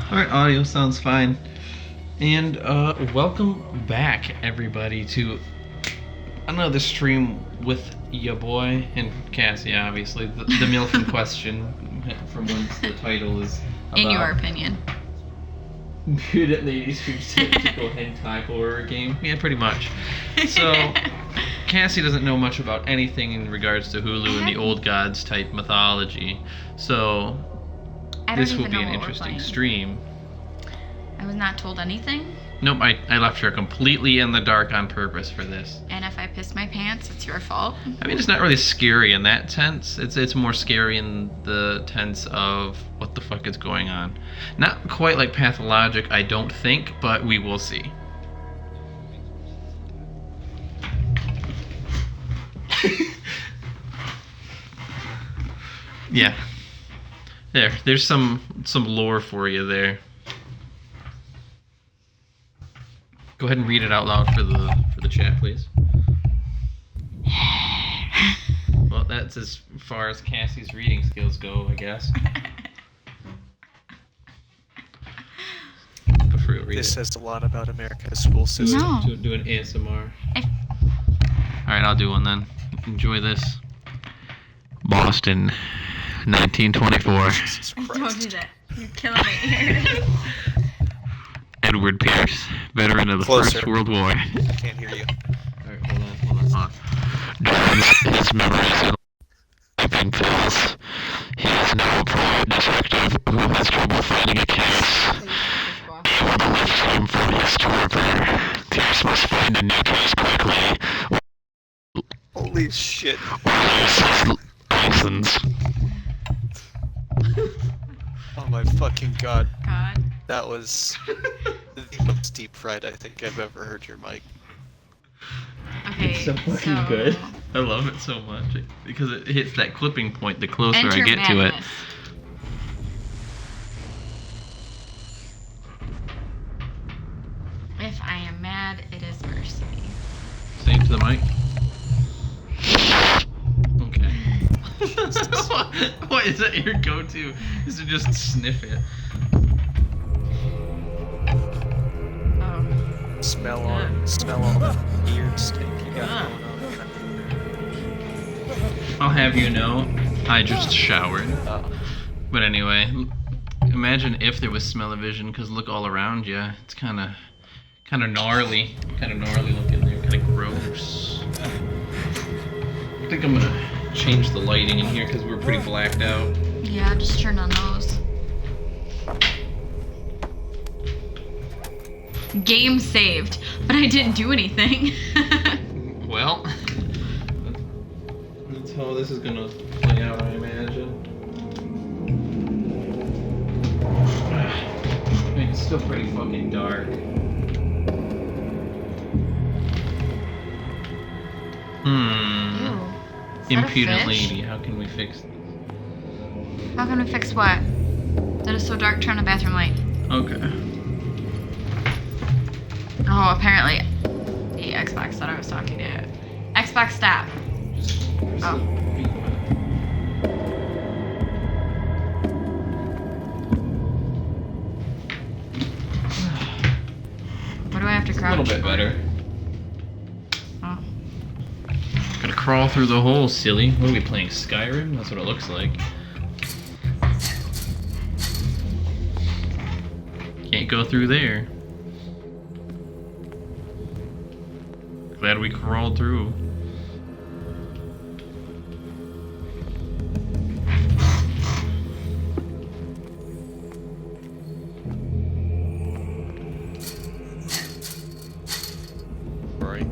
Alright, audio sounds fine. And welcome back, everybody, to another stream with ya boy and Cassie, obviously. The MILF in question, from whence the title is about. In your opinion. Mutant ladies who typical hentai horror game. Yeah, pretty much. So, Cassie doesn't know much about anything in regards to Hulu and the old gods type mythology. So, this will be an interesting stream. I was not told anything. Nope, I left her completely in the dark on purpose for this. And if I piss my pants, it's your fault. I mean, it's not really scary in that sense. It's more scary in the sense of what the fuck is going on. Not quite like pathologic, I don't think, but we will see. Yeah. There's some lore for you there. Go ahead and read it out loud for the chat, please. Well, that's as far as Cassie's reading skills go, I guess. But for real, read This it. says a lot about America's school system. No. Do an ASMR. Alright, I'll do one then. Enjoy this. Boston, 1924. Jesus Don't Christ. do that. You're killing me. Edward Pierce, veteran of the Closer. First World War. I can't hear you. Alright, hold on. During his memories and living pills, he is now a private detective who has trouble finding a case. Able to leave home for his to repair. Pierce must find a new case quickly, Holy shit. or lose his license. Oh my fucking god. God. That was the most deep fried I think I've ever heard your mic. Okay. It's so fucking good. I love it so much because it hits that clipping point the closer I get to it. If I am mad, it is mercy. Same to the mic. Okay. What is that your go-to? Is to just sniff it? Oh. Smell all the weird stink you got going on. I'll have you know, I just showered. But anyway, imagine if there was smell-o-vision, because look all around you. It's kind of gnarly. Kind of gnarly looking there. Kind of gross. I think I'm going to change the lighting in here because we're pretty blacked out. Yeah, just turn on those. Game saved, but I didn't do anything. Well, that's how this is gonna play out, I imagine. I mean, it's still pretty fucking dark. Ew. Is that a Impudent fish? lady, how can we fix this? How can we fix what? That is so dark, turn on the bathroom light. Okay. Oh, apparently the Xbox thought I was talking to it. Xbox, stop. Oh. What do I have to A crouch? little bit better. Oh. Gotta crawl through the hole, silly. What are we playing, Skyrim? That's what it looks like. Can't go through there. Glad we crawled through. Right.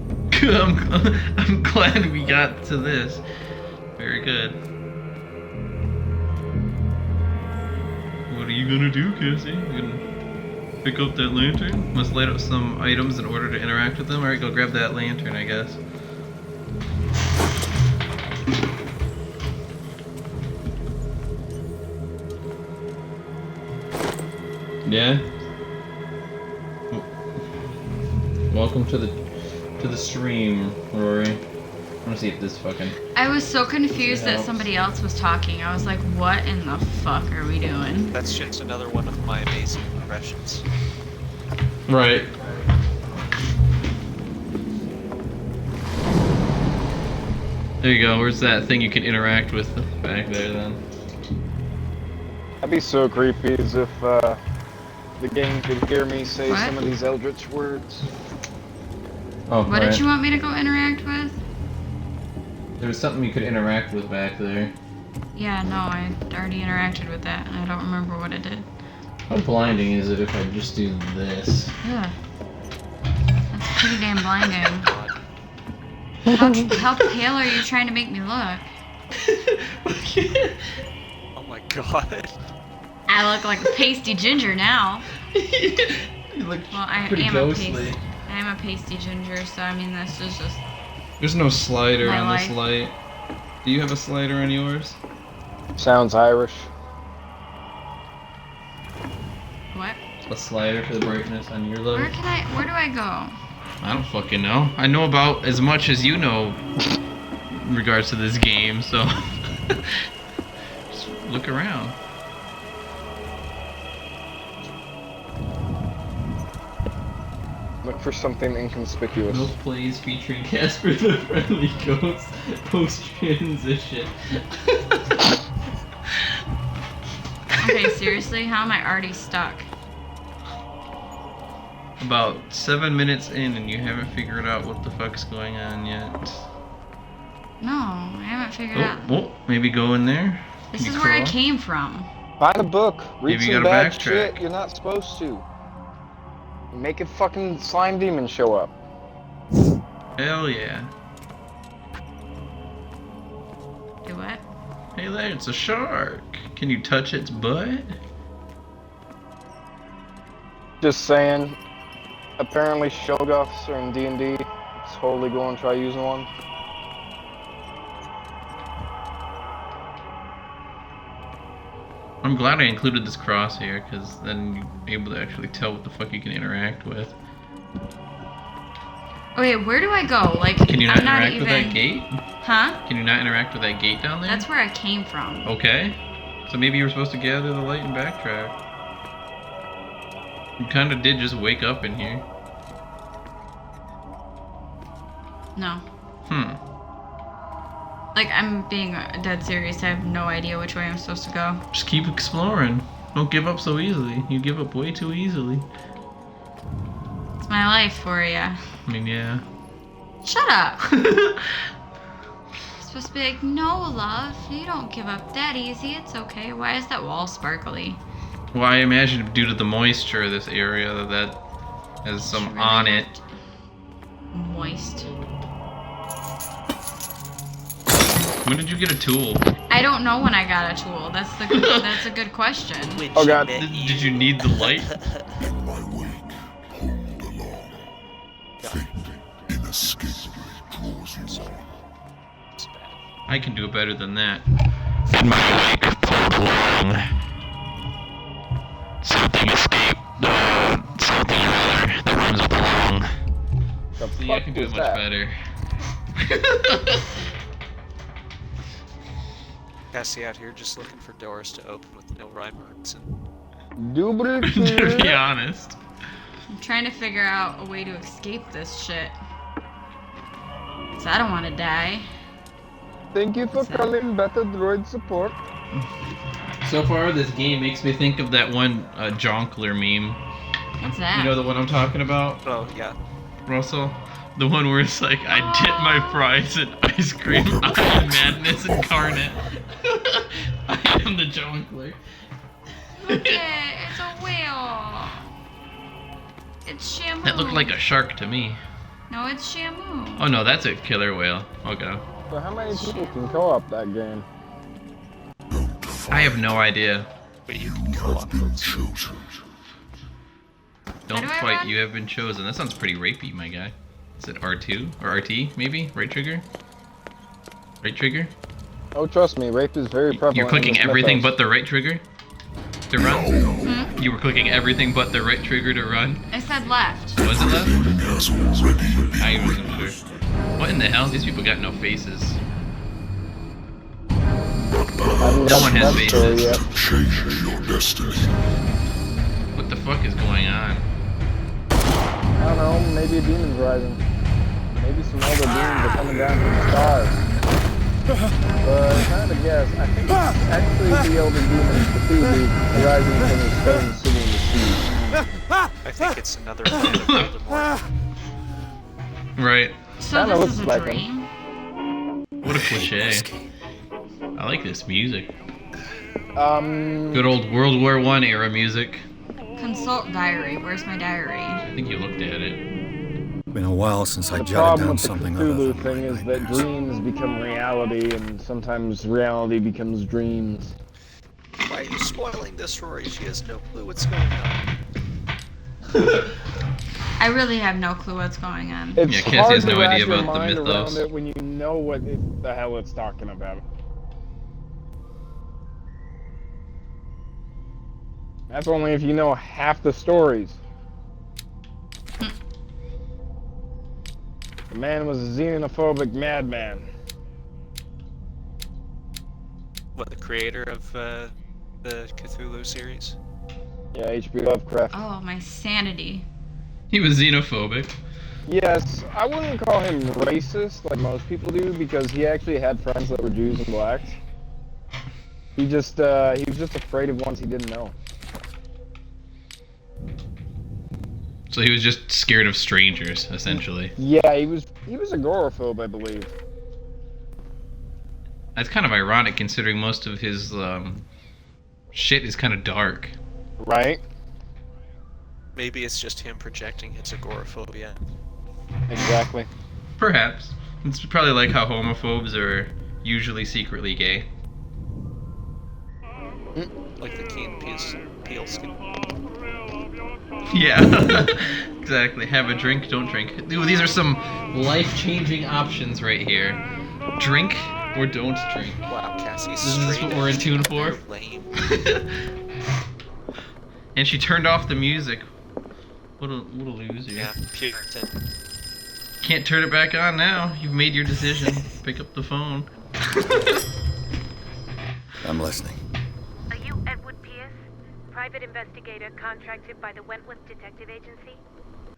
I'm glad we got to this. Very good. What are you gonna do, Cassie? You gonna pick up that lantern? Must light up some items in order to interact with them. Alright, go grab that lantern, I guess. Yeah? Welcome to the stream, Rory. I want to see if this fucking... I was so confused that somebody else was talking. I was like, what in the fuck are we doing? That's just another one of my amazing Right. There you go. Where's that thing you can interact with back there then? That'd be so creepy as if the game could hear me say What? some of these eldritch words. Oh, What did you want me to go interact with? There was something you could interact with back there. Yeah, no, I already interacted with that, and I don't remember what it did. How blinding is it if I just do this? Ugh. That's pretty damn blinding. God. How pale are you trying to make me look? Oh my god. I look like a pasty ginger now. You look Well, I pretty am ghostly. I am a pasty ginger, so I mean, this is just... There's no slider My on life. this light. Do you have a slider on yours? Sounds Irish. What? A slider for the brightness on your low? Where do I go? I don't fucking know. I know about as much as you know in regards to this game, so just look around. Look for something inconspicuous. MILF Plays featuring Casper the Friendly Ghost post-transition. Okay, seriously, how am I already stuck? About 7 minutes in and you haven't figured out what the fuck's going on yet. No, I haven't figured out. Oh, maybe go in there. This Can is you where I crawl? came from. Find a book. Read Maybe you some gotta bad backtrack. shit you're not supposed to. Make a fucking slime demon show up. Hell yeah. Do what? Hey there, it's a shark. Can you touch its butt? Just saying. Apparently, Shogoths are in D&D. Totally go and try using one. I'm glad I included this crosshair, because then you'll be able to actually tell what the fuck you can interact with. Okay, where do I go? Like, Can you not I'm not interact even... with that gate? Huh? Can you not interact with that gate down there? That's where I came from. Okay. So maybe you were supposed to gather the light and backtrack. You kinda did just wake up in here. No. Hmm. Like, I'm being dead serious. I have no idea which way I'm supposed to go. Just keep exploring. Don't give up so easily. You give up way too easily. It's my life for you. I mean, yeah. Shut up. You're supposed to be like, no, love, you don't give up that easy. It's okay. Why is that wall sparkly? Well, I imagine due to the moisture of this area that has some Really on it. Moist. When did you get a tool? I don't know when I got a tool. That's a good question. Which Oh, God. met Did you need the light? In my wake, hold along. Fate inescapably draws you on. It's bad. I can do it better than that. In my wake, pulled along. Something escaped. Something or other that runs along. The See, I fuck can do it is much that? better. Cassie out here just looking for doors to open with no rhyme or reason. To be honest. I'm trying to figure out a way to escape this shit. So I don't want to die. Thank you for What's that? calling Better Droid Support. So far, this game makes me think of that one Jonkler meme. What's that? You know the one I'm talking about, Oh, yeah. Russell? The one where it's like, I dip my fries in ice cream, I am madness incarnate. I am the Jonkler. Look at it's a whale. It's Shamu. That looked like a shark to me. No, it's Shamu. Oh no, that's a killer whale. Okay. So how many people can co-op that game? I have no idea. But you can go on those. Chosen. Don't How do I fight, run? you have been chosen. That sounds pretty rapey, my guy. Is it R2? Or RT, maybe? Right trigger? Right trigger? Oh, trust me, rape is very prevalent. You're clicking in this everything mythos. but the right trigger? To run? You were clicking everything but the right trigger to run? I said left. Was it left? Has already I wasn't sure. What in the hell? These people got no faces. Haven't No one gotten has that story faces. yet. changed your destiny. What the fuck is going on? don't know, maybe a demon's rising. Maybe some older demons are coming down from the stars. But if I had to guess, I think it's actually the elder demon Cthulhu arising from the stone city in the sea. I think it's another fan of Voldemort. Right. So Kinda this looks is a like dream. What a cliche. I like this music. Um, Good old World War I era music. Consult diary. Where's my diary? I think you looked at it. Been a while since I the jotted problem down with the something other Cthulhu than thing my is that nightmares. dreams become reality, and sometimes reality becomes dreams. Why are you spoiling this, Rory? She has no clue what's going on. I really have no clue what's going on. It's Yeah, Cassie hard has to no wrap idea your about the mind mythos. around it when you know what the hell it's talking about. That's only if you know half the stories. The man was a xenophobic madman. What, the creator of the Cthulhu series? Yeah, H.P. Lovecraft. Oh, my sanity. He was xenophobic. Yes, I wouldn't call him racist like most people do because he actually had friends that were Jews and blacks. He was just afraid of ones he didn't know. So he was just scared of strangers, essentially. Yeah, he was agoraphobe, I believe. That's kind of ironic considering most of his shit is kind of dark. Right? Maybe it's just him projecting his agoraphobia. Exactly. Perhaps. It's probably like how homophobes are usually secretly gay. Like the Keen Peel skin. Yeah, exactly. Have a drink, don't drink. Dude, these are some life-changing options right here. Drink or don't drink. Wow, Cassie's This is straight what we're in edge, tune for? lame. And she turned off the music. What a loser. Yeah, Puritan. Can't turn it back on now. You've made your decision. Pick up the phone. I'm listening. Are you Edward Pierce, private investigator contracted by the Wentworth Detective Agency?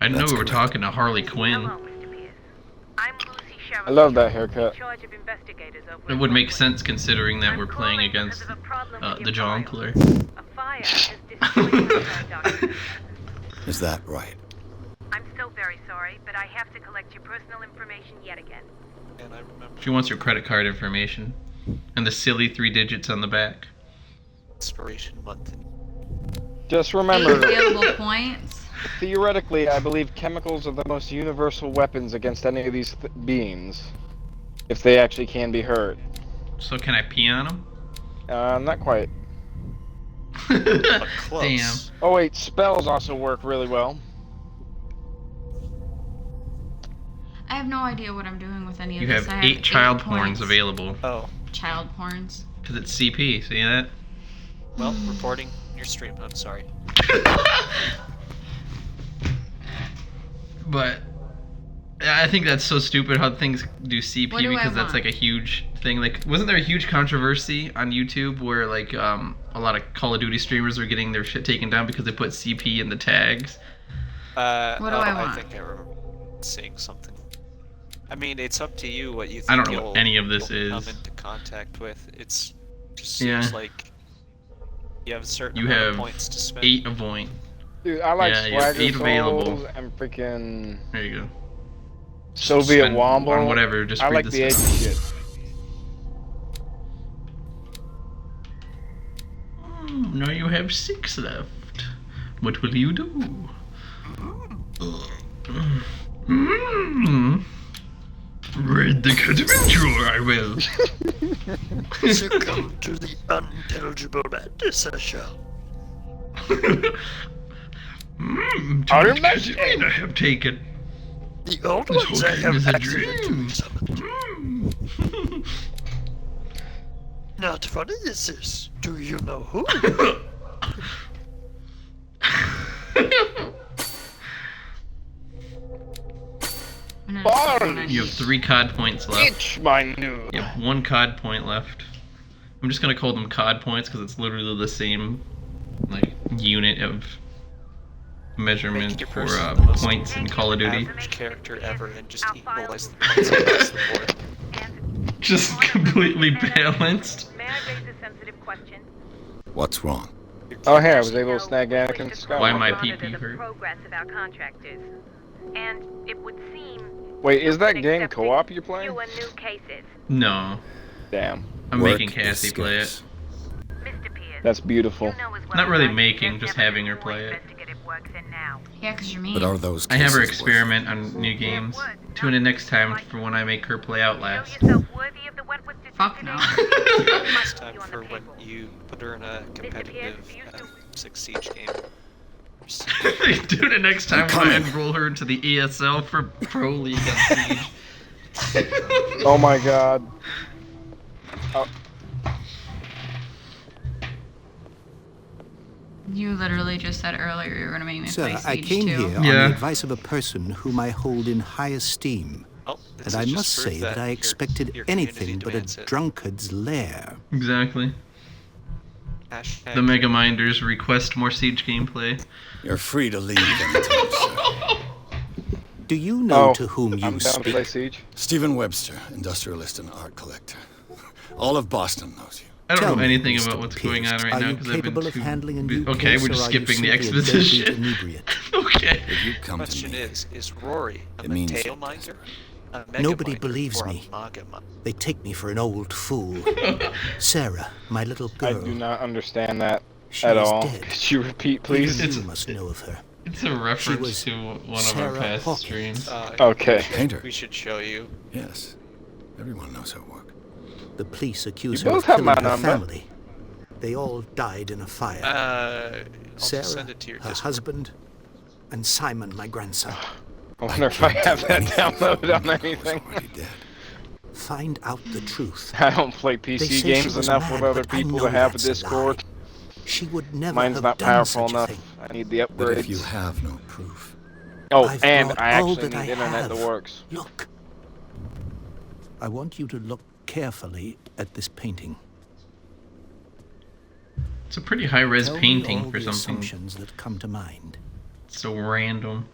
I didn't know we were talking to Harley Quinn. Hello, Mr. Pierce. I'm Lucy Sheriff. I love that haircut. in charge of investigators over It at would make Wentworth. sense considering that I'm we're playing calling against because of a problem with the your file. Jonkler. A fire has destroyed your documents. Is that right? I'm so very sorry, but I have to collect your personal information yet again. And I remember She wants your credit card information. And the silly 3 digits on the back. Inspiration Month. Just 8 remember, available points. theoretically, I believe chemicals are the most universal weapons against any of these beings. If they actually can be hurt. So can I pee on him? Not quite. But close. Damn. Oh wait, spells also work really well. I have no idea what I'm doing with any of You this. have I 8 child points. porns available. Oh, Child porns. Because it's CP, see that? well, reporting your stream. I'm sorry. But I think that's so stupid how things do CP What do I because that's want? like a huge thing. Like, wasn't there a huge controversy on YouTube where like a lot of Call of Duty streamers were getting their shit taken down because they put CP in the tags? What do I want? I think I remember seeing something. I mean, it's up to you what you think I don't know you'll, what any of this you'll come is. into contact with. It's just Yeah. seems like you have a certain You amount have of points to spend. 8 a point. Dude, I like Yeah, you have Swagger 8 available. Souls and freaking There you go. Soviet Spend Womble. on whatever. Just I read like this. the edgy shit. Now you have 6 left. What will you do? Read the adventure, I will. Succumb to the unintelligible madness, I shall. To Our what message. Caterina I have taken. The old This ones whole I game have is a accidentally dream. summoned. Not funny is this. Do you know who? I'm gonna Barn! summon a- You have 3 COD points left. Itch my new. You have 1 COD point left. I'm just gonna call them COD points because it's literally the same, like, unit of measurement Make your for person the most points in Call of Duty. average character ever and just equalize the points across the board. Just completely balanced. May I raise a sensitive question? What's wrong? Oh, hey, I was able to snag Anakin Skywalker. Why my Monitor PP the hurt? progress of our contractors. And it would seem Wait, is that you've game accepted co-op you're playing? fewer new cases. No, Damn, I'm Work making is Cassie play it. scarce. Mr. Pierce, that's beautiful. you know as well Not as really I do making, there's just never having been her more play it. investigative work than now. Yeah, 'cause you're mean. But are those I have her cases worth experiment on new games. Tune in next time for when I make her play Show Outlast. yourself worthy of the Wentworth Fuck no. It's time for when you put her in a competitive 6 Siege game. Tune in next time when I coming. enroll her into the ESL for Pro League on Siege. Oh my god. Oh, You literally just said earlier you were gonna make me play Sir, Siege I came 2. here on Yeah. the advice of a person whom I hold in high esteem. Oh, this And is I just must proof say that I your- expected your community anything but demands a it. drunkard's lair. Exactly. Hashtag The Mega Minders request more Siege gameplay. You're free to leave anytime, sir. Do you know Oh, to whom you I'm down to play speak? Siege. Stephen Webster, industrialist and art collector. All of Boston knows you. I don't Tell know me, anything Mr. about what's going Pierce, on right are now you because I've been capable of too handling a new okay, case, we're or just are you skipping the simply a deadbeat exposition. inebriate? Okay. If you come to question me, is Rory a It means tail you're minder? A Nobody Megaminder, believes or a me. Magaminder? They take me for an old fool. Sarah, my little I girl. do not understand that She at is all. dead. Could you repeat, please? Even you must know of her. It's a reference was to one of our Sarah past Hawkins. streams. Okay. Painter. We should show you. Yes. Everyone knows her work. The police accuse You her of both have killing my her number. family. They all died in a fire. I'll Sarah, just send it to your her Discord. husband, and Simon, my grandson. I wonder if I have that Anything downloaded on was anything. already dead. Find out the truth. I don't play They PC say she games was enough with mad, other but I people know to have a that's a Discord. She would never Mine's have not done powerful such a enough. thing. I need the But if you upgrades. have no proof, Oh, I've and brought I all actually that need I internet that have. works. Look. I want you to look carefully at this painting. It's a pretty high-res Tell me painting all for the something assumptions that come to mind. so random.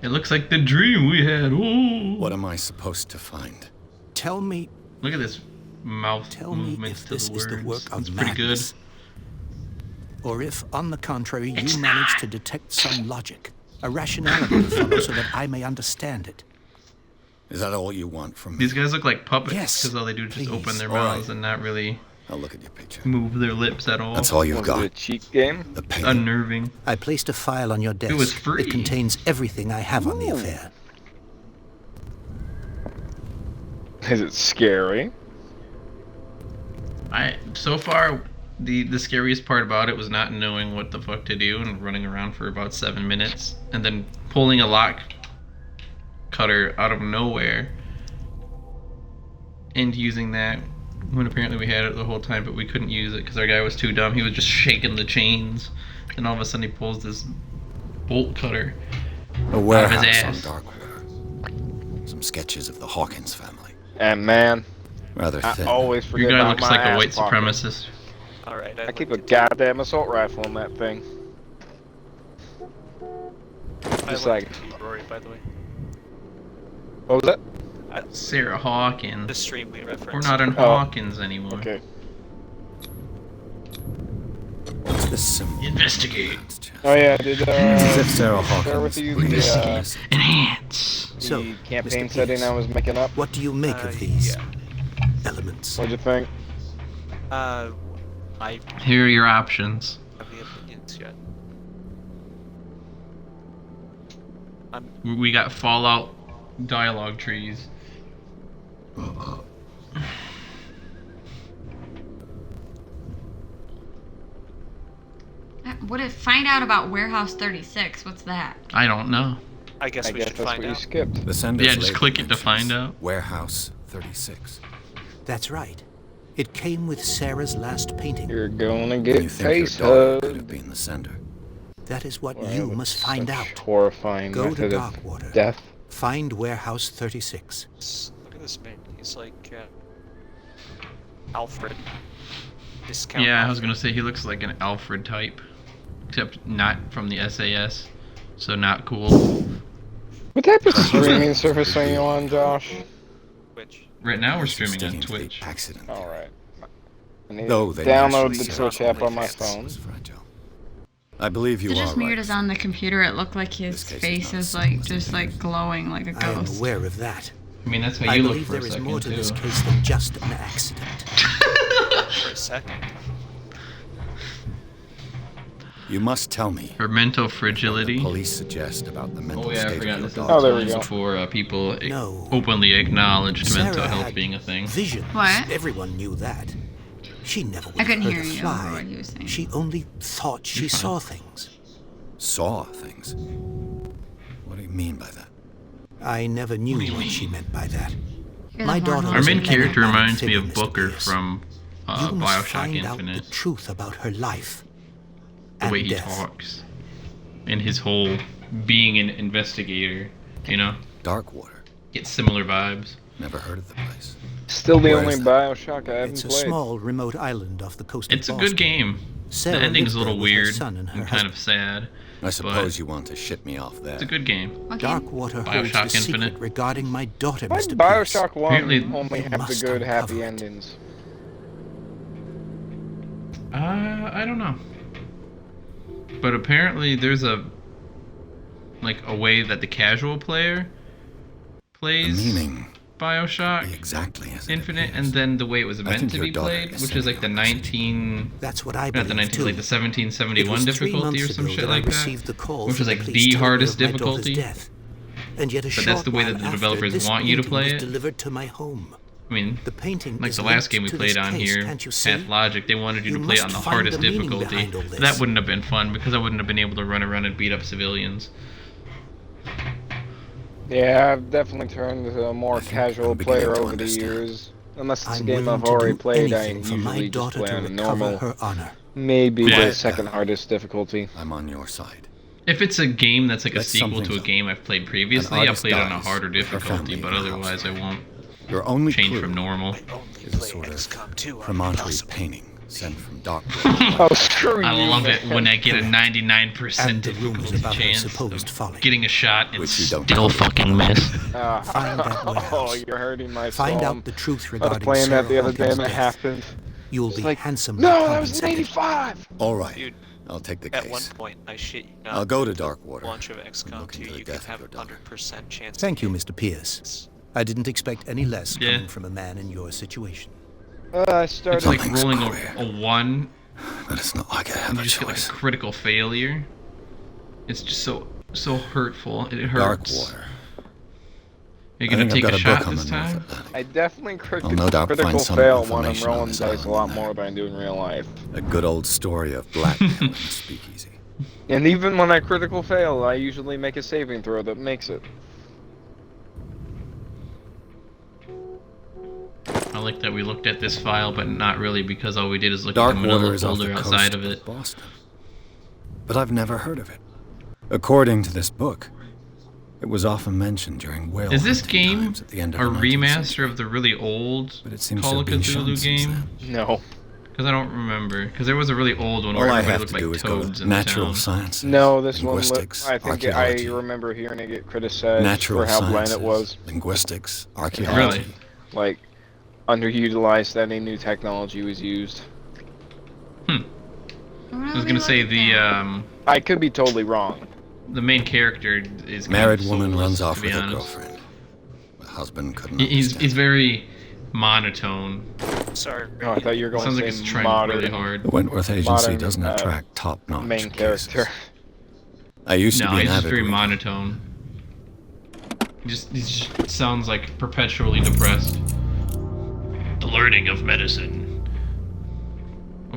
It looks like the dream we had. Ooh. what am I supposed to find? Tell me, Look at this mouth tell me movements if to this the is words. the work of It's pretty good. madness, or if, on the contrary, you manage to detect some logic, a rationality to follow, so that I may understand it. Is that all you want from me? These guys look like puppets Yes, because all they do is just open please. their All right. mouths and not really I'll look at your picture. move their lips at all. That's all you've Was it a got. cheat game? The painting. Unnerving. I placed a file on your desk. was free. It contains everything I have on the affair. Is it scary? So far the scariest part about it was not knowing what the fuck to do and running around for about 7 minutes and then pulling a lock cutter out of nowhere and using that when apparently we had it the whole time but we couldn't use it because our guy was too dumb. He was just shaking the chains and all of a sudden he pulls this bolt cutter A warehouse on ass. Darkwater. Some sketches of the Hawkins family. And man, Rather I thin. always Your forget guy about looks my like a ass white pocket. supremacist. Alright, I keep a goddamn assault rifle in that thing. Just like, Rory, by the way. what was that? Sarah Hawkins. The stream we referenced. We're not in Oh. Hawkins anymore. Okay. What's this symbol? Investigate. Oh yeah, did As if Sarah share with Hawkins you really the, is. Enhance. So, the campaign Mr. setting Pierce, I was making up? what do you make of these Yeah. elements? What'd you think? I Here are your options. have the opinions yet. We got Fallout dialogue trees. What if find out about Warehouse 36? What's that? I don't know. I guess I we guess should that's find what you out. skipped. The sender's Yeah, just label click it to mentions find out. Warehouse 36. That's right. It came with Sarah's last painting. You're gonna You get think face your daughter could hugged. have been the sender? That is what Wow, you that's must find such out. Horrifying Go to method of Darkwater. death. Find Warehouse 36. Look at this man. He's like Alfred. discount. Yeah, I offer. was gonna say he looks like an Alfred type, except not from the SAS, so not cool. What type of streaming service are you on, Josh? Which Right now we're As you're streaming on sticking to the Twitch. accident. Alright. I need Though to they download naturally the serve Twitch app on my only phone. was fragile. I believe you It's are just right. weird as on the computer it looked like his This case is face not is as like simple as just it like appears. glowing like a I am ghost. aware of that. I mean, that's how I you look believe for there a is second more to this too. case than just an accident. for a second. You must tell me For mental what the fragility. police suggest about the mental Oh yeah, I state forgot of this is your the Oh, there daughter. we time go. before people No. openly acknowledged mental Sarah health had being a thing. Visions. What? Everyone knew that. She never would I couldn't hurt hear a you. fly. What you were saying. She only thought she saw things. Saw things. What do you mean by that? I never knew what she meant by that. You're My the daughter hormone Our was main an character enigmatic reminds me figure, of Mr. Booker Pierce. from You must Bioshock find out Infinite. the truth about her life. The and way he death. talks, and his whole being an investigator. You know, Darkwater. get similar vibes. Never heard of the place. Still the Where only is that? Bioshock I haven't It's a played. small, remote island off the coast It's a of good Boston. game. Sarah The ending's a lived little there with her weird son and her and kind of sad. I suppose you want to ship me off there. It's a good game. Okay. Darkwater holds Bioshock the Infinite. secret regarding my daughter, Why Mr. did Pierce. Bioshock 1 Apparently- only You have the must good, happy uncover it. endings? I don't know. But apparently there's a way that the casual player The plays meaning Bioshock be exactly as it Infinite, appears. and then the way it was meant think to your be daughter played, is which is like the sending you a message. 19, That's what I not believe the 19, too. like the It 1771 was 3 difficulty or months some ago shit that like I that, received the call which from was like police the telling me hardest of my daughter's difficulty. death. And yet a But short that's the way while that the after, developers this want you to painting play was it. delivered to my home. I mean, The painting like is the last linked game we to played this on case, here, can't you see? Path Logic, they wanted you You to play it on must the find hardest the meaning difficulty. behind all this. That wouldn't have been fun because I wouldn't have been able to run around and beat up civilians. Yeah, I've definitely turned to a more I think casual I'm beginning player to over the understand. years. Unless it's a I'm game willing I've to already do played, I anything for my usually just daughter play to on a recover normal, her honor. maybe Yeah. the second hardest difficulty. I'm on your side. If it's a game that's like a That's sequel to a something, game I've played previously, I'll artist play it on a dies, harder her difficulty, family but in the otherwise I house. won't Your only change clue from normal. I only is a play sort of XCOM 2 on promontory possible. painting sent from Darkwater. Oh, screw I you, love it man. when I get a And 99% the rumors difficulty about her chance supposed of folly. getting a shot and Which you don't still know. fucking miss. Find that Oh, warehouse. you're hurting my Find soul. out the truth I was regarding playing that the Sarah other day and Hawkins' it death. happened. You will It's be like, handsomely no, that was an compensated. 85! All right, Dude, I'll take the at one case. point, I shit you not, I'll go to the Darkwater. launch of and XCOM look 2, into the you can death of have your a daughter. 100% chance. Thank you, to Mr. Pierce. I didn't expect any less Yeah. coming from a man in your situation. I It's started. like Something's rolling queer. a 1 But it's not like I have and a you just get like a choice. critical failure. It's just so hurtful. It hurts. Darkwater. You're I gonna think I've take got a a shot book on this the North time? Atlantic. I definitely I'll no doubt critical find some fail when I'm information on rolling this dice a island lot in more there. than I do in real life. A good old story of blackmail and speakeasy. And even when I critical fail, I usually make a saving throw that makes it. I like that we looked at this file, but not really because all we did is look at the Darkwater manila is off the folder coast outside of it. Boston. But I've never heard of it. According to this book, it was often mentioned during whale Is this hunting game times at the end a of the 19th remaster century. of the really old But it seems Call to of have been shown Cthulhu since game? then. No. Because I don't remember. Because there was a really old one All where I everybody have looked to do like is go toads to in the natural town. sciences, No, this one. linguistics, I think I archaeology, remember hearing it get criticized natural for how bland sciences, it was. linguistics, archaeology. Really? Like, underutilized. Any new technology was used. I was gonna say the I could be totally wrong. main character is kind Married of woman soulless, runs to off be with her honest. girlfriend. The husband couldn't He's understand. very monotone. Sorry. Oh, I thought you were going Sounds to like say he's trying modern. really hard. The Wentworth Agency modern, doesn't attract top-notch main cases. character. I used to No, be an he's just avid very reader. monotone. He just sounds like perpetually depressed. The learning of medicine.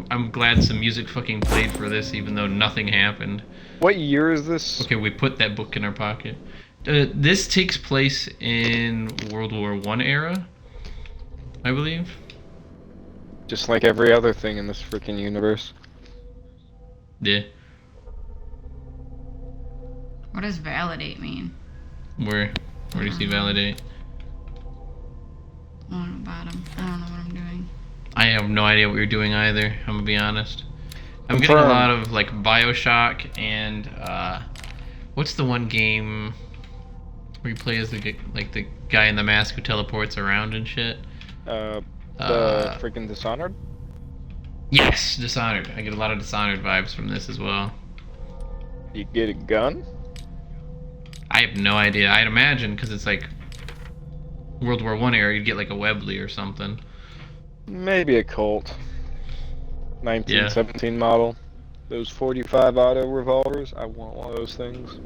I'm glad some music fucking played for this, even though nothing happened. What year is this? Okay, we put that book in our pocket. This takes place in World War I era, I believe. Just like every other thing in this freaking universe. Yeah. What does validate mean? Where do you see validate? On the bottom. I don't know what I'm doing. I have no idea what you're doing either. I'm gonna be honest. I'm getting a lot of like BioShock and what's the one game where you play as the guy in the mask who teleports around and shit? The freaking Dishonored? Yes, Dishonored. I get a lot of Dishonored vibes from this as well. You get a gun? I have no idea. I'd imagine because it's like World War I era, you'd get like a Webley or something. Maybe a Colt. 1917 model. Those 45 auto revolvers. I want one of those things.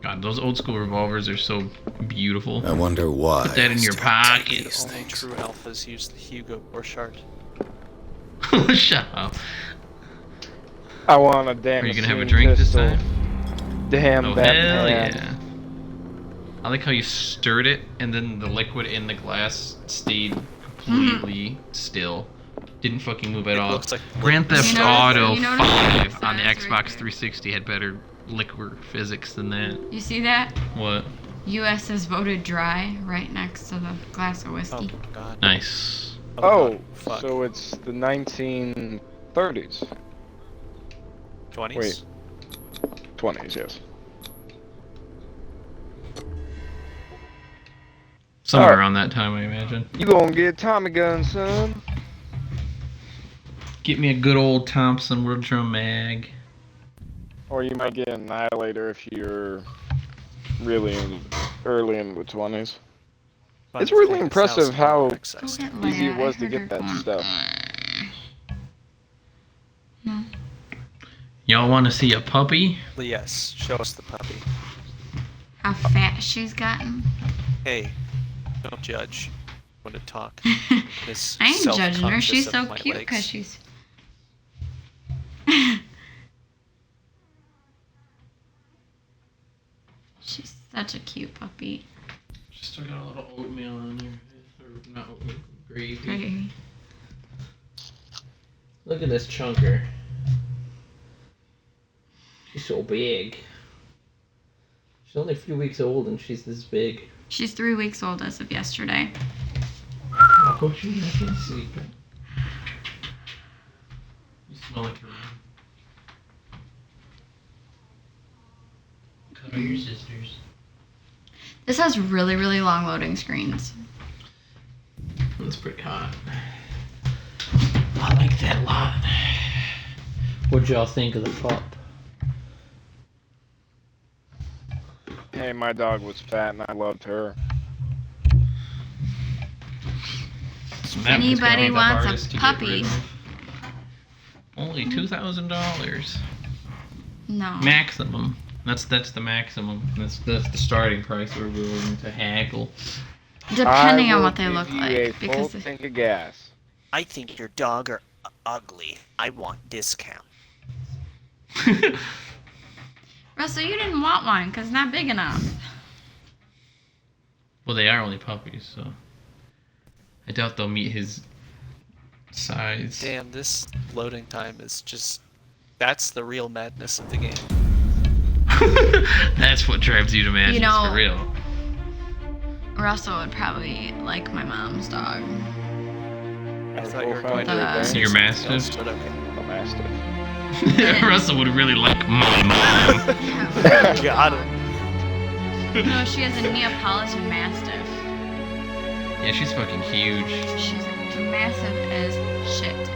God, those old school revolvers are so beautiful. I wonder why. Put that in your pocket. Only true alphas use the Hugo Borchardt. Shut up. I want a damn. Are you gonna have a machine drink pistol. this time? Damn, Oh, Batman. hell yeah. I like how you stirred it and then the liquid in the glass stayed completely still. Didn't fucking move at all. Looks like Grand Theft You notice- Auto you notice 5 the on the size Xbox right there? 360 had better liquid physics than that. You see that? What? U.S. is voted dry right next to the glass of Oh whiskey. god. Nice. Oh, God, fuck. so it's the 1930s. 20s? Wait. 20s, yes. Somewhere Alright. around that time, I imagine. You gonna get a Tommy gun, son? Get me a good old Thompson World Drum mag. Or you might get an Annihilator if you're really early in the 20s. It's really impressive how easy it was to get that stuff. No. Y'all want to see a puppy? Yes, show us the puppy. How fat she's gotten. Hey, don't judge when to talk. This I ain't judging her. self-conscious She's of so my cute legs. because she's. She's such a cute puppy. Just still got a little oatmeal on there. Or not oatmeal, gravy. Right. Look at this chunker. She's so big. She's only a few weeks old and she's this big. She's 3 weeks old as of yesterday. Oh, she's not sleeping. You smell like her. Cuddle your sisters. This has really, really long loading screens. That's pretty hot. I like that a lot. What'd y'all think of the pup? Hey, my dog was fat and I loved her. If anybody wants a puppy. Only $2,000 No. maximum. That's the maximum. That's the starting price we're willing to haggle. Depending I on will what they give look you like. a full Because tank of gas. I think your dog are ugly. I want discount. Russell, you didn't want one because it's not big enough. Well, they are only puppies, so I doubt they'll meet his size. Damn, this loading time is just... That's the real madness of the game. That's what drives you to madness, You know- for real. Russell would probably like my mom's dog. I thought you were going to The- say Your something else, mastiff? but okay. A mastiff. Russell would really like my mom. Got him. No, she has a Neapolitan Mastiff. Yeah, she's fucking huge. She's massive as shit.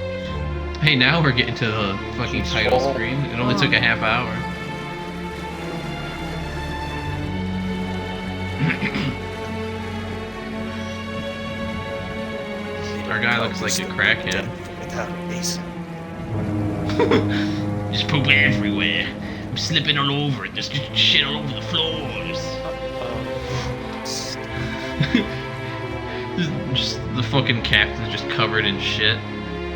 Hey, now we're getting to the fucking title screen. It only took a half hour. Our guy looks like a crackhead. Without a reason. There's poop everywhere. I'm slipping all over it. There's just shit all over the floors. Just the fucking captain's just covered in shit.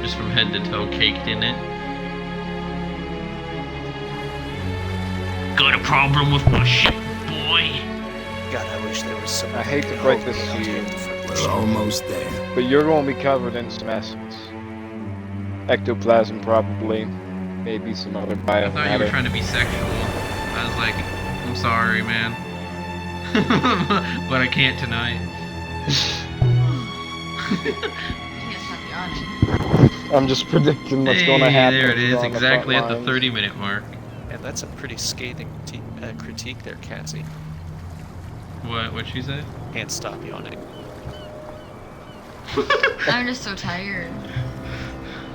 Just from head to toe, caked in it. Got a problem with my ship, boy? God, I wish there was some. I hate to break this to you, We're almost there. but you're gonna be covered in some essence. Ectoplasm, probably. Maybe some other I thought you were biomatter. trying to be sexual. I was like, I'm sorry, man. But I can't tonight. He's not yawning. I'm just predicting what's going to Hey, happen. there it is, on the exactly front at the lines. 30-minute mark. And that's a pretty scathing critique there, Cassie. What'd she say? Can't stop yawning. I'm just so tired.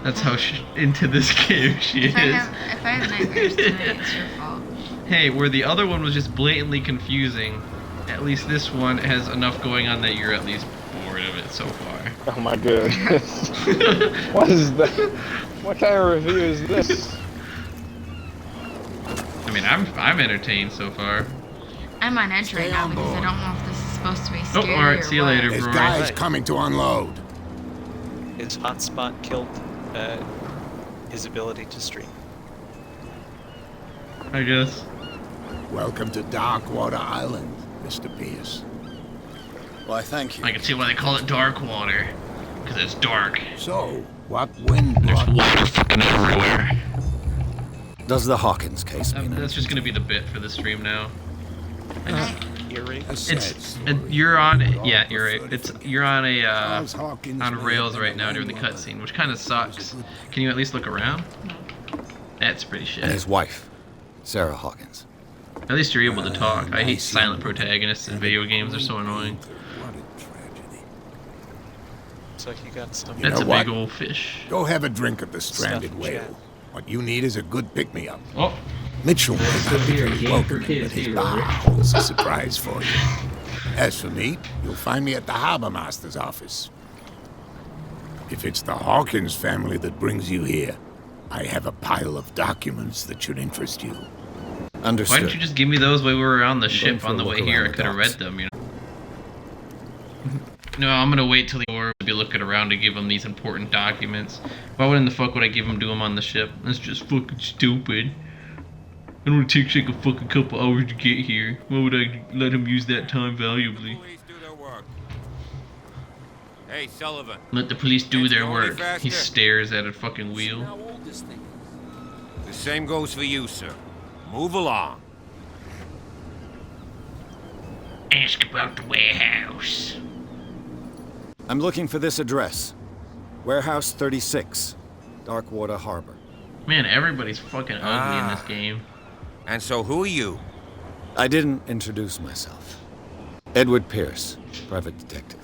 That's how into this game she is. If I have nightmares tonight, it's your fault. Hey, where the other one was just blatantly confusing, at least this one has enough going on that you're at least bored of it so far. Oh my goodness. What is that? What kind of review is this? I mean, I'm entertained so far. I'm on edge right now because I don't know if this is supposed to be scary Oh, alright, or see you what. later, This Rory. guy's coming to unload. His hotspot killed his ability to stream. I guess. Welcome to Darkwater Island, Mr. Pierce. Why, thank you. I can see why they call it dark water. Because it's dark. So, what wind There's brought water fucking everywhere. Does the Hawkins case mean That's just gonna be the bit for the stream now. Eerie. You're on. Yeah, you're right. You're on a on rails right now during the cutscene, which kind of sucks. Can you at least look around? That's pretty And shit. his wife, Sarah Hawkins. At least you're able to talk. I hate silent protagonists in video games. They're so annoying. What a tragedy. Looks like you got some. That's know a what? big old fish. Go have a drink at the Stranded Stuffed Whale. jet. What you need is a good pick-me-up. Oh, Mitchell may not be very welcoming, but his bar holds a surprise for you. As for me, you'll find me at the Harbor Master's office. If it's the Hawkins family that brings you here, I have a pile of documents that should interest you. Understood. why didn't you just give me those while we were on the I'm going ship for on a the look way here? around I the could have read docks. them, you know. No, I'm gonna wait till the orb to be looking around to give them these important documents. Why would in the fuck would I give them to them on the ship? That's just fucking stupid. I don't want to take like a fucking couple hours to get here. Why would I let him use that time valuably? Police do their work. Hey, Sullivan. Let the police do Let's their go work. any faster. He stares at a fucking wheel. The same goes for you, sir. Move along. Ask about the warehouse. I'm looking for this address. Warehouse 36, Darkwater Harbor. Man, everybody's fucking ugly in this game. And so who are you? I didn't introduce myself. Edward Pierce, private detective.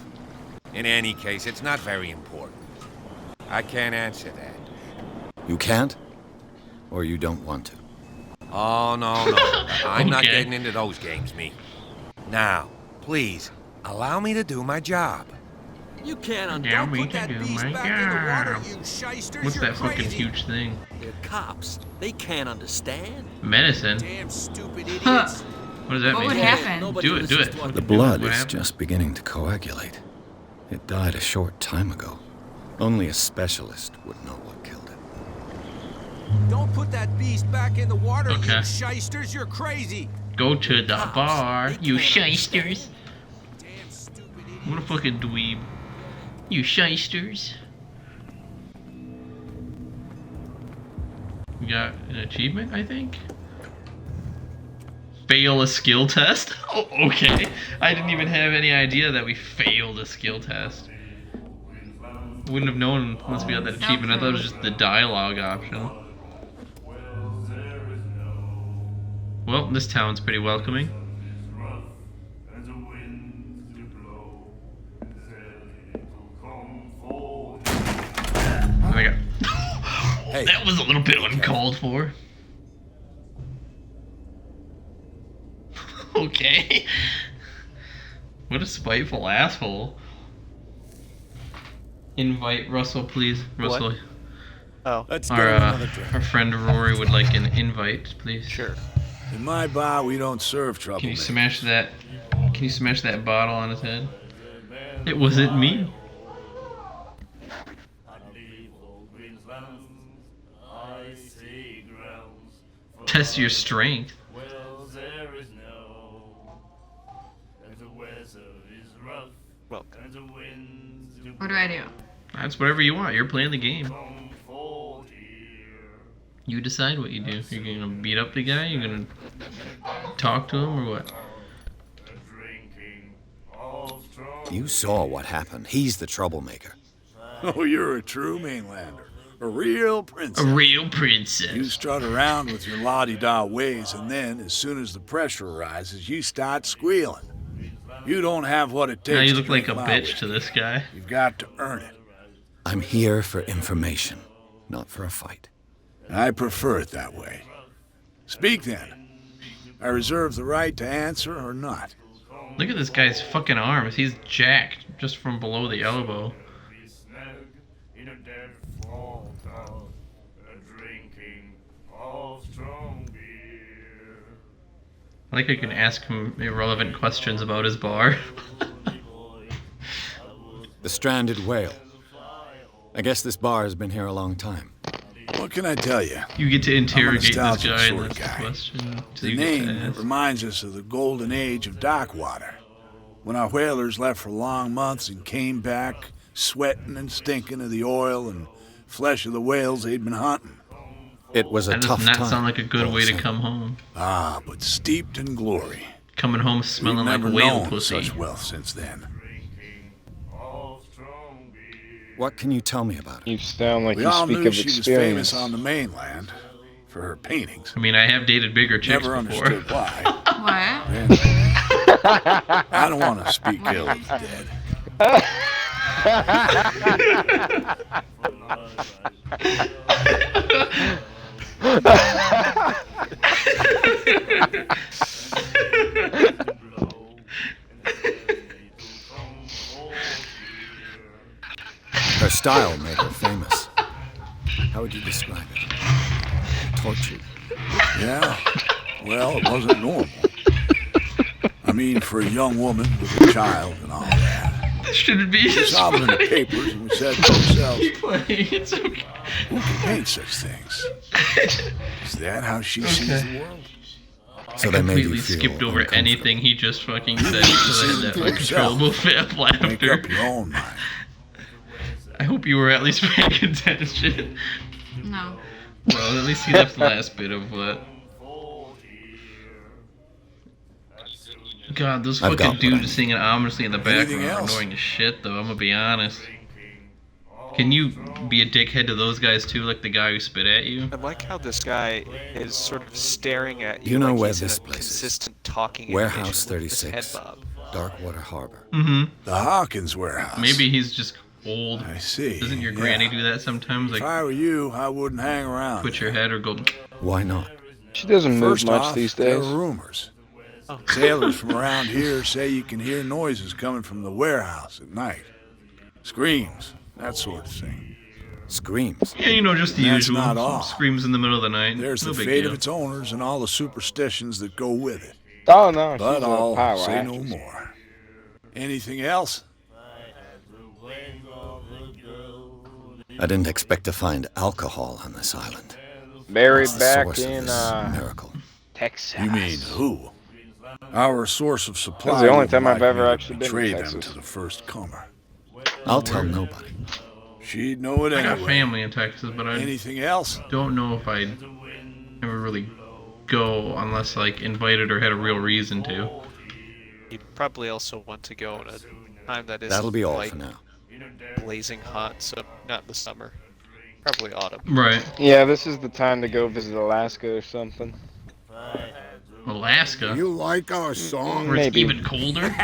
In any case, it's not very important. I can't answer that. You can't? Or you don't want to? Oh, no, no. I'm not Okay. getting into those games, me. Now, please, allow me to do my job. You can't Yeah, don't we put can that do beast my back in the water, job. you shysters. What's You're that fucking crazy. huge thing? They're cops. They can't understand. Medicine? Damn stupid idiots. Huh. What does that What mean? would happen? Nobody Do it, do listens it. to what The they blood What is happened? just beginning to coagulate. It died a short time ago. Only a specialist would know what killed it. Don't put that beast back in the water, Okay. you shysters. You're crazy. Go to the Cops, bar, they you can't shysters. Damn stupid What a idiots. fucking dweeb. You shysters. We got an achievement, I think? Fail a skill test? Oh, okay. I didn't even have any idea that we failed a skill test. Wouldn't have known once we got that achievement. I thought it was just the dialogue option. Well, this town's pretty welcoming. I got... Hey. That was a little bit uncalled for. Okay. What a spiteful asshole. Invite Russell, please. What? Russell. Oh, Let's Our friend Rory would like an invite, please. sure. In my bar, we don't serve trouble. Can you smash that? Can you smash that bottle on his head? It wasn't me. Test your strength. Welcome. What do I do? That's whatever you want. You're playing the game. You decide what you do. You're gonna beat up the guy? You're gonna talk to him or what? You saw what happened. He's the troublemaker. Oh, you're a true mainlander. A real princess. A real princess. You strut around with your la-di-da ways, and then, as soon as the pressure arises, you start squealing. You don't have what it takes. Now you to look like a drink my bitch whiskey. to this guy. You've got to earn it. I'm here for information, not for a fight. I prefer it that way. Speak then. I reserve the right to answer or not. Look at this guy's fucking arms. He's jacked just from below the elbow. I think I can ask him irrelevant questions about his bar. The stranded whale. I guess this bar has been here a long time. What can I tell you? You get to interrogate this nostalgic guy and sort of this guy. question. So The you get to name ask. reminds us of the golden age of dock water, when our whalers left for long months and came back sweating and stinking of the oil and flesh of the whales they'd been hunting. It was a That tough does not time. sound like a good way to Olsen. come home. Ah, but steeped in glory. Coming home smelling We've like never whale known pussy. such wealth since then. What can you tell me about it? You sound like We you all speak knew of she was experience. famous on the mainland for her paintings. I mean, I have dated bigger chicks Never before. understood why. What? And I don't want to speak ill of the dead. Her style made her famous. How would you describe it? Tortured. Yeah, well, it wasn't normal. I mean, for a young woman with a child and all that. This shouldn't be We his saw them in the fight. papers and we said to ourselves, Keep playing. It's okay. who can paint such things? Is that how she sees the world? So I they made completely you feel skipped over uncomfortable. anything he just fucking said because I had that For yourself. uncontrollable fat Make laughter. up your own mind. I hope you were at least paying attention. No. Well, at least he left the last bit of what. God, those I've got fucking what I need. dudes singing ominously in the background Anything are else? annoying as shit, though. I'm gonna be honest. Can you be a dickhead to those guys too, like the guy who spit at you? I like how this guy is sort of staring at you. You know like where he's this a place is? consistent talking Warehouse animation with his 36. head bob. Darkwater Harbor. Mm-hmm. The Hawkins warehouse. Maybe he's just old. I see. Doesn't your yeah. granny do that sometimes? If Like, I were you, I wouldn't hang around. twitch your head or go. Why not? She doesn't move First much off, these there days. are rumors. Sailors from around here say you can hear noises coming from the warehouse at night. Screams, that sort of thing. Screams. Yeah, you know, just the That's usual. not all. Screams in the middle of the night. There's no the big fate deal. of its owners and all the superstitions that go with it. Oh no, But she's a I'll power say no actress. more. Anything else? I didn't expect to find alcohol on this island. Buried What's the back source of in this miracle? Texas. You mean who? Our source of supply. That's the only would time I've like ever me to actually been to betray them Texas. to the first comer. I'll tell nobody. She'd know it I anyway. got family in Texas, but I Anything else? don't know if I'd ever really go unless like invited or had a real reason to. You'd probably also want to go in a time that isn't That'll be all like for now. blazing hot, so not the summer. Probably autumn. Right. Yeah, this is the time to go visit Alaska or something. Alaska. You like our song? Where it's Maybe. even colder.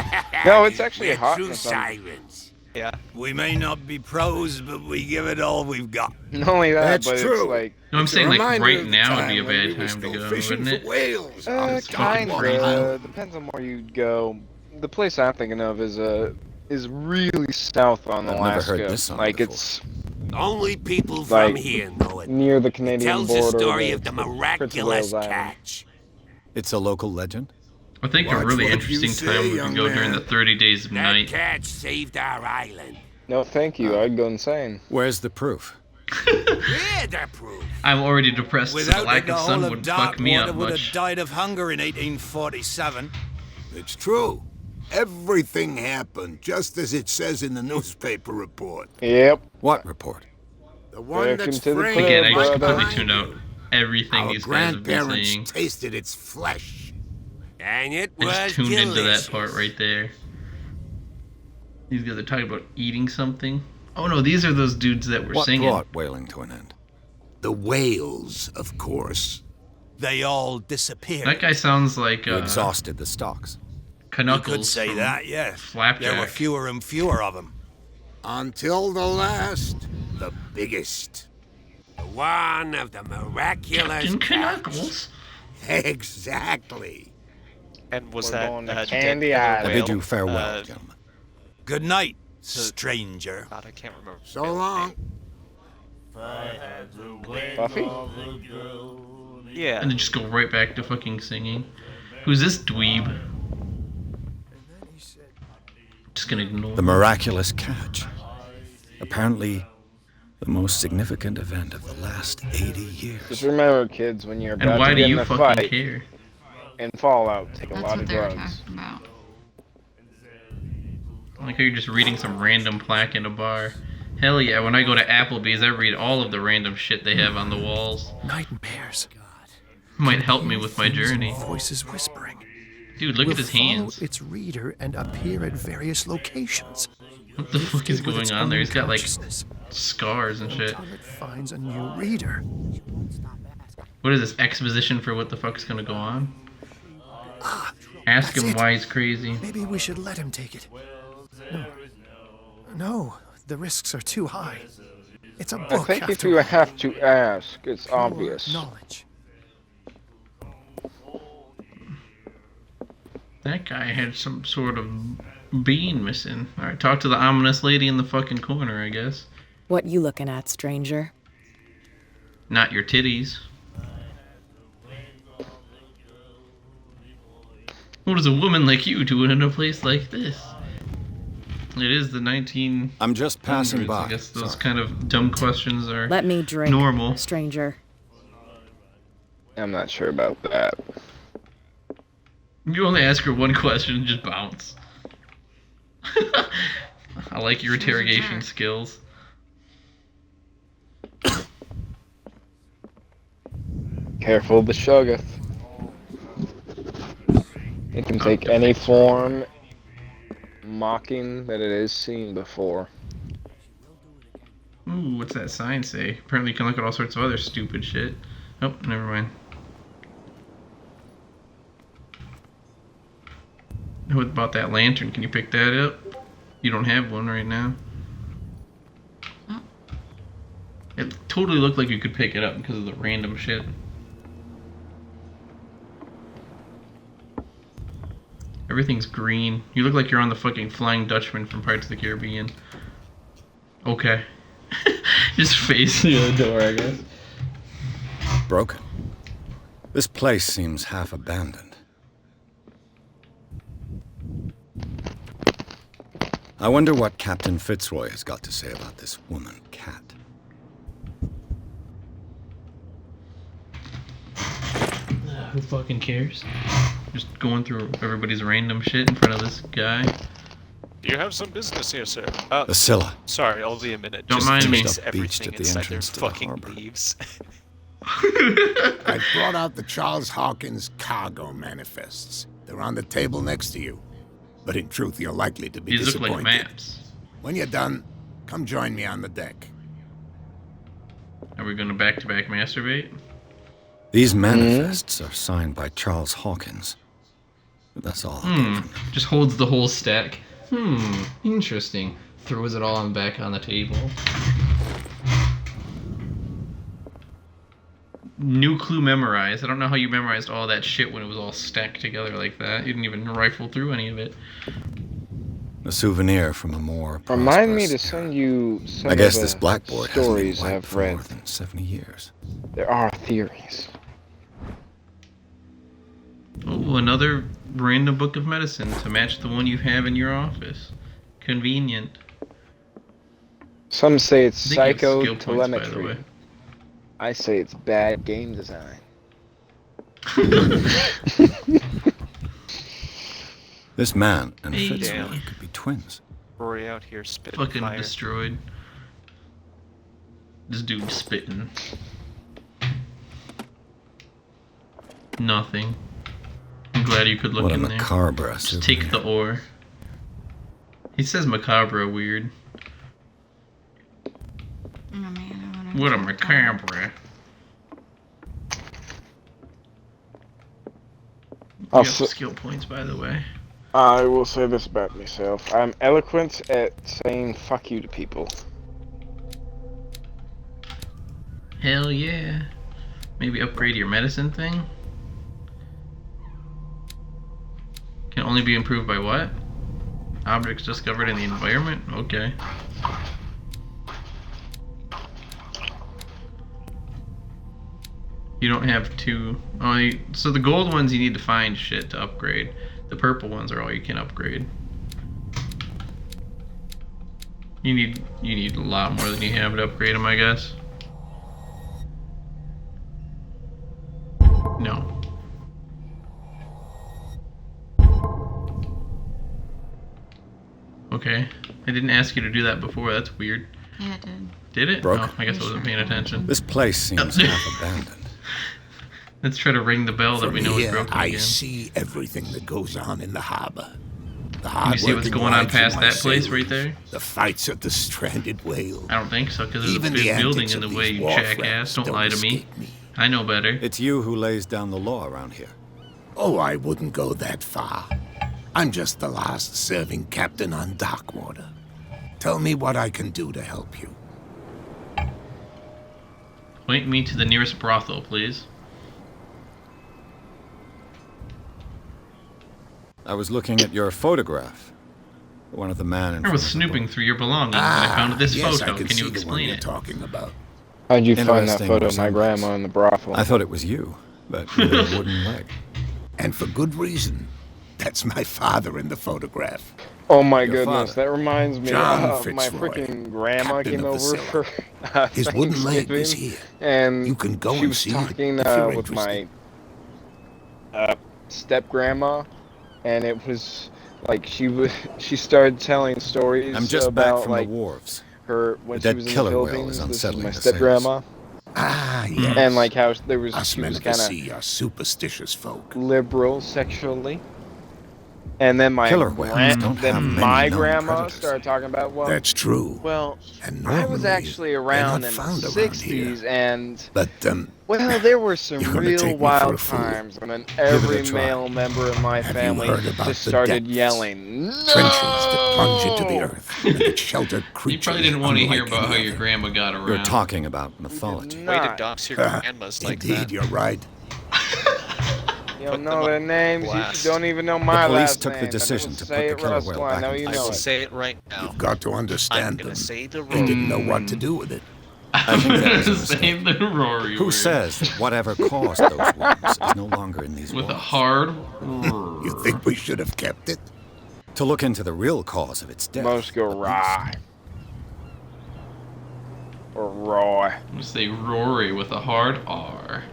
No, it's actually hot in the summer. sirens. Yeah. We may not be pros, but we give it all we've got. Not only that, That's but true. it's like No, I'm It's a saying like reminder right of the now would be a time when we bad were time to still go, fishing wouldn't for it? whales on this fucking kinda. freezing. Depends on where you go. The place I'm thinking of is really south on I've Alaska. never heard this song like before. it's Only people Like, from here know it. near the It Canadian tells border. the story of the the Prince of miraculous Wales Island. catch. It's a local legend? I think a Watch really what you interesting say, time would young be go during man. the 30 days of That night. catch saved our island. No, thank you. I'd go insane. Where's the proof? Yeah, that proof. I'm already depressed, so the Without lack it, the of whole sun of would fuck me Darkwater up would much. have died of hunger in 1847. It's true. Everything happened just as it says in the newspaper report. Yep. What report? The one Welcome that's to the framed. club, Again, I just brother. completely tuned out everything Our these guys have been grandparents saying. tasted its flesh. And it I was just tuned into delicious. that part right there. These guys are talking about eating something. Oh no, these are those dudes that were What singing. brought whaling to an end? The whales, of course. They all disappeared. That guy sounds like You exhausted the stocks. You could Knuckles say from that, yes. Flapjack. There were fewer and fewer of them. Until the last, the biggest. One of the miraculous Captain Knuckles. Exactly. And was We're that going to dead Candy killer Island. I whale? bid you farewell, gentlemen. Good night, stranger. God, I can't remember. So long. Buffy? Yeah. And then just go right back to fucking singing. Who's this dweeb? Just gonna ignore. The miraculous catch. Apparently, the most significant event of the last 80 years. Just remember, kids, when you're And about why to do get in you a fucking fight care? in Fallout, take a That's lot what of they were drugs. talking about. I like how you're just reading some random plaque in a bar. Hell yeah, when I go to Applebee's, I read all of the random shit they have on the walls. Nightmares. Might help me with my journey. Voices whispering. Dude, look will at his follow hands. its reader and appear at various locations. What the fuck is Gifted with going its on there? own He's got like consciousness. scars and shit. Until it finds a new reader. What is this exposition for what the fuck's gonna go on? Ask that's him it. why he's crazy. Maybe we should let him take it. No, the risks are too high. It's a I book. think if after you all. have to ask, it's Pure obvious. Knowledge. That guy had some sort of bean missing. Alright, talk to the ominous lady in the fucking corner, I guess. What you looking at, stranger? Not your titties. What does a woman like you do in a place like this? It is the 19... I'm just passing by. I guess those Sorry. kind of dumb questions are Let me drink, normal. stranger. I'm not sure about that. You only ask her one question and just bounce. I like your interrogation skills. Careful of the Shoggoth. It can take any form mocking that it has seen before. Ooh, what's that sign say? Apparently you can look at all sorts of other stupid shit. Oh, never mind. What about that lantern? Can you pick that up? You don't have one right now. It totally looked like you could pick it up because of the random shit. Everything's green. You look like you're on the fucking Flying Dutchman from Pirates of the Caribbean. Okay. Just face the other door, I guess. Broken. This place seems half abandoned. I wonder what Captain Fitzroy has got to say about this woman, Cat. Who fucking cares? Just going through everybody's random shit in front of this guy. You have some business here, sir. Scylla. Sorry, I'll be a minute. Don't Just mind in me. case Beached everything at the inside entrance there's to the fucking harbor. leaves. I brought out the Charles Hawkins cargo manifests. They're on the table next to you. But in truth, you're likely to be These look disappointed. like maps. When you're done, come join me on the deck. Are we gonna back-to-back masturbate? These manifests are signed by Charles Hawkins. But that's all I'll get from them. Just holds the whole stack. Interesting. Throws it all on back on the table. New clue memorized. I don't know how you memorized all that shit when it was all stacked together like that. You didn't even rifle through any of it. A souvenir from a more Remind me to prosperous send you some I guess of this the blackboard hasn't been stories wiped I've for read. more than 70 years. There are theories. Oh, another random book of medicine to match the one you have in your office. Convenient. Some say it's I think you have skill points, by the psychotelemetry. way. I say it's bad game design. This man and Hey, Fitzroy damn. could be twins. Rory out here spitting Fucking fire. destroyed. This dude spitting. Nothing. I'm glad you could look What a in there. macabre Just take the ore. He says macabre weird. Oh man, What a macabre. You have skill points, by the way. I will say this about myself. I'm eloquent at saying fuck you to people. Hell yeah. Maybe upgrade your medicine thing? Can only be improved by what? Objects discovered in the environment? Okay. You don't have two... Oh, so the gold ones you need to find shit to upgrade. The purple ones are all you can upgrade. You need a lot more than you have to upgrade them, I guess. No. Okay. I didn't ask you to do that before. That's weird. Yeah, it did. Did it? Brooke? Oh, I guess I wasn't paying attention. This place seems half abandoned. Let's try to ring the bell that From we know is here, broken I again. see everything that goes on in the harbor. The Can you see what's hard-working going on lives of past my that place sailors, right there? The fights at the stranded whale. I don't think so, because there's Even a big the building antics in the of way, these you war jackass. friends Don't lie to me. escape me. I know better. It's you who lays down the law around here. Oh, I wouldn't go that far. I'm just the last serving captain on Darkwater. Tell me what I can do to help you. Point me to the nearest brothel, please. I was looking at your photograph. One of the man in I was front of the snooping book. through your belongings and I found this yes, photo. I can you see the one explain you're it? talking about. How'd you find that Interesting photo of my resemblance. grandma in the brothel? I thought it was you, but with a wooden leg. And for good reason. That's my father in the photograph. Oh my Your goodness, father. that reminds me John of my Fitzroy, freaking grandma captain came of the over Scylla. for His wooden leg is Thanksgiving, here. and You can go she and was see it talking if you're with my step grandma, and it was like she started telling stories I'm just about back from like the wharves. her when The she dead was in the killer whale is Philippines. This is unsettling my the step sailors. grandma, Ah, yes. and like how there was Us she men was of the kind of sea are superstitious folk. liberal sexually. And then my Killer whales don't have many my known grandma predators. started talking about That's true. well, And I was normally, actually they're around not in the found around 60s, here. and But, well, there were some you're gonna real take me for wild a fool. times when it every a try. male member of my Have you family heard about just the started depths? yelling, "No!" Trenches that plunge into the earth and that shelter You creatures probably didn't want to hear unlike about how any your other. grandma got around. You're talking about mythology. Way to Not. dox your grandmas like Indeed, that. you're right. You don't Put know them their on names. blast. You don't even know my police last took the name. and decision don't to say put the it, killer Russell. whale I back know in you I the know will it. say it right now. You've got to I'm understand gonna them. say the They didn't know wrong. what to do with it. I think that was a Say mistake. the Rory Who word. says that whatever caused those wounds is no longer in these With a walls? hard You think we should have kept it? To look into the real cause of its death. Most go at least. Rye. Or Roy. I'm gonna say Rory with a hard R.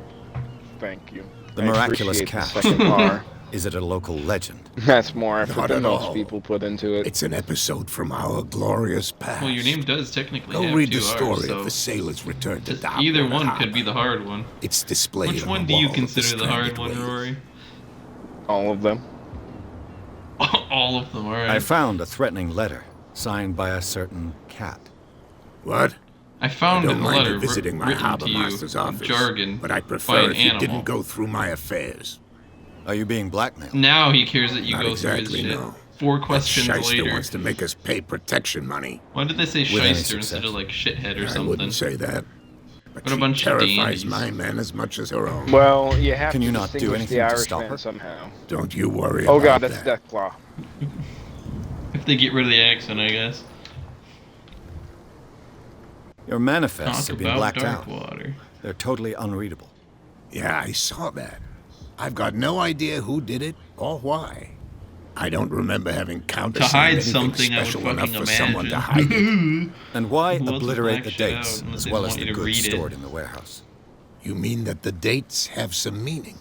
Thank you. The I miraculous appreciate the cat. second R. Is it a local legend? That's more effort Not than at most all. people put into it. It's an episode from our glorious past. Well, your name does technically Go have read two the story R's, so of the sailor's return to dock. either one could be the hard one. It's displayed Which on one the do you wall of the consider the hard stranded one, whale. Rory? All of them. All of them, alright. I found a threatening letter signed by a certain cat. What? I found I in don't the mind letter you visiting my written harbor to you master's in office, jargon but I by prefer an if you animal. didn't go through my affairs. Are you being blackmailed? Now he cares that you Not go exactly, through his shit. no. 4 That questions shyster later. wants to make us pay protection money. Why did they say With any shyster instead of success. like shithead or I something? wouldn't say that. But What a she bunch of terrifies dandies. my men as much as her own. Well, you have Can to you not do distinguish anything the to stop Irishman her? somehow. Don't you worry Oh about god, that's that. Deathclaw. If they get rid of the accent, I guess. Your manifests Talk have been about blacked out. Darkwater. They're totally unreadable. Yeah, I saw that. I've got no idea who did it or why. I don't remember having countersigned To hide anything something, I would special enough fucking for someone to imagine. hide it. And why Who else would obliterate the black shit dates out unless as they well as want the you to goods read it? stored in the warehouse? You mean that the dates have some meaning?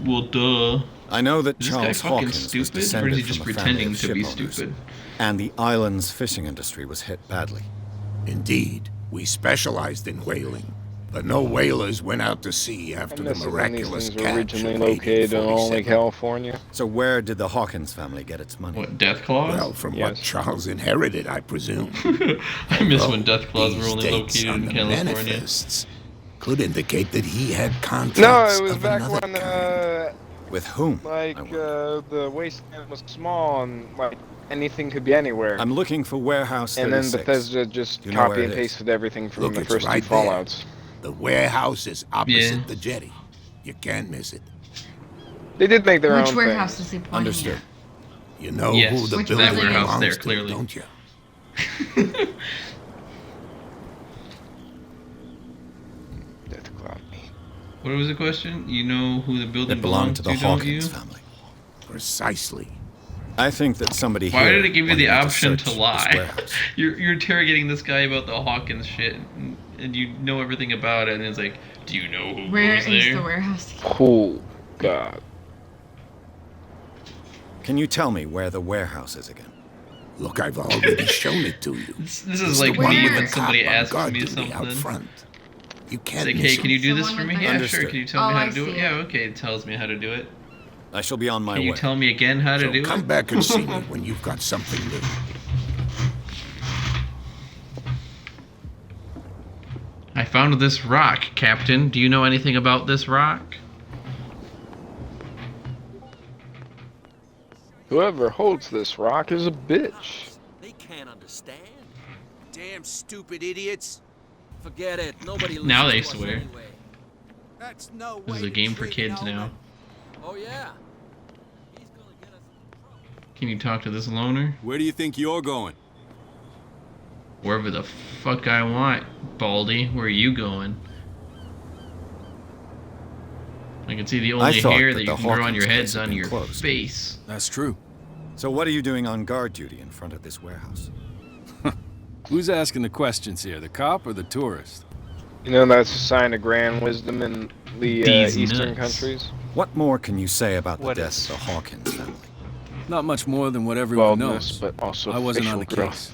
Well, duh. I know that Is this guy Charles fucking Hawkins was stupid, or is descended he just from a family pretending of to be shipowners, stupid? and the island's fishing industry was hit badly. Indeed, we specialized in whaling. But no whalers went out to sea after the This is when these miraculous things were catch originally of located in only 1847. California. So where did the Hawkins family get its money? What, Death Claws? Well, from what Charles inherited, I presume. I miss when Death Claws were These only dates located on in the California. manifests could indicate that he had contracts No, it was of back another when, kind. With whom? like, the wasteland was small and, like, anything could be anywhere. I'm looking for warehouse 36. And then Bethesda just Do you know where copy it and is? pasted everything from Look, the it's first right two there. Fallouts. The warehouse is opposite Yeah. the jetty. You can't miss it. They did make their Which own warehouse things. is he pointing Understood. at? You know Yes, who the Which building that warehouse belongs there, to, clearly. don't you? Death Cloud. What was the question? You know who the building It belonged to the don't Hawkins you? family. Precisely. I think that somebody Why here did it give you wanted the me option search to this lie? warehouse. You're interrogating this guy about the Hawkins shit, and you know everything about it, and it's like, do you know who Where goes is there? the warehouse? Oh, God. Can you tell me where the warehouse is again? Look, I've already shown it to you. This It's is the like one me with when the somebody cop on asks guard me duty out something. front. You It's can't like, miss hey, can you it. do The this one for with me? the- Yeah, Understood. sure. Can you tell me Oh, how I to do see it? it. Yeah, okay. It tells me how to do it. I shall be on my Can you way. tell me again how to So do come it? back and see me when you've got something new. I found this rock, Captain. Do you know anything about this rock? Whoever holds this rock is a bitch. They can't understand. Damn stupid idiots. Forget it. Nobody listens Now they to us swear. anyway. That's no This is way a to game for treat an kids now. owner. Oh yeah. Can you talk to this loner? Where do you think you're going? Wherever the fuck I want, Baldy. Where are you going? I can see the only thought hair that that the you can grow on Hawkins your place head's had on been your closed. face. That's true. So what are you doing on guard duty in front of this warehouse? Who's asking the questions here, the cop or the tourist? You know, that's a sign of grand wisdom in the These eastern nuts. countries. What more can you say about the What death is? of the Hawkins family? Not much more than what everyone Baldness, knows. but also I wasn't on the facial growth. case.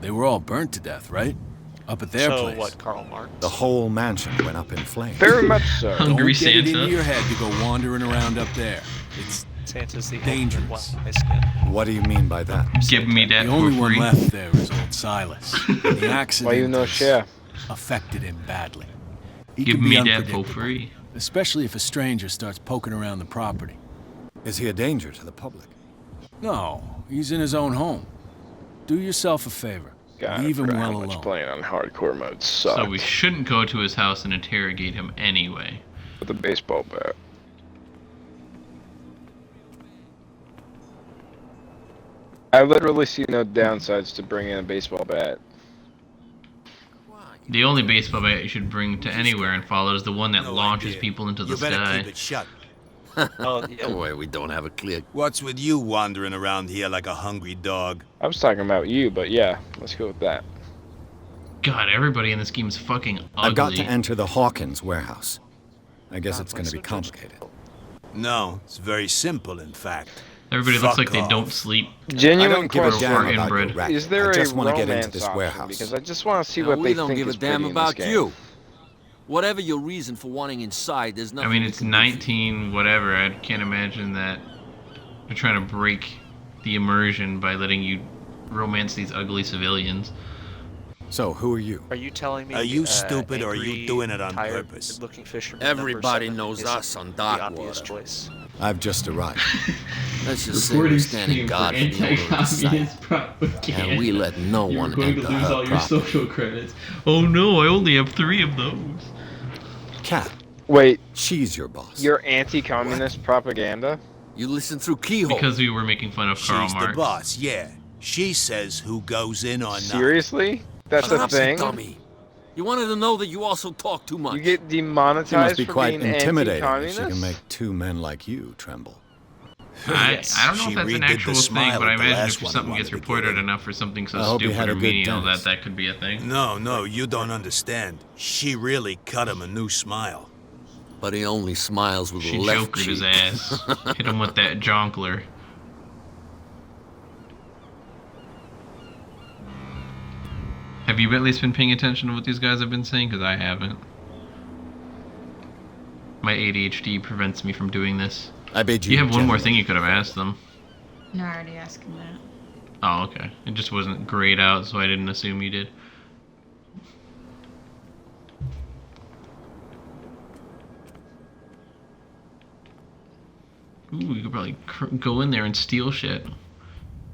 They were all burnt to death, right? Up at their So place. what, Karl Marx? The whole mansion went up in flames. Very much so. Don't Hungry get it Santa. into your head to go wandering around up there. It's Santa's the dangerous. ultimate wise man. What do you mean by that? Give me that the only for one free. left there is old Silas. And the accident Why you no has share? affected him badly. He Give can be me that for unpredictable, free. especially if a stranger starts poking around the property. Is he a danger to the public? No, he's in his own home. Do yourself a favor. God, Leave I him forgot well how much alone. playing on hardcore mode sucks. So we shouldn't go to his house and interrogate him anyway. With a baseball bat. I literally see no downsides to bringing a baseball bat. The only baseball bat you should bring to anywhere and follow is the one that No launches idea. people into the You better sky. keep it shut. Oh, yeah. Boy, we don't have a clear. What's with you wandering around here like a hungry dog? I was talking about you, but yeah, let's go with that. God, everybody in this game is fucking ugly. I've got to enter the Hawkins warehouse. I guess it's going to be so complicated. No, it's very simple, in fact. Everybody looks like Fuck they off. don't sleep. Genuine I don't give a question. damn Or about your inbred. racket. Is there I just a want to get into romance this option? warehouse. Because I just want to see No, what we they don't think give a is damn pretty about in this game. you. Whatever your reason for wanting inside, there's I nothing. mean, we it's can do for you. 19 whatever. I can't imagine that they're trying to break the immersion by letting you romance these ugly civilians. So, who are you? Are you telling me? Are you stupid or are you angry, doing it on tired, purpose? Good-looking fisherman Everybody number knows 7 us on isn't dark the obvious water. choice. I've just arrived. Let's just say we're standing guard for the owner of the site, propaganda. and we let no one You're going to enter lose her all your property. social credits. Oh no, I only have 3 of those. Cat, Wait, she's your boss. you're anti-communist propaganda? You listen through keyhole. Because we were making fun of Karl She's the Marx. boss, yeah. She says who goes in or not. Seriously? That's Shut a up, you thing? dummy. You wanted to know that you also talk too much. You get She demonetized must be for quite being intimidating if anti-communist? she can make 2 men like you tremble. I don't know She if that's an redid the actual thing, smile but I at the imagine last if one something who gets wanted to reported get in. enough for something so I hope you stupid had a or good menial dentist. that could be a thing. No, you don't understand. She really cut him a new smile. But he only smiles with She the left jokered his cheek. ass. Hit him with that jonkler. Have you at least been paying attention to what these guys have been saying? Because I haven't. my ADHD prevents me from doing this. I bid you. You have one more thing you could have asked them. No, I already asked him that. Oh, okay. It just wasn't grayed out, so I didn't assume you did. Ooh, you could probably go in there and steal shit.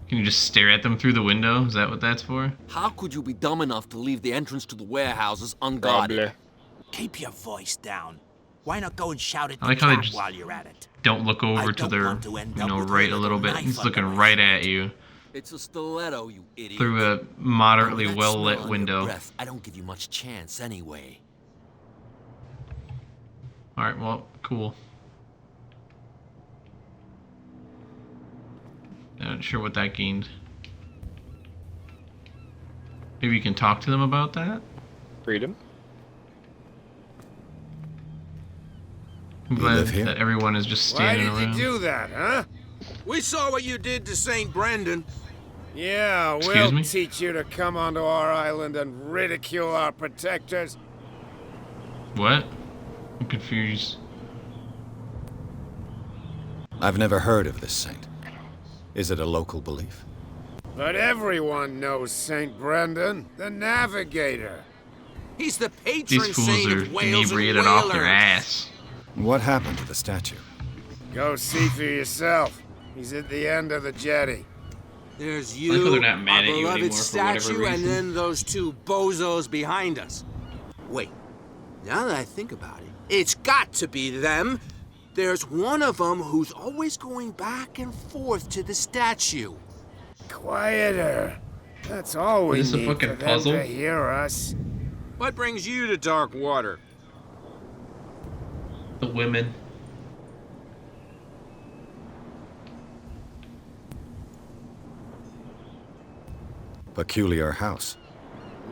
Can you just stare at them through the window? Is that what that's for? How could you be dumb enough to leave the entrance to the warehouses unguarded? Probably. Keep your voice down. Why not go and shout at I the like how they cat just while you're at it? don't look over to their, right a little bit. He's looking right at you It's a stiletto, you idiot. through a moderately That well-lit smell on your window. breath, I don't give you much chance anyway. Alright, well, cool. Not sure what that gained. Maybe you can talk to them about that? Freedom. I'm You glad live here? that everyone is just Why standing did around. you do that, huh? We saw what you did to St. Brendan. Yeah, Excuse we'll me? teach you to come onto our island and ridicule our protectors. What? I'm confused. I've never heard of this saint. Is it a local belief? But everyone knows St. Brendan, the navigator. He's the patron These fools saint are of whales and inebriated off their whalers. ass. What happened to the statue? Go see for yourself. He's at the end of the jetty. There's I you, like how they're not mad our at you beloved anymore for whatever statue, and reason. then those two bozos behind us. Wait, now that I think about it, it's got to be them. There's one of them who's always going back and forth to the statue. Quieter. That's all we Is this a need fucking for them puzzle? to hear us. What brings you to dark water? The women. Peculiar house.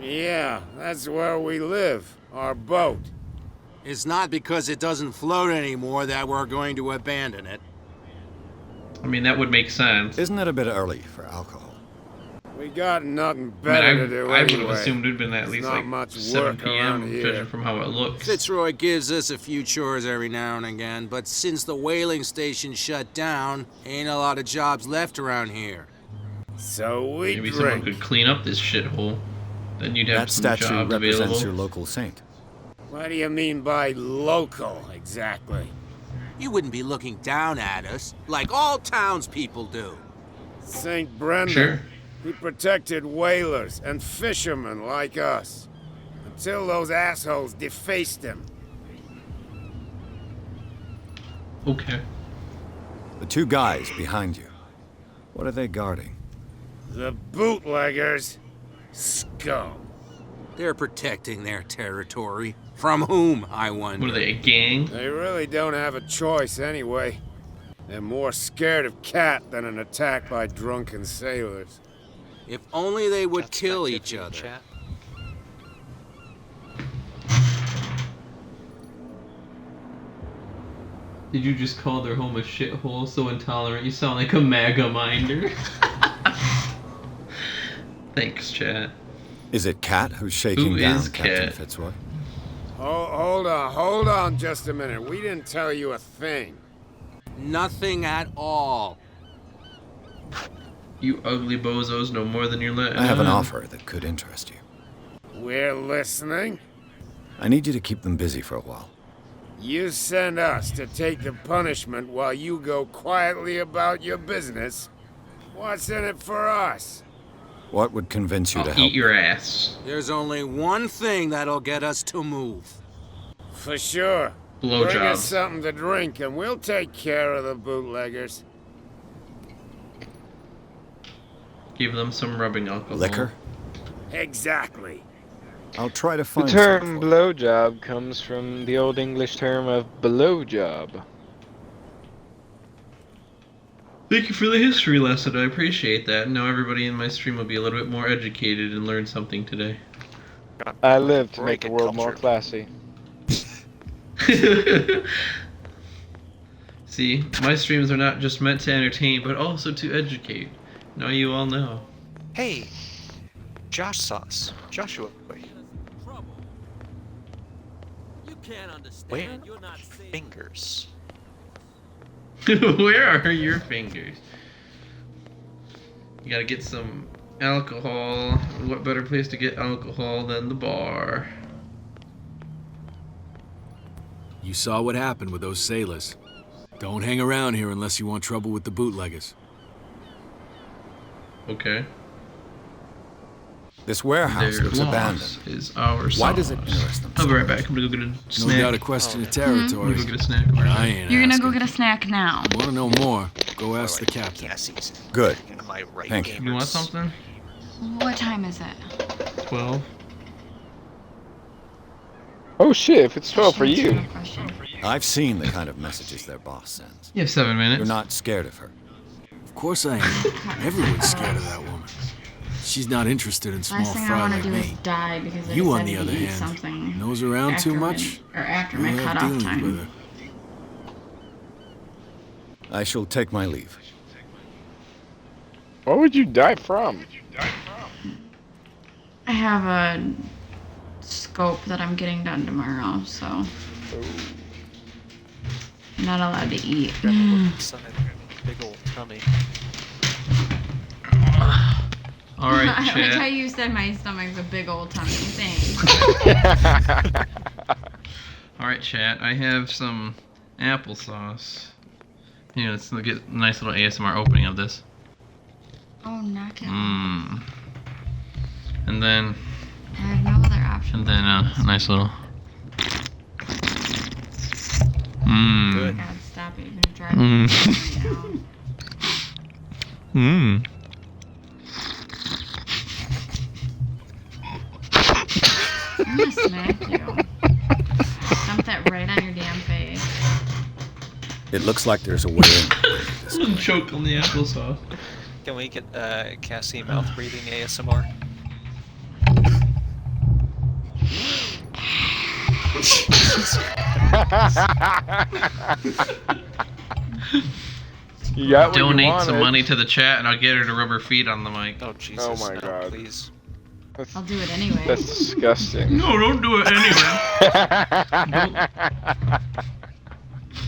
Yeah, that's where we live. Our boat. It's not because it doesn't float anymore that we're going to abandon it. I mean, that would make sense. Isn't it a bit early for alcohol? We got nothing I better mean, to do I would anyway. have assumed it'd been at There's least not like much 7 work around p.m. here. judging from how it looks. Fitzroy gives us a few chores every now and again, but since the whaling station shut down, ain't a lot of jobs left around here. So we Maybe someone drink. could clean up this shithole. Then you'd have That some statue jobs represents available. your local saint. What do you mean by local, exactly? You wouldn't be looking down at us, like all townspeople do. St. Brendan. Sure. He protected whalers and fishermen like us. Until those assholes defaced him. Okay. The two guys behind you. What are they guarding? The bootleggers. Scum. They're protecting their territory. From whom, I wonder? What are they, a gang? They really don't have a choice anyway. They're more scared of Cat than an attack by drunken sailors. If only they would That's kill back each in other. chat. Did you just call their home a shithole? So intolerant, you sound like a MAGA minder. Thanks, chat. Is it Cat who's shaking Who down is Captain Cat? Fitzroy? Hold on just a minute. We didn't tell you a thing. Nothing at all. You ugly bozos know more than you're letting I have an on. offer that could interest you. We're listening. I need you to keep them busy for a while. You send us to take the punishment while you go quietly about your business. What's in it for us? What would convince you to I'll help? eat your ass. There's only one thing that'll get us to move. For sure. Bring us Blowjobs. something to drink and we'll take care of the bootleggers. Give them some rubbing alcohol. Liquor? Exactly. I'll try to The find term some for blowjob comes from the Old English term of below job. Thank you for the history lesson. I appreciate that. Now everybody in my stream will be a little bit more educated and learn something today. I live to make Break the it world more culture. classy. See, my streams are not just meant to entertain, but also to educate. Now you all know. Hey, Josh Sauce. Joshua. Where? Fingers. Where are your fingers? You gotta get some alcohol. What better place to get alcohol than the bar? You saw what happened with those sailors. Don't hang around here unless you want trouble with the bootleggers. Okay. This warehouse Their looks loss abandoned. is our Why does it sauce. interest them? I'll be right back. I'm gonna go get a snack. No doubt a question of I'm territory. gonna go get a snack. But I ain't You're gonna asking. go get a snack now. Want to know more? Go ask the captain. Good. Am I right, Thank you. You want something? What time is it? 12. Oh shit, if it's 12 for you. I've seen the kind of messages their boss sends. You have 7 minutes. You're not scared of her. Of course I am. Everyone's scared of that woman. She's not interested in small Last thing I fry want like to do is me. die because I You, on decided the other to eat hand, something nose around too after much? or after You'll my have cutoff dealings time. with her. I shall take my leave. What would you die from? I have a scope that I'm getting done tomorrow, so I'm not allowed to eat. Big old tummy. Alright, I like how chat. you said my stomach's a big old tummy. Thanks. Alright, chat. I have some applesauce. Here, let's get a nice little ASMR opening of this. Oh, knock it off. Mmm. And then, I have no other option. a nice little. Mmm. God, stop it. You're gonna drive me Mm. down. Mmm. I'm gonna smack you. Dump that right on your damn face. It looks like there's a way in. Choke on the applesauce. Can we get Cassie mouth breathing ASMR? You got what you Donate some wanted. money to the chat and I'll get her to rub her feet on the mic. Oh Jesus! Oh my no, God. Please. I'll do it anyway. That's disgusting. No, don't do it anyway.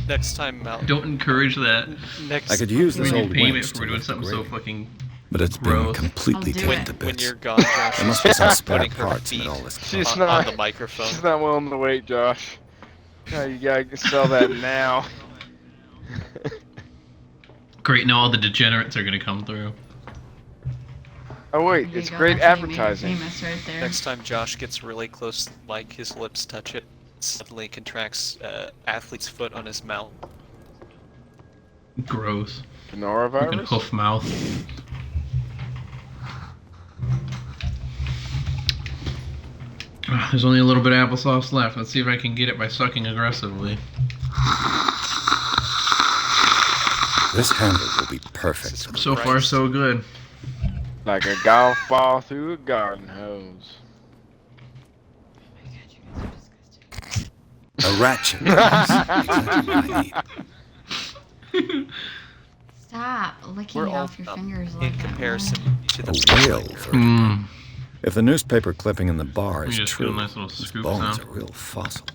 Next time, Mal. Don't encourage that. Next. I could use this We need old payment winch for to doing lift the something so grate, fucking but it's been gross. completely I'll do taken it. to When bits. you're gone, Josh, There must be some spare putting her parts in feet all this. She's on, not. on the microphone. She's not willing to wait, Josh. No, you gotta sell that now. Great, now all the degenerates are gonna come through. Oh wait, There you it's go, great that's how you make it advertising. famous right there. Next time Josh gets really close, like his lips touch it, suddenly contracts athlete's foot on his mouth. Gross. Fucking Norovirus? hoof mouth. There's only a little bit of applesauce left. Let's see if I can get it by sucking aggressively. This handle will be perfect. So far, so good. Like a golf ball through a garden hose. A ratchet. Exactly what I need. Stop licking We're it all off your up fingers in like comparison to the A real vertigo. Mmm. If the newspaper clipping in the bar You is just get a true, nice little this scoop bone is sound. a real fossil.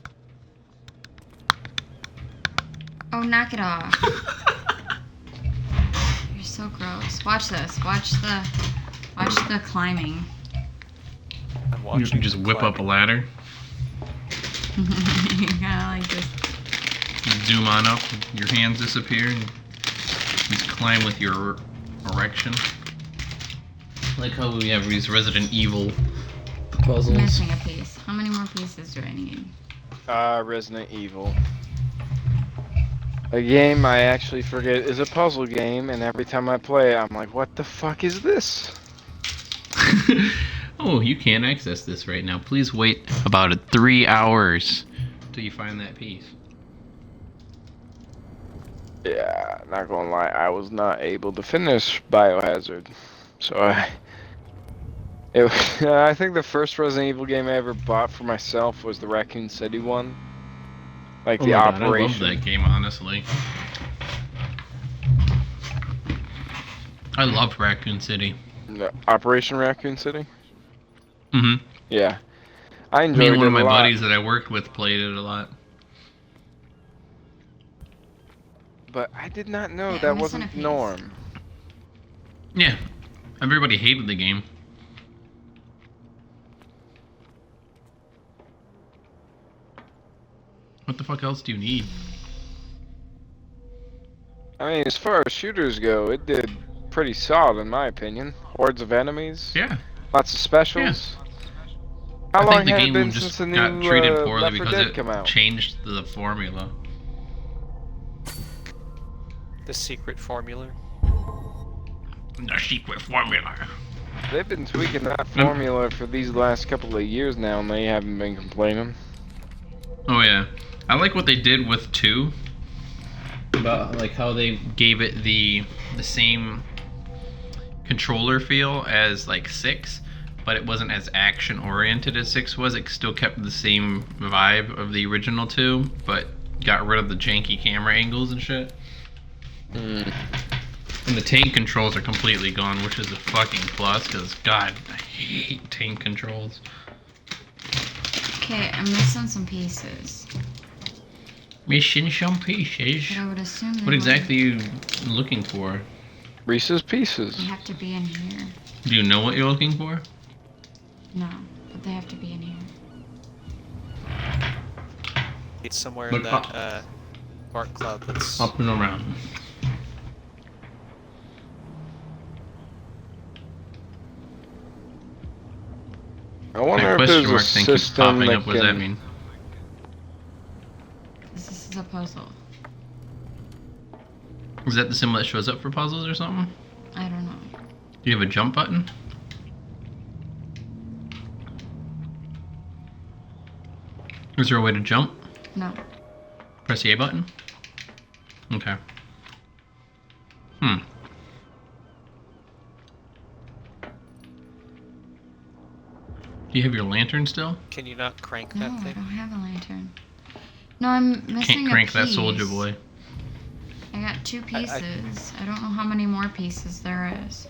Oh, knock it off. You're so gross. Watch this. Watch the climbing. I'm You watching. can just whip up a ladder, You kind of like just. zoom on up, your hands disappear, and you climb with your erection. Like how we have these Resident Evil puzzles. Missing a piece. How many more pieces do I need? Resident Evil. A game I actually forget is a puzzle game, and every time I play it, I'm like, what the fuck is this? Oh, you can't access this right now. Please wait about 3 hours till you find that piece. Yeah, not gonna lie, I was not able to finish Biohazard. So I think the first Resident Evil game I ever bought for myself was the Raccoon City one. Like Oh the my God, Operation. I love that game, honestly. I loved Raccoon City. No, Operation Raccoon City? Mm-hmm. Yeah. I Me enjoyed and it one of a my lot. buddies that I worked with played it a lot. But I did not know Yeah, that I'm missing wasn't a the piece. norm. Yeah, everybody hated the game. What the fuck else do you need? I mean, as far as shooters go, it did pretty solid in my opinion. Hordes of enemies. Yeah. Lots of specials. How I long think the had it game been just since the got new treated poorly Left 4 because Dead it come out? changed the formula. The secret formula. The secret formula. They've been tweaking that formula for these last couple of years now, and they haven't been complaining. Oh yeah, I like what they did with 2. About like how they gave it the same controller feel as like 6, but it wasn't as action oriented as 6 was. It still kept the same vibe of the original 2, but got rid of the janky camera angles and shit. And the tank controls are completely gone, which is a fucking plus, because god, I hate tank controls. Okay, I'm missing some pieces. Missing some pieces. But I would assume they What exactly are you looking for? Reese's Pieces. They have to be in here. Do you know what you're looking for? No, but they have to be in here. It's somewhere Look in that art cloud that's up and around. I wonder That if question there's a mark thing keeps system popping that up. What does that can... mean? This is a puzzle. Is that the symbol that shows up for puzzles or something? I don't know. Do you have a jump button? Is there a way to jump? No. Press the A button? Okay. Do you have your lantern still? Can you not crank No, that I thing? don't have a lantern. No, I'm missing Can't crank a that piece. soldier boy. I got 2 pieces. I don't know how many more pieces there is.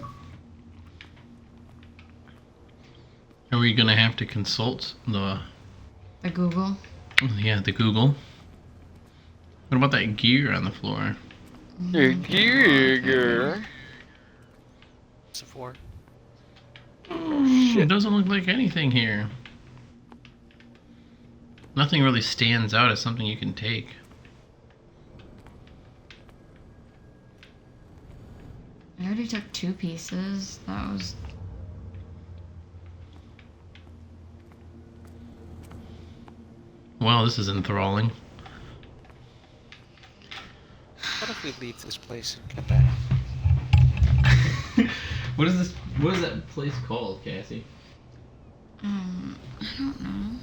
Are we gonna have to consult the... The Google? Yeah, the Google. What about that gear on the floor? Gear. It's a 4. It doesn't look like anything here. Nothing really stands out as something you can take. I already took 2 pieces. That was... Wow, this is enthralling. What if we leave this place and come back? What is this? What is that place called, Cassie? I don't know.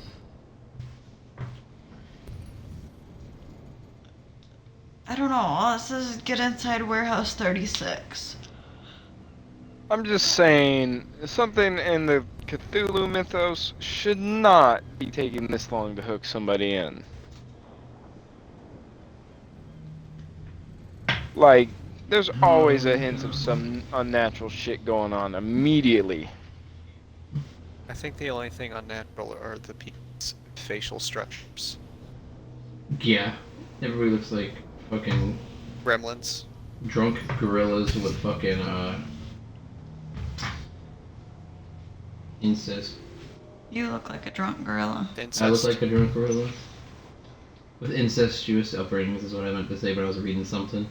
I don't know. All it says is get inside warehouse 36. I'm just saying, something in the Cthulhu mythos should not be taking this long to hook somebody in. Like, there's always a hint of some unnatural shit going on immediately. I think the only thing unnatural are the people's facial structures. Yeah, everybody looks like fucking Gremlins. drunk gorillas with fucking incest. You look like a drunk gorilla. Incest. I look like a drunk gorilla with incestuous upbringings is what I meant to say, but I was reading something.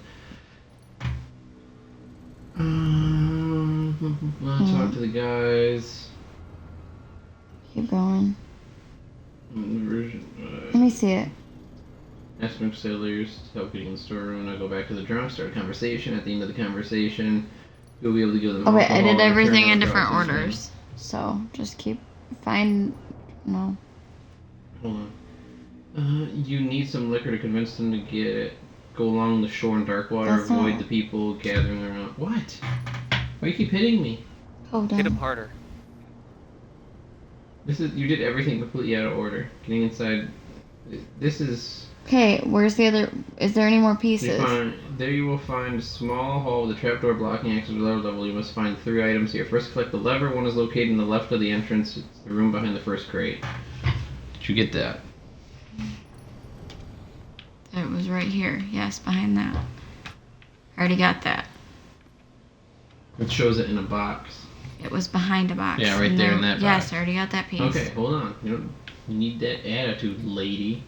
I'll talk to the guys. Keep going. Let me see it. Ask drunk sailors to help getting in the storeroom. I go back to the drunk, start a conversation. At the end of the conversation, you'll be able to give them Okay, I did alcohol, everything return in the different drugs and orders. So, just keep... No. Hold on. You need some liquor to convince them to get it. Go along the shore in dark water. That's Avoid not- the people gathering around. What? Why you keep hitting me? Hold Hit him on. harder. This is you did everything completely out of order. Getting inside. This is. Okay, where's the other... Is there any more pieces? There you will find a small hall with a trapdoor blocking access to the lower level. You must find 3 items here. First, collect the lever. One is located in the left of the entrance. It's the room behind the first crate. Did you get that? It was right here. Yes, behind that. I already got that. It shows it in a box. It was behind a box. Yeah, right there in that box. Yes, I already got that piece. Okay, hold on. You need that attitude, lady.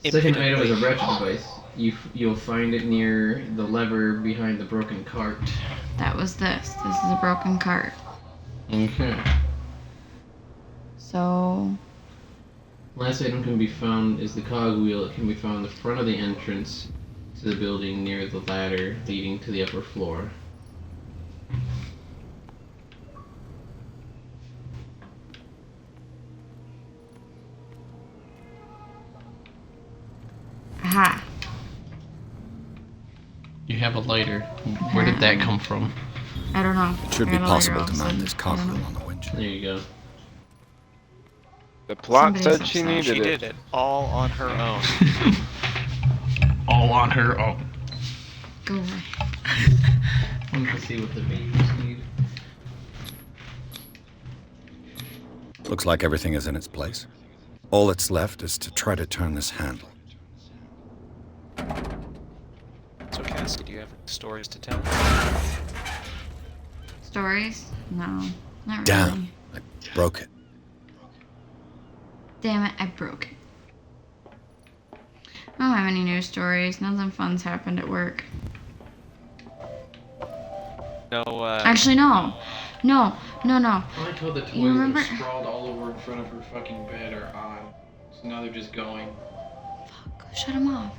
Second item is a ratchet device. You'll find it near the lever behind the broken cart. That was this. This is a broken cart. Okay. So... Last item can be found is the cogwheel. It can be found in the front of the entrance to the building near the ladder leading to the upper floor. Aha. You have a lighter. Where did that come from? I don't know. It should be possible to mount this cogwheel on the winch. There you go. The plot Somebody's said she upset. needed She it. did it all on her own. All on her own. Go away. I want to see what the babies need. Looks like everything is in its place. All that's left is to try to turn this handle. So, Cassie, do you have stories to tell? Stories? No, not really. Damn, I broke it. Damn it, I broke it. I don't have any news stories. Nothing fun's happened at work. No, Actually, no. No. I like how the toys You remember- that are sprawled all over in front of her fucking bed are on. So now they're just going. Fuck, shut him off.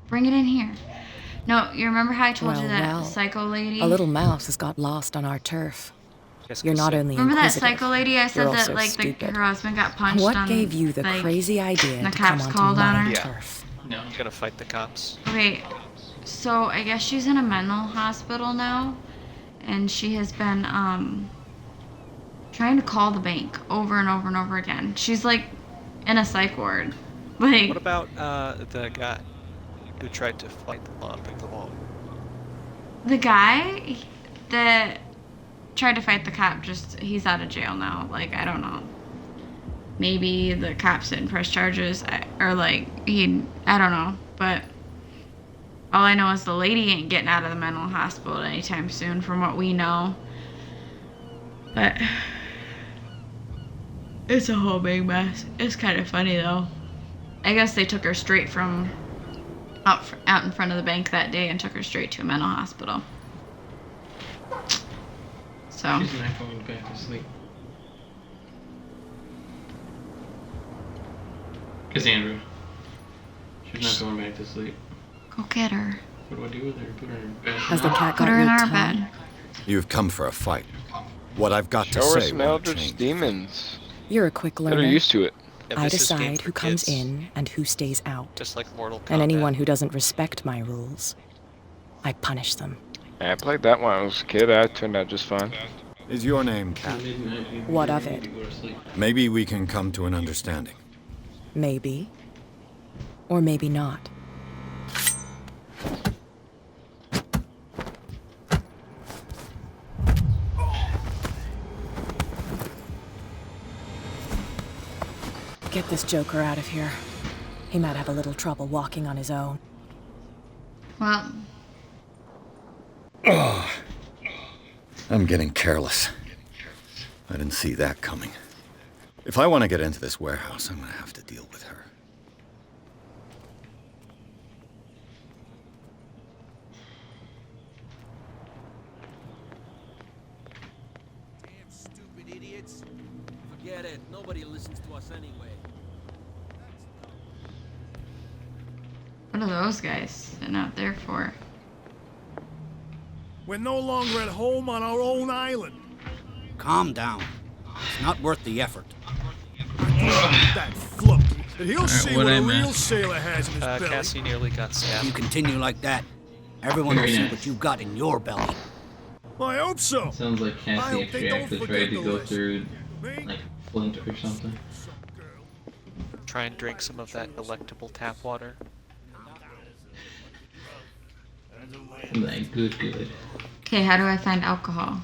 Bring it in here. No, you remember how I told you that psycho lady? A little mouse has got lost on our turf. Jessica You're not said- only Remember that inquisitive, psycho lady I said you're that also like stupid. her husband got punched What on, gave you the like, crazy idea the to come cops onto called on my her? Yeah. turf? No. I'm gonna fight the cops. Okay, so I guess she's in a mental hospital now, and she has been trying to call the bank over and over and over again. She's like in a psych ward. Like, What about the guy who tried to fight the law, break the law? the guy that tried to fight the cop, he's out of jail now. Like, I don't know. Maybe the cops didn't press charges, or like I don't know. But all I know is the lady ain't getting out of the mental hospital anytime soon, from what we know. But it's a whole big mess. It's kind of funny though. I guess they took her straight from out in front of the bank that day and took her straight to a mental hospital. So. She's not going back to sleep. Cassandra. She's not going back to sleep. Go get her. What do I do with her? Put her in bed. Has the cat Put got her in your our tongue? bed. You've come for a fight. What I've got to Show us say won't Mildred's change. demons. You're a quick Get learner. her used to it. Yeah, I this is game decide for who comes kids, in and who stays out. just like Mortal Kombat. And anyone who doesn't respect my rules, I punish them. I played that when I was a kid. That turned out just fine. Is your name Cat? What of it? Maybe we can come to an understanding. Maybe. Or maybe not. Get this joker out of here. He might have a little trouble walking on his own. Well, I'm getting careless. I didn't see that coming. If I want to get into this warehouse, I'm going to have to deal with her. Damn stupid idiots. Forget it. Nobody listens to us anyway. what are those guys sitting out there for? We're no longer at home on our own island. Calm down. It's not worth the effort. That flunk. And he'll see what what I a meant. real sailor has in his belly. Cassie nearly got stabbed. You continue like that, everyone will Very see nice. what you've got in your belly. Well, I hope so. Sounds like I Cassie hope they actually don't had to forget try to the go lesson. through Me? like Flint or something. Try and drink some of that delectable tap water. Like good. Okay, how do I find alcohol?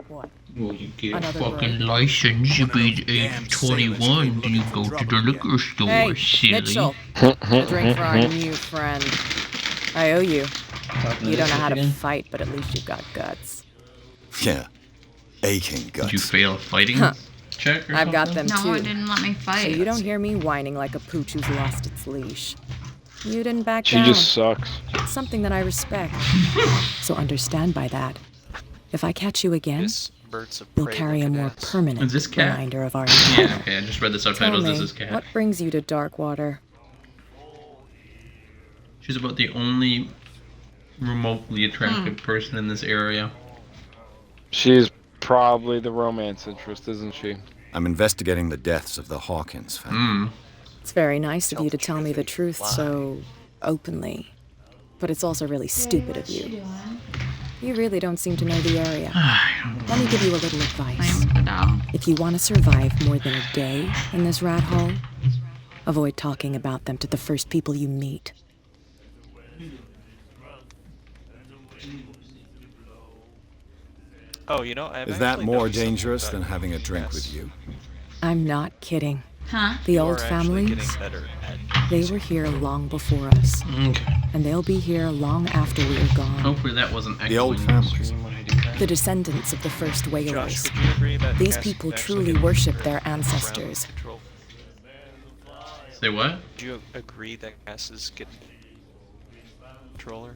What? Well, you get a Another fucking break. license, you be age damn 21, sailors then you keep go looking to for the trouble liquor store, Hey, silly. Mitchell. A drink for our new friend. I owe you. You don't know how to fight, but at least you've got guts. Yeah. Aching guts. Did you fail a fighting check or I've got something? them too. No, it didn't let me So fight. you don't hear me whining like a pooch who's lost its leash. You didn't back She down. just sucks. Something that I respect. So understand by that. If I catch you again, This birds of you'll prey carry a looking more ass. permanent Is this cat? reminder of our Yeah, okay, I just read the Tell subtitles. me, This is Cat. what brings you to Darkwater? She's about the only remotely attractive person in this area. She's probably the romance interest, isn't she? I'm investigating the deaths of the Hawkins family. It's very nice of you to tell me the truth so openly. But it's also really stupid of you. You really don't seem to know the area. Let me give you a little advice. If you want to survive more than a day in this rat hole, avoid talking about them to the first people you meet. Oh, you know, I've Is that actually more noticed something dangerous about than having a drink gas. with you? I'm not kidding. Huh? The You old are actually families, getting better at they were here long before us. Okay. And they'll be here long after we are gone. Hopefully that wasn't The old echoing in the families. stream when I do that. The descendants of the first Josh, whalers. would you agree that These gas people would actually truly get worship better their around ancestors. control? Say what? Do you agree that gases get controller?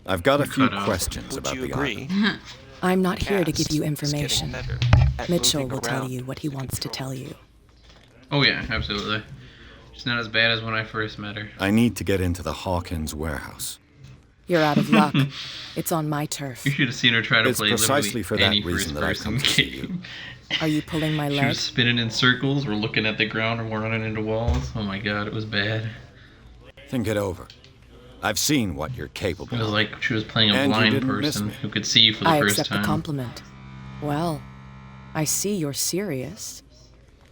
I've got a few Cut out. questions Would about you the agree? island. I'm not here to Gas give you is getting information. better at Mitchell moving will tell around you what he wants to tell you. Oh yeah, absolutely. She's not as bad as when I first met her. I need to get into the Hawkins warehouse. You're out of luck. It's on my turf. You should have seen her try to It's play precisely literally for that any reason that I've come first-person to see you. game. Are you pulling my She leg? was spinning in circles, we're looking at the ground and we're running into walls. Oh my god, it was bad. Think it over. I've seen what you're It capable was of. like she was playing a And you blind didn't miss person me. who could see you for the I first accept time. the compliment. Well, I see you're serious.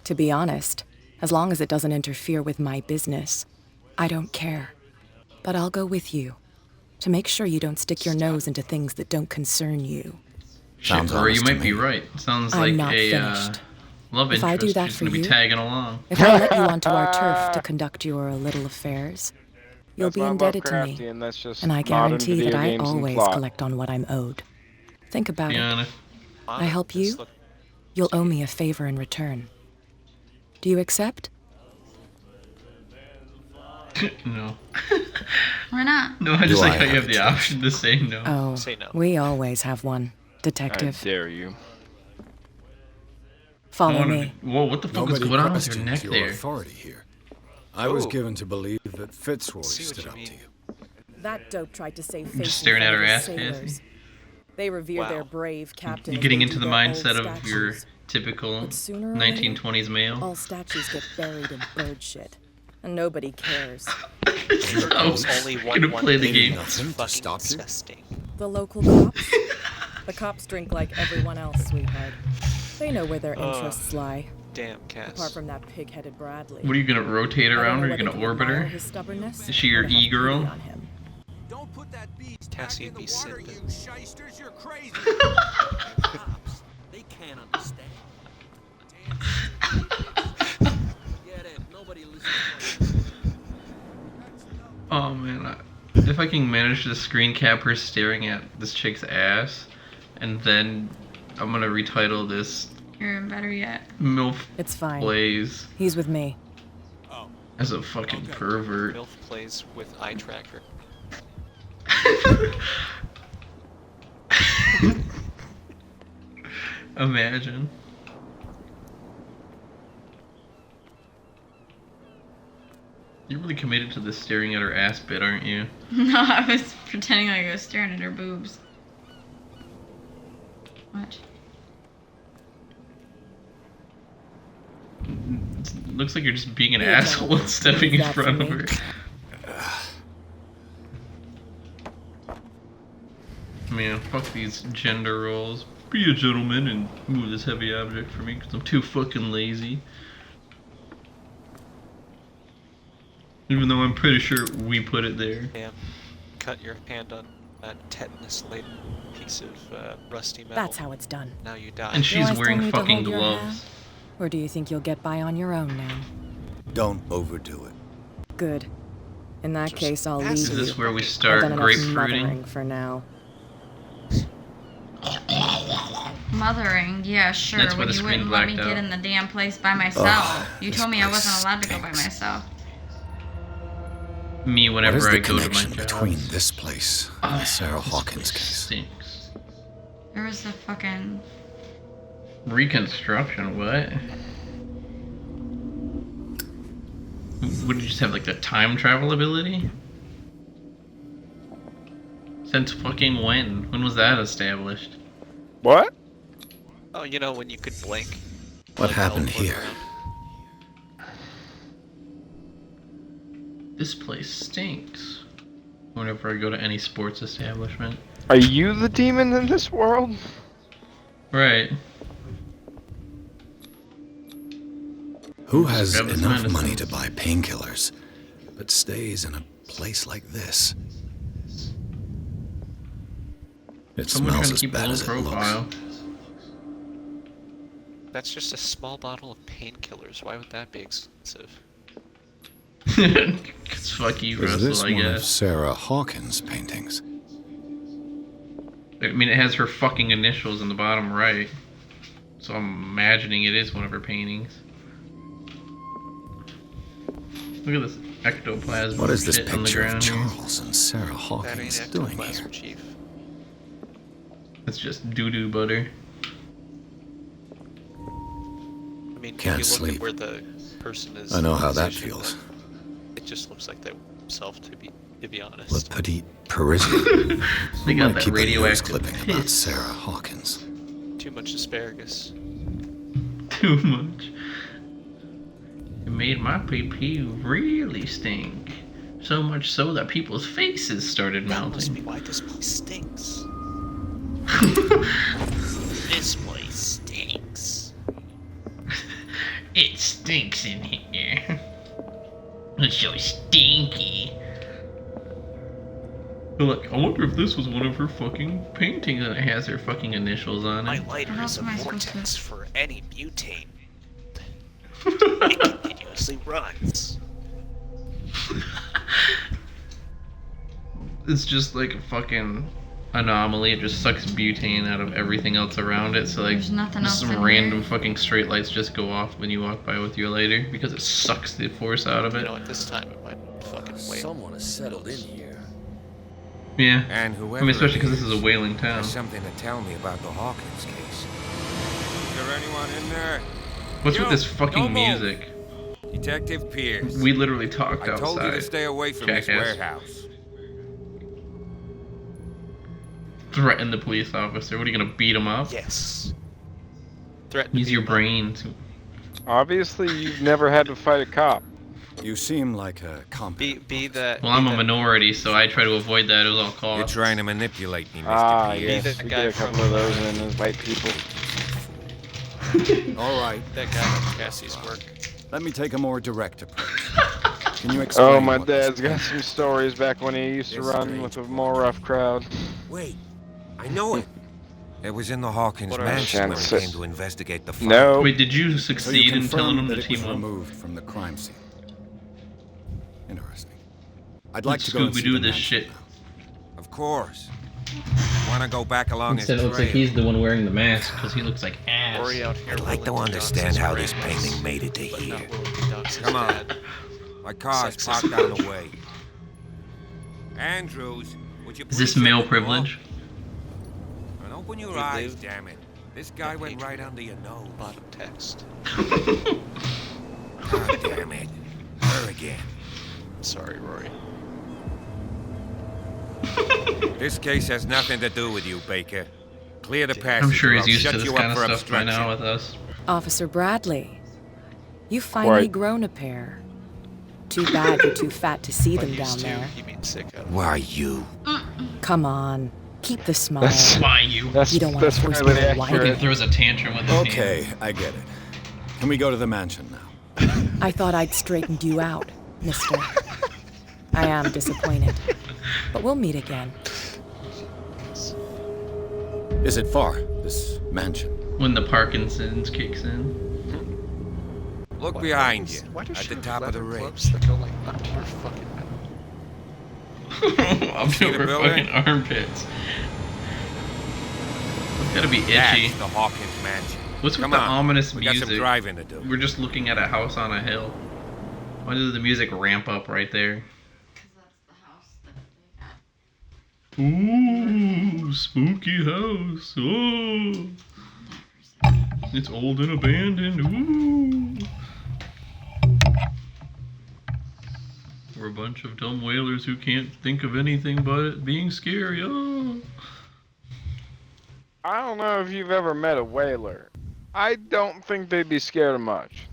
To be honest, as long as it doesn't interfere with my business, I don't care. But I'll go with you to make sure you don't stick your nose into things that don't concern you. Shit, Sounds or you honest to might be me. right. Sounds I'm like not a finished. love If interest. I do that She's for gonna be you- tagging along. If I let you onto our turf to conduct your little affairs, you'll That's be not indebted to Lovecraftian, me. that's just And I modern guarantee video that I games and always plot. collect on what I'm owed. Think about Be it. honest. I help you, you'll owe me a favor in return. Do you accept? No. Why not? No, I just Do like I how you have have a the choice? option to say no. Oh, Say no. we always have one, I detective. dare you. I Follow wanna- me. Whoa, what the fuck is Nobody going on with your questions neck your there? authority here. I was Ooh. given to believe that Fitzroy See what stood you up mean. to you. That dope tried to save Just face staring in at front her of ass, the Cassie. sailors. They revere Wow. their brave captain. You're as getting they into do the their mindset old of your statues. typical But sooner or 1920s male. All statues get buried in bird shit, and nobody cares. This is how There's only I'm one gonna play the They did game. nothing to fucking stop you. disgusting. The local cops? The cops drink like everyone else, sweetheart. They know where their interests lie. Damn, Cass. Apart from that pig-headed Bradley. What are you gonna rotate I don't around know or are you whether gonna to orbit admire her? his stubbornness Is she your or to have e-girl? pity on him. Don't put that beast Cassie back in be the water, sipping. you shysters. You're crazy. Cops, they can't understand. Get it. Nobody listens to it. Oh man, if I can manage to screen cap her staring at this chick's ass, and then I'm gonna retitle this You're better yet. MILF It's fine. Plays He's with me. as a fucking pervert. MILF plays with eye tracker. Imagine. You're really committed to this staring at her ass bit, aren't you? No, I was pretending like I was staring at her boobs. What? Looks like you're just being an Here, asshole John. and stepping Leave in that for front of me. her. Man, fuck these gender roles. Be a gentleman and move this heavy object for me because I'm too fucking lazy. Even though I'm pretty sure we put it there. Damn. Cut your hand on a tetanus-laden piece of rusty metal. That's how it's done. Now you die. And she's Do I still wearing need to fucking hold your hand? gloves. Or do you think you'll get by on your own now? Don't overdo it. Good. In that case, I'll leave Is you. this where we I've start done enough grapefruiting? mothering for now. Mothering, yeah, sure. That's why When the you screen wouldn't let me blacked get out. in the damn place by myself. You told me I wasn't allowed to go by myself. Me, What whenever is I the go to my connection job. between this place and the Sarah Hawkins case? Stinks. There was the fucking... Reconstruction, what? Would you just have like the time travel ability? Since fucking when? When was that established? What? Oh, you know when you could blink. What Like, happened teleport here? around. This place stinks. Whenever I go to any sports establishment. Are you the demon in this world? Right. Who has Grab this enough medicine. money to buy painkillers, but stays in a place like this? It Someone trying smells to as keep bad low as it looks. profile. That's just a small bottle of painkillers. Why would that be expensive? Cause fuck you, Is this Russell, I one of guess. Sarah Hawkins' paintings? I mean, it has her fucking initials in the bottom right. So I'm imagining it is one of her paintings. Look at this ectoplasm What is this shit on the picture of ground. Charles and Sarah That Hawkins ain't doing ectoplasm, here? Chief. It's just doo-doo butter. I mean, Can't if you look sleep. at where the person is. I know how that positioned, feels. It just looks like they himself, to be Le honest. Petit Parisian. They got Might that keep a news radioactive clipping about piss. Sarah Hawkins. Too much asparagus. Too much. It made my pee-pee really stink. So much so that people's faces started That must melting. be why this place stinks. This place stinks. It stinks in here. It's so stinky. Look, I wonder if this was one of her fucking paintings that has her fucking initials on My it. lighter What is else a am I supposed vortex for any butane. It continuously runs. It's just like a fucking anomaly. It just sucks butane out of everything else around it. So like, There's nothing just else some in random here. fucking straight lights just go off when you walk by with your lighter because it sucks the force out of You it. know, at this time it might fucking wait. Someone has settled in here. Yeah. And I whoever mean, especially it because this is a whaling town. has something to tell me about the Hawkins case. Is there anyone in there? What's You, with this fucking don't move. music? Detective Pierce. We literally talked I outside. told you to stay away from this Jackass. warehouse. Threaten the police officer. What are you gonna beat him up? Yes. Threaten to Use beat your him up. brain to. Obviously, you've never had to fight a cop. You seem like a competent. Be that. Well, I'm a minority, so I try to avoid that at all costs. You're trying to manipulate me, Mr. Ah, Pierce. yes. that We guy get a couple of those in as white people. All right, That guy at Cassie's work. let me take a more direct approach. Can you explain? Oh, my what this dad's got some stories back when he used to This run with a more rough crowd. Wait, I know it. It was in the Hawkins What are mansion when we chances? came to investigate the fire. No. Wait, did you So you succeed in telling him confirmed that to it was team up? removed from the crime scene. Interesting. I'd like to go and see Scooby-Doo the this mansion shit. now. Of course. Want to go back along his Instead, it looks like trail? he's the one wearing the mask because he looks like ass. Rory out here I'd like to willing understand dox his how this grandmas, painting made it to but here. not willing to dox his Come on. dad. My car's Sexist. parked down the way. Andrews, would you Is this please shut male the door? privilege? And open your We eyes, live damn it. This guy went right under your nose. Bottom text. God damn it. Her again. Sorry, Rory. This case has nothing to do with you, Baker. Clear the passage. I'm sure or he's I'll used shut to this you kind up of for stuff by now obstruction. with us. Officer Bradley, you've finally Right. grown a pair. Too bad you're too fat to see them down Used to, there. you mean sicko. Why you? Come on, keep the smile. Why you? That's, You don't want that's to force really me to He like accurate. it. throws a tantrum with his hand. Okay, I get it. Can we go to the mansion now? I thought I'd straightened you out, mister. I am disappointed. But we'll meet again. Is it far, this mansion? When the Parkinson's kicks in. Look behind you, Why does at she the have top of the leather ridge. gloves that go like up to her fucking Up See to the her building? fucking armpits. It's gotta be itchy. That's the Hawkins mansion. What's with Come the on, ominous we music? got some driving to do. We're just looking at a house on a hill. Why does the music ramp up right there? Ooh, spooky house. Oh, it's old and abandoned. Ooh. We're a bunch of dumb whalers who can't think of anything but it being scary. Oh. I don't know if you've ever met a whaler. I don't think they'd be scared of much.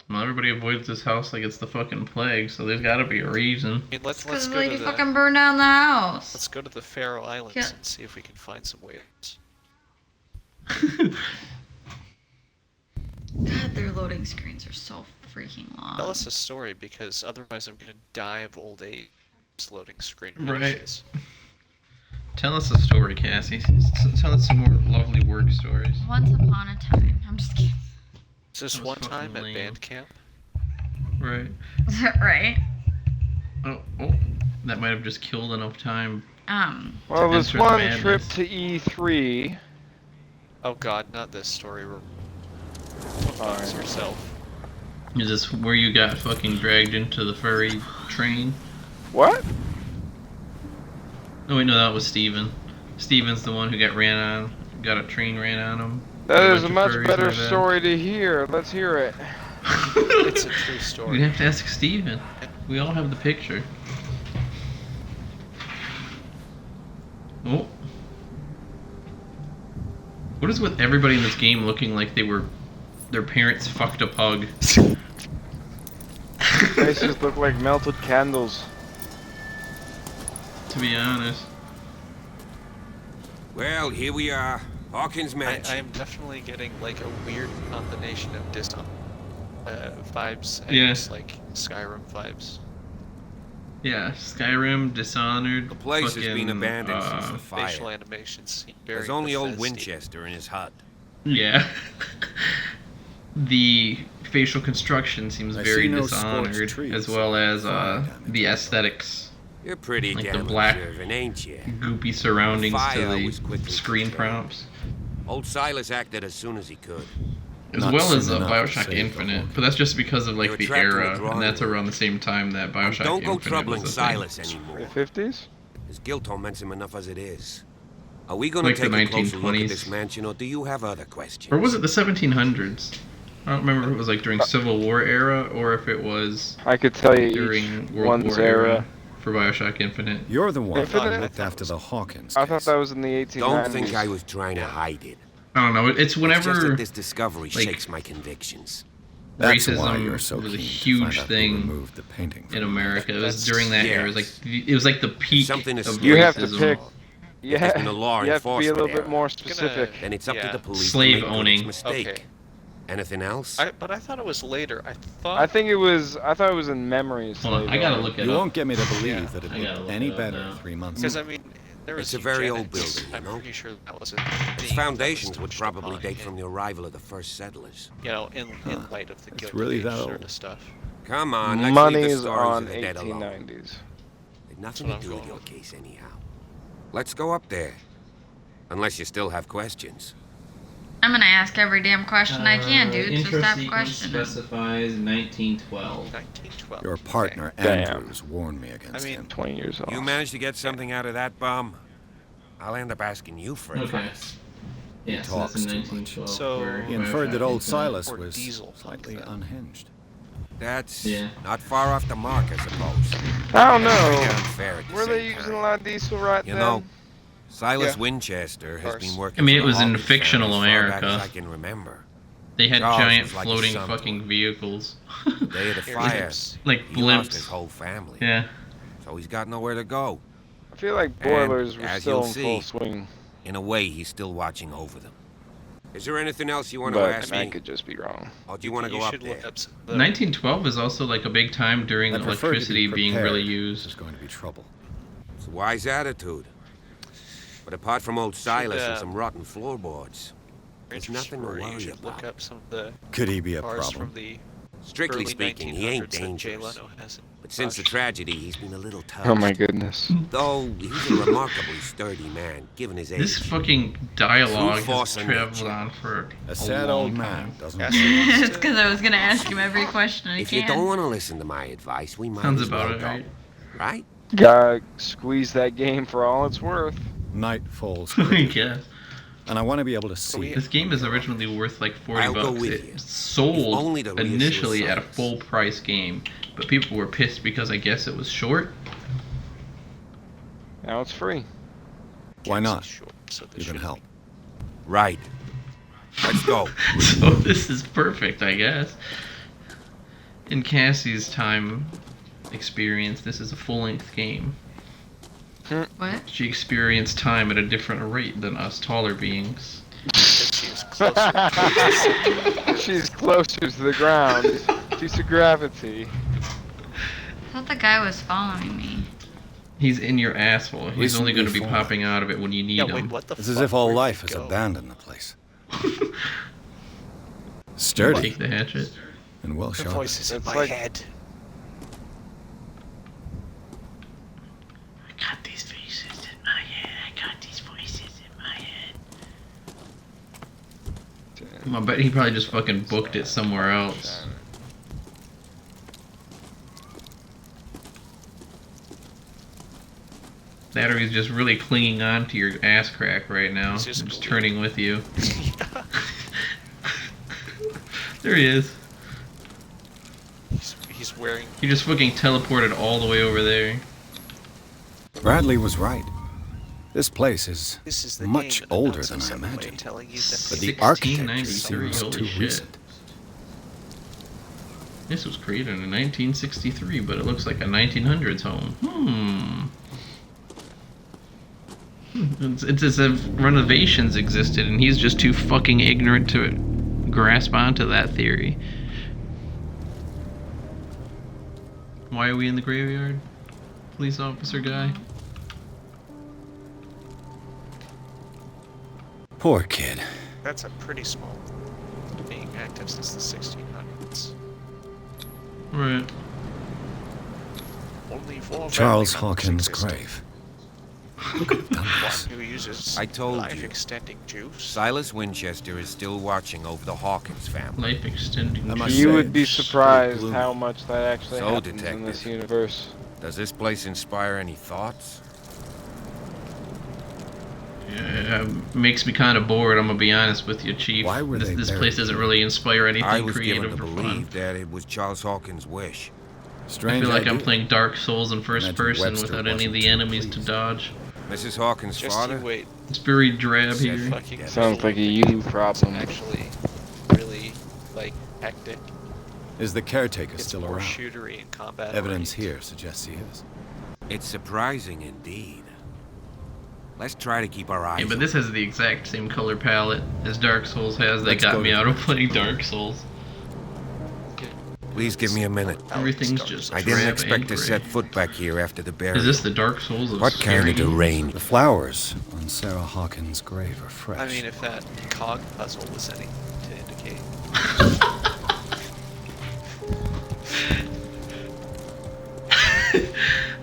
Well, everybody avoids this house like it's the fucking plague, so there's gotta be a reason. I mean, let's Because go like to you the fucking burn down the house. let's go to the Faroe Islands Yeah. and see if we can find some whales. God, their loading screens are so freaking long. Tell us a story, because otherwise I'm gonna die of old age. This loading screen. Right. finishes. Tell us a story, Cassie. Tell us some more lovely work stories. Once upon a time. I'm just kidding. Is this That was one fucking time at lame. band camp? Right. Right? Oh, that might have just killed enough time. Well, to this enter the one madness. trip to E3. Oh god, not this story. Focus yourself. Is this where you got fucking dragged into the furry train? What? No, wait, no, that was Steven. Steven's the one who got a train ran on him. That By is a bunch of much furries, better my bad. story to hear. Let's hear it. It's a true story. We'd have to ask Steven. We all have the picture. Oh. What is with everybody in this game looking like their parents fucked a pug? Faces look like melted candles. To be honest. Well, here we are. Hawkins I mansion. am definitely getting like a weird combination of vibes and Yeah. just like Skyrim vibes. Yeah, Skyrim, Dishonored. The place has been fucking, abandoned since the Facial fire. animations seem very There's only old Bethesda. Winchester in his hut. Yeah. The facial construction seems I very see no scorched Dishonored, trees. as well as Fire damage the as well. aesthetics. You're pretty Like the damn black, observant, ain't you? goopy surroundings Fire to was the quickly screen contained. prompts. Old Silas acted as soon as he could. As Not well as soon enough to Bioshock save the Infinite, Hawkins. but that's just because of They like were the trapped in the era, drawing and that's room. around the same time that Bioshock Don't go Infinite troubling was a thing. Silas anymore. The 50s? His guilt torments him enough as it is. Are we going Like to the take a closer look 1920s. at this mansion, or do you have other questions? Or was it the 1700s? I don't remember if it was like during Civil War era or if it was I could tell you during each World one's War era era. for Bioshock Infinite. You're the one Infinite? who looked after the Hawkins I thought case. that was in the 1890s. Don't think I was trying to hide it. I don't know. It's It's just whenever that this discovery like, shakes my convictions. That's racism why you're so was a keen to huge find out who thing removed the painting from in the America. It was That's- during that era. It was like the peak Something of is- You have to racism. pick. If there's been a law You have to be a enforcement little bit error, more specific. then it's up to Yeah. the police Slave to make good owning. its mistake. Okay. Anything else? But I thought it was later. I thought I thought it was in memories. Hold on, I gotta look it You up. won't get me to believe Yeah. that it I gotta looked look any it up better now. 3 months because ago. I mean there was It's a very old eugenics. building, you I'm know? pretty sure that was a Its theme foundations that would was touched probably upon date in- from the arrival of the first settlers. in light of the It's Gilded really Age that sort old. of stuff. Come on, let's leave the Money's stories on of the dead alone. 1890s. They've nothing That's to what do I'm with your going case anyhow. Let's go up there. Unless you still have questions. I'm gonna ask every damn question I can, dude, so Intro stop sequence questioning. specifies 1912. 1912. Your partner, Damn. Andrews, warned me against I mean, him. 20 years old. You managed to get something out of that bum? I'll end up asking you for Okay. advice. Yeah, so talks that's in too much. 1912. So- for He inferred that Bioshock old Infinite. Silas Or was diesel slightly pump then. unhinged. That's Yeah. not far off the mark, I suppose. I don't Very know. unfair at the Were they same using a time. lot of diesel right You then? know, Silas Yeah. Winchester has course. been working I mean, for it the was in Hawkins fictional family as far back America. as I can remember. They had Charles giant was like a floating son to fucking him. vehicles. The day of the Here, fire, blimps. Like he lost his blimps. whole family. Yeah. So he's got nowhere to go. I feel like boilers were as still you'll in see, full swing, In a way, he's still watching over them. Is there anything else you want to but ask I me? could just be wrong. Or do you want to go up should there? look up the 1912 is also like a big time during I prefer to be electricity being really prepared if used. There's going to be trouble. It's a wise attitude. But apart from old Silas and some rotten floorboards, there's nothing to You worry should look about. up some of the Could he be a bars problem? from the Strictly early speaking, he ain't 1900s that Jay dangerous. Leno hasn't But since the touched. tragedy, he's been a little tough. Oh my goodness. Though he's a remarkably sturdy man, given his age. This fucking dialogue True force has and traveled nature. on for A sad long old man, time. doesn't It's because I was gonna ask him every question I If can. you don't want to listen to my advice, we might Sounds as well about it, go. right? Right? Gotta squeeze that game for all it's worth. Night falls I quickly, guess. and I want to be able to see This game is originally worth like 40 I'll go bucks. with It you. sold Only to reassure initially at a Silas. full price game, but people were pissed because I guess it was short. Now it's free. Why not? Short, so You can help. Right. Let's go. So this is perfect, I guess. In Cassie's time experience, this is a full-length game. What? She experienced time at a different rate than us taller beings. She's closer. She's closer to the ground, due to gravity. I thought the guy was following me. He's in your asshole. He's Listen only going to be before. popping out of it when you need Yeah, him. wait, what the It's fuck? as if all Where'd life you has go? abandoned the place. Sturdy Take the hatchet. and well The sharpened. voices in It's my like- head. I got these faces in my head. I got these voices in my head. I bet he probably just fucking booked it somewhere else. That or he's just really clinging on to your ass crack right now. He's Just just turning with you. There he is. He's wearing. He just fucking teleported all the way over there. Bradley was right. This place is This is the much game that older announces than I something imagined. telling you that But they- the architecture 1693, seems holy too shit. recent. This was created in 1963, but it looks like a 1900s home. It's as if renovations existed, and he's just too fucking ignorant to grasp onto that theory. Why are we in the graveyard? Police officer guy? Poor kid. That's a pretty small. Being active since the 1600s. Right. Only 4 Charles family members Hawkins' exist. grave. Who could have done this? One who uses I told you. life-extending juice. Silas Winchester is still watching over the Hawkins family. Life extending. I must You say, would be it's pretty surprised gloomy. how much that actually So, happens in this detective. universe. Does this place inspire any thoughts? Yeah, makes me kind of bored. I'm gonna be honest with you, Chief. Why were they this buried place doesn't really inspire anything I was given creative to or fun. believe that it was Charles Hawkins' wish. I Strange feel like I'm idea. playing Dark Souls in first Imagine person Webster without any of wasn't the too enemies to pleased. dodge. Mrs. Hawkins' Just father? you wait. It's very drab Said here. Fucking Sounds like a you problem. actually really like hectic. Is the caretaker It's still more around? shootery and combat. Evidence oriented. here suggests he is. It's surprising indeed. Let's try to keep our eyes Yeah, but open. this has the exact same color palette as Dark Souls has. That Let's got go me to out the of playing Dark Souls. Please give me a minute. Everything's just I didn't drab expect and to gray. set foot back here after the burial. Is this the Dark Souls of What kind scary of games? deranged? The flowers on Sarah Hawkins' grave are fresh. I mean, if that cog puzzle was anything to indicate.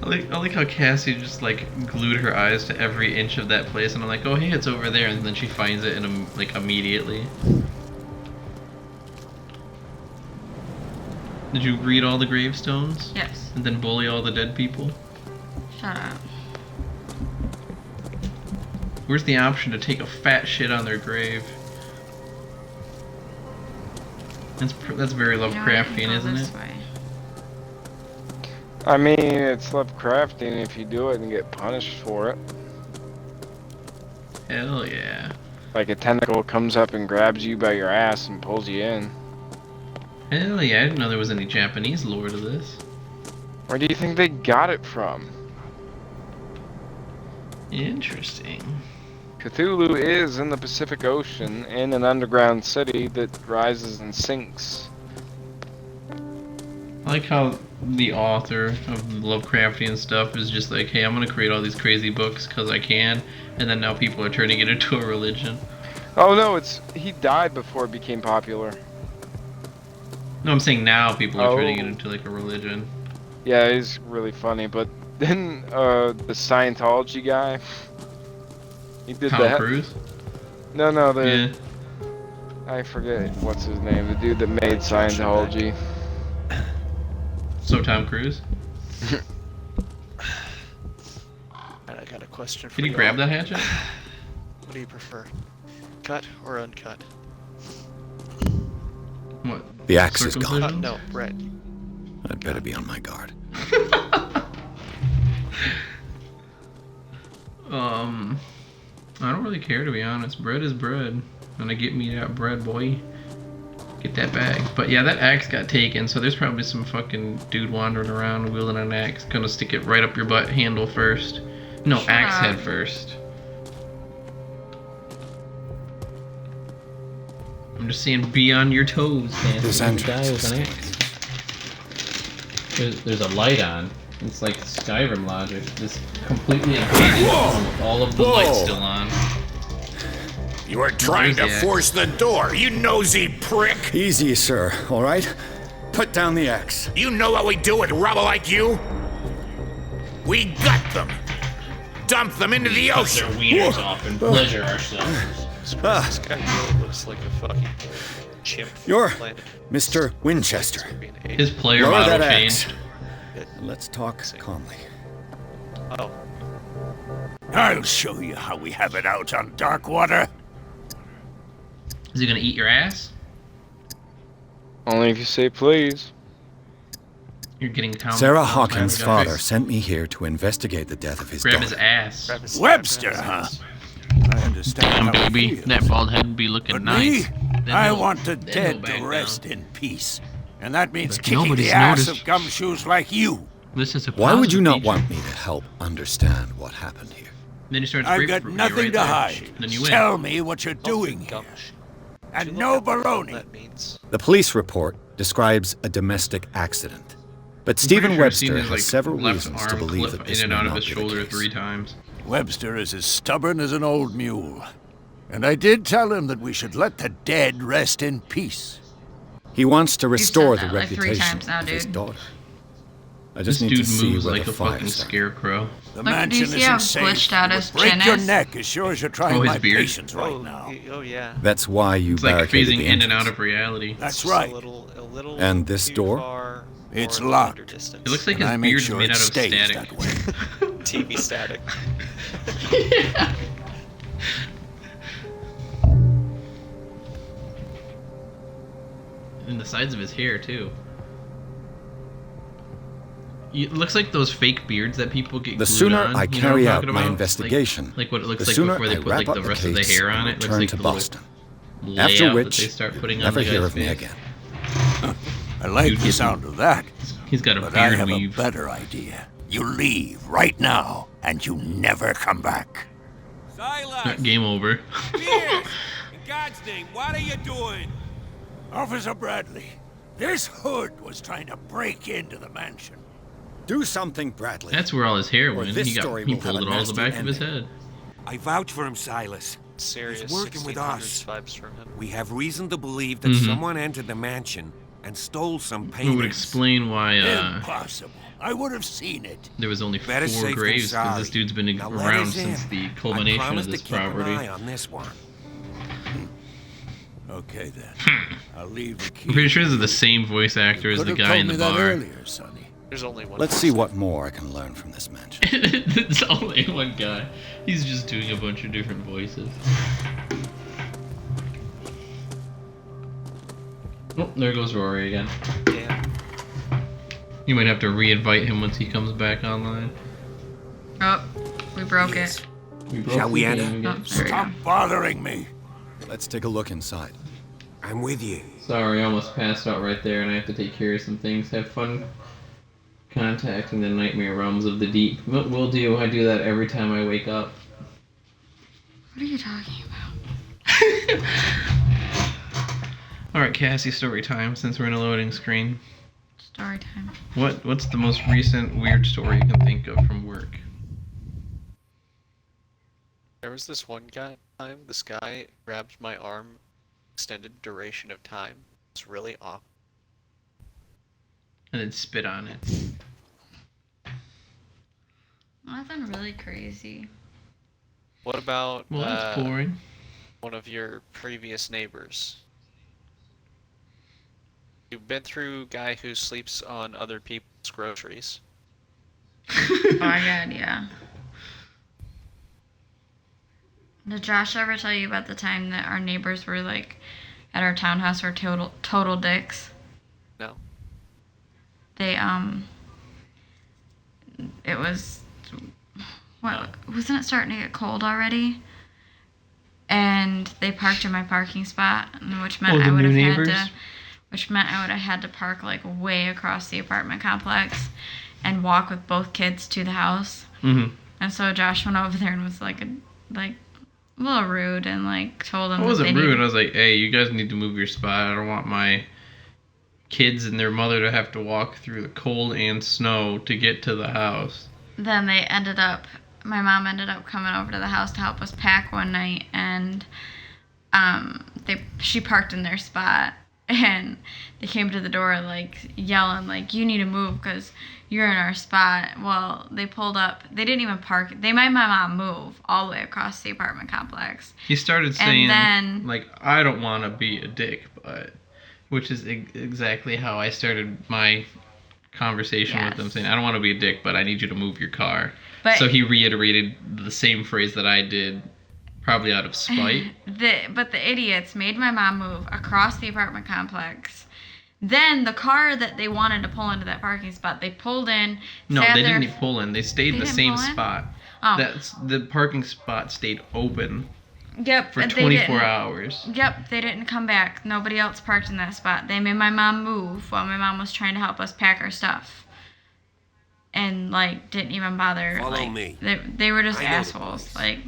I like how Cassie just like glued her eyes to every inch of that place, and I'm like, oh hey, it's over there, and then she finds it in like immediately. Did you read all the gravestones? Yes. And then bully all the dead people? Shut up. Where's the option to take a fat shit on their grave? That's very You know, I can Lovecraftian, go isn't this it? way. I mean, it's Lovecraftian if you do it and get punished for it. Hell yeah. Like a tentacle comes up and grabs you by your ass and pulls you in. Hell yeah, I didn't know there was any Japanese lore to this. Where do you think they got it from? Interesting. Cthulhu is in the Pacific Ocean in an underground city that rises and sinks. I like how the author of the Lovecraftian stuff is just like, hey, I'm gonna create all these crazy books because I can, and then now people are turning it into a religion. Oh no, he died before it became popular. No, I'm saying now people are turning it into like a religion. Yeah, he's really funny, but then the Scientology guy, he did Tom Cruise? No, I forget what's his name. The dude that made Scientology. So Tom Cruise? And I got a question for you. Did he y'all. grab that hatchet? What do you prefer? Cut or uncut? What? The axe is gone. No, Brett. I'd better be on my guard. I don't really care, to be honest. Bread is bread. When I get me that bread, boy. Get that bag. But yeah, that axe got taken, so there's probably some fucking dude wandering around wielding an axe. Gonna stick it right up your butt handle first. No, axe head first. I'm just saying, be on your toes, man. This entrance is There's a light on. It's like Skyrim logic. This completely abandoned room with all of the lights still on. You are trying to force the door, you nosy prick! Easy, sir, all right? Put down the axe. You know what we do with rubble like you? We gut them! Dump them into the ocean! Cut their wieners off and pleasure ourselves. This guy really looks like a fucking chimp. You're Mr. Winchester. His player Lower model that changed. axe. Let's talk calmly. Oh. I'll show you how we have it out on Darkwater. Is he gonna eat your ass? Only if you say please. You're getting Tom. Sarah Hawkins' father sent me here to investigate the death of his Grab daughter. his ass. Webster, huh? I understand. Damn, baby, that bald head would be looking nice. I want the dead to rest in peace. And that means kicking nobody's the ass noticed. of gumshoes like you. This is a Why would you not feature. want me to help understand what happened here? Then you started I've got grapefruit nothing right to there. hide. Then you win. Tell me what you're doing here. And no baloney. The police report describes a domestic accident. But Stephen Pretty sure I've seen Webster his, has like, several left reasons arm to believe clip that this in and may out of not his be the shoulder case. 3 times. Webster is as stubborn as an old mule. And I did tell him that we should let the dead rest in peace. He wants to restore said the that like 3 reputation times now, of his dude. daughter. I This just need dude to see moves where like the a fucking fire started. scarecrow. The Look, do you mansion see is how insane. glitched out It his would break chin your is? neck as sure as you're trying Oh, his my beard? patience right now. Oh yeah. That's why you It's like barricaded phasing the in and entrance. out of reality. That's Just right. A little And this too door? far It's more locked. under distance. It looks like And his I make beard's sure made it out of stays static. that way. TV static. And the sides of his hair too. It looks like those fake beards that people get The glued sooner on, I you know carry what I'm out talking my about? investigation, like what it looks the like sooner before they I put wrap like up the the rest of the case hair on and it. Looks return like to the little Boston. layout After that which, they start putting on never the hear guy's of me face. again. I like Dude, the sound of that. He's got a But I beard have weave. a better idea. You leave right now, and you never come back. Not game over. Pierce! In God's name, what are you doing? Officer Bradley, this hood was trying to break into the mansion. Do something, Bradley. That's where all his hair Or went. this He story pulled will have it a all to the back nasty of his ending. head. I vouch for him, Silas. Serious He's working with 1600s us. vibes from him. We have reason to believe that someone entered the mansion and stole some It would paintings. explain why Impossible. I would have seen it. there was only Better 4 safe than graves because sorry. this dude's been Now let around us in. since the I culmination promise of this to keep property. an eye on this one. Okay then. I'll leave the key. I'm pretty sure this is the same voice actor as Could the have guy told in the me that bar. earlier, Sonny. There's only one. Let's see what more I can learn from this mansion. It's only one guy. He's just doing a bunch of different voices. Oh, there goes Rory again. Damn. You might have to re-invite him once he comes back online. Oh, we broke it. We broke Shall we the enter? game again. There we Stop go. bothering me. Let's take a look inside. I'm with you. Sorry, I almost passed out right there, and I have to take care of some things. Have fun contacting the nightmare realms of the deep. But will do. I do that every time I wake up. What are you talking about? Alright, Cassie, story time, since we're in a loading screen. Story time. What's the most recent weird story you can think of from work? There was this one time this guy grabbed my arm, extended duration of time. It's really awkward. And then spit on it. Nothing really crazy. What about Well, that's boring. one of your previous neighbors? You've been through a guy who sleeps on other people's groceries. Oh my god, yeah. Did Josh ever tell you about the time that our neighbors were like at our townhouse were total dicks? No. They it was wasn't it starting to get cold already? And they parked in my parking spot, which meant I would have had to park like way across the apartment complex and walk with both kids to the house. Mm-hmm. And so Josh went over there and was like a little rude and like told them. I wasn't rude. I was like, hey, you guys need to move your spot. I don't want my kids and their mother to have to walk through the cold and snow to get to the house. Then my mom ended up coming over to the house to help us pack one night, and she parked in their spot, and they came to the door like yelling like, you need to move because you're in our spot. Well, they pulled up. They didn't even park. They made my mom move all the way across the apartment complex. He started saying, like, I don't want to be a dick, but... Which is exactly how I started my conversation with them, saying, I don't want to be a dick, but I need you to move your car. But so he reiterated the same phrase that I did, probably out of spite. But the idiots made my mom move across the apartment complex. Then the car that they wanted to pull into that parking spot, they pulled in. No, they didn't even pull in. They stayed in the same spot. Oh. The parking spot stayed open. Yep. For 24 hours. Yep, they didn't come back. Nobody else parked in that spot. They made my mom move while my mom was trying to help us pack our stuff. And, like, didn't even bother. Follow me. They were just assholes. Like,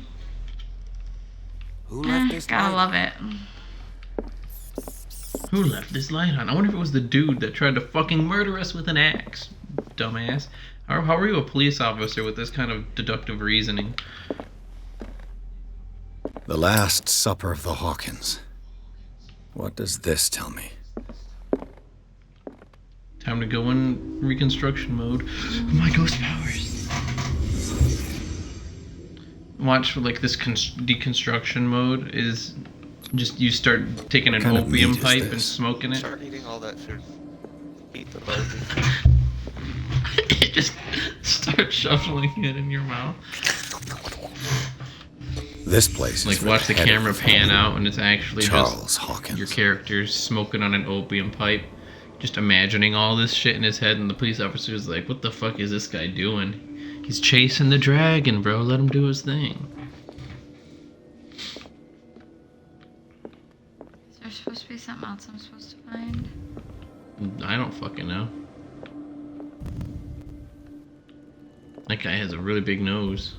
who left this gotta love it. Who left this light on? I wonder if it was the dude that tried to fucking murder us with an axe. Dumbass. How are you a police officer with this kind of deductive reasoning? The Last Supper of the Hawkins. What does this tell me? Time to go in reconstruction mode. My ghost powers. Watch for like this deconstruction mode is just you start taking an opium pipe and smoking it. Start eating all that food. Eat the barbie. Just start shuffling it in your mouth. This place like is watch the camera pan out and it's actually Charles Hawkins. Your character's smoking on an opium pipe, just imagining all this shit in his head, and the police officer's like, what the fuck is this guy doing? He's chasing the dragon, bro. Let him do his thing. Is there supposed to be something else I'm supposed to find? I don't fucking know. That guy has a really big nose.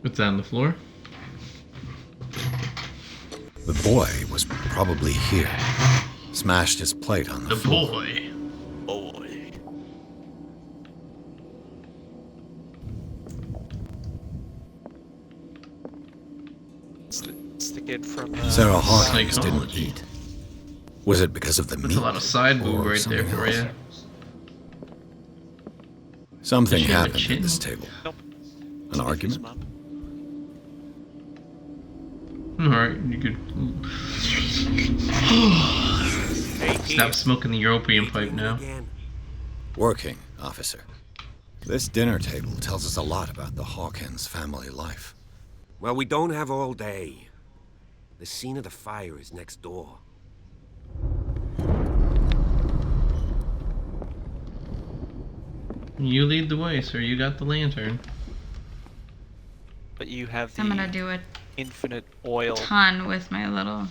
What's that on the floor? The boy was probably here. Smashed his plate on the floor. Boy. It's the kid from Sarah Hawkins didn't eat. Was it because of the meat? That's a lot of side boob right there for you. Something happened at this table. Nope. An argument? Alright, you could... Stop smoking the opium pipe now. Working, officer. This dinner table tells us a lot about the Hawkins family life. Well, we don't have all day. The scene of the fire is next door. You lead the way, sir. You got the lantern. But you have the I'm gonna do a infinite oil. ton with my little...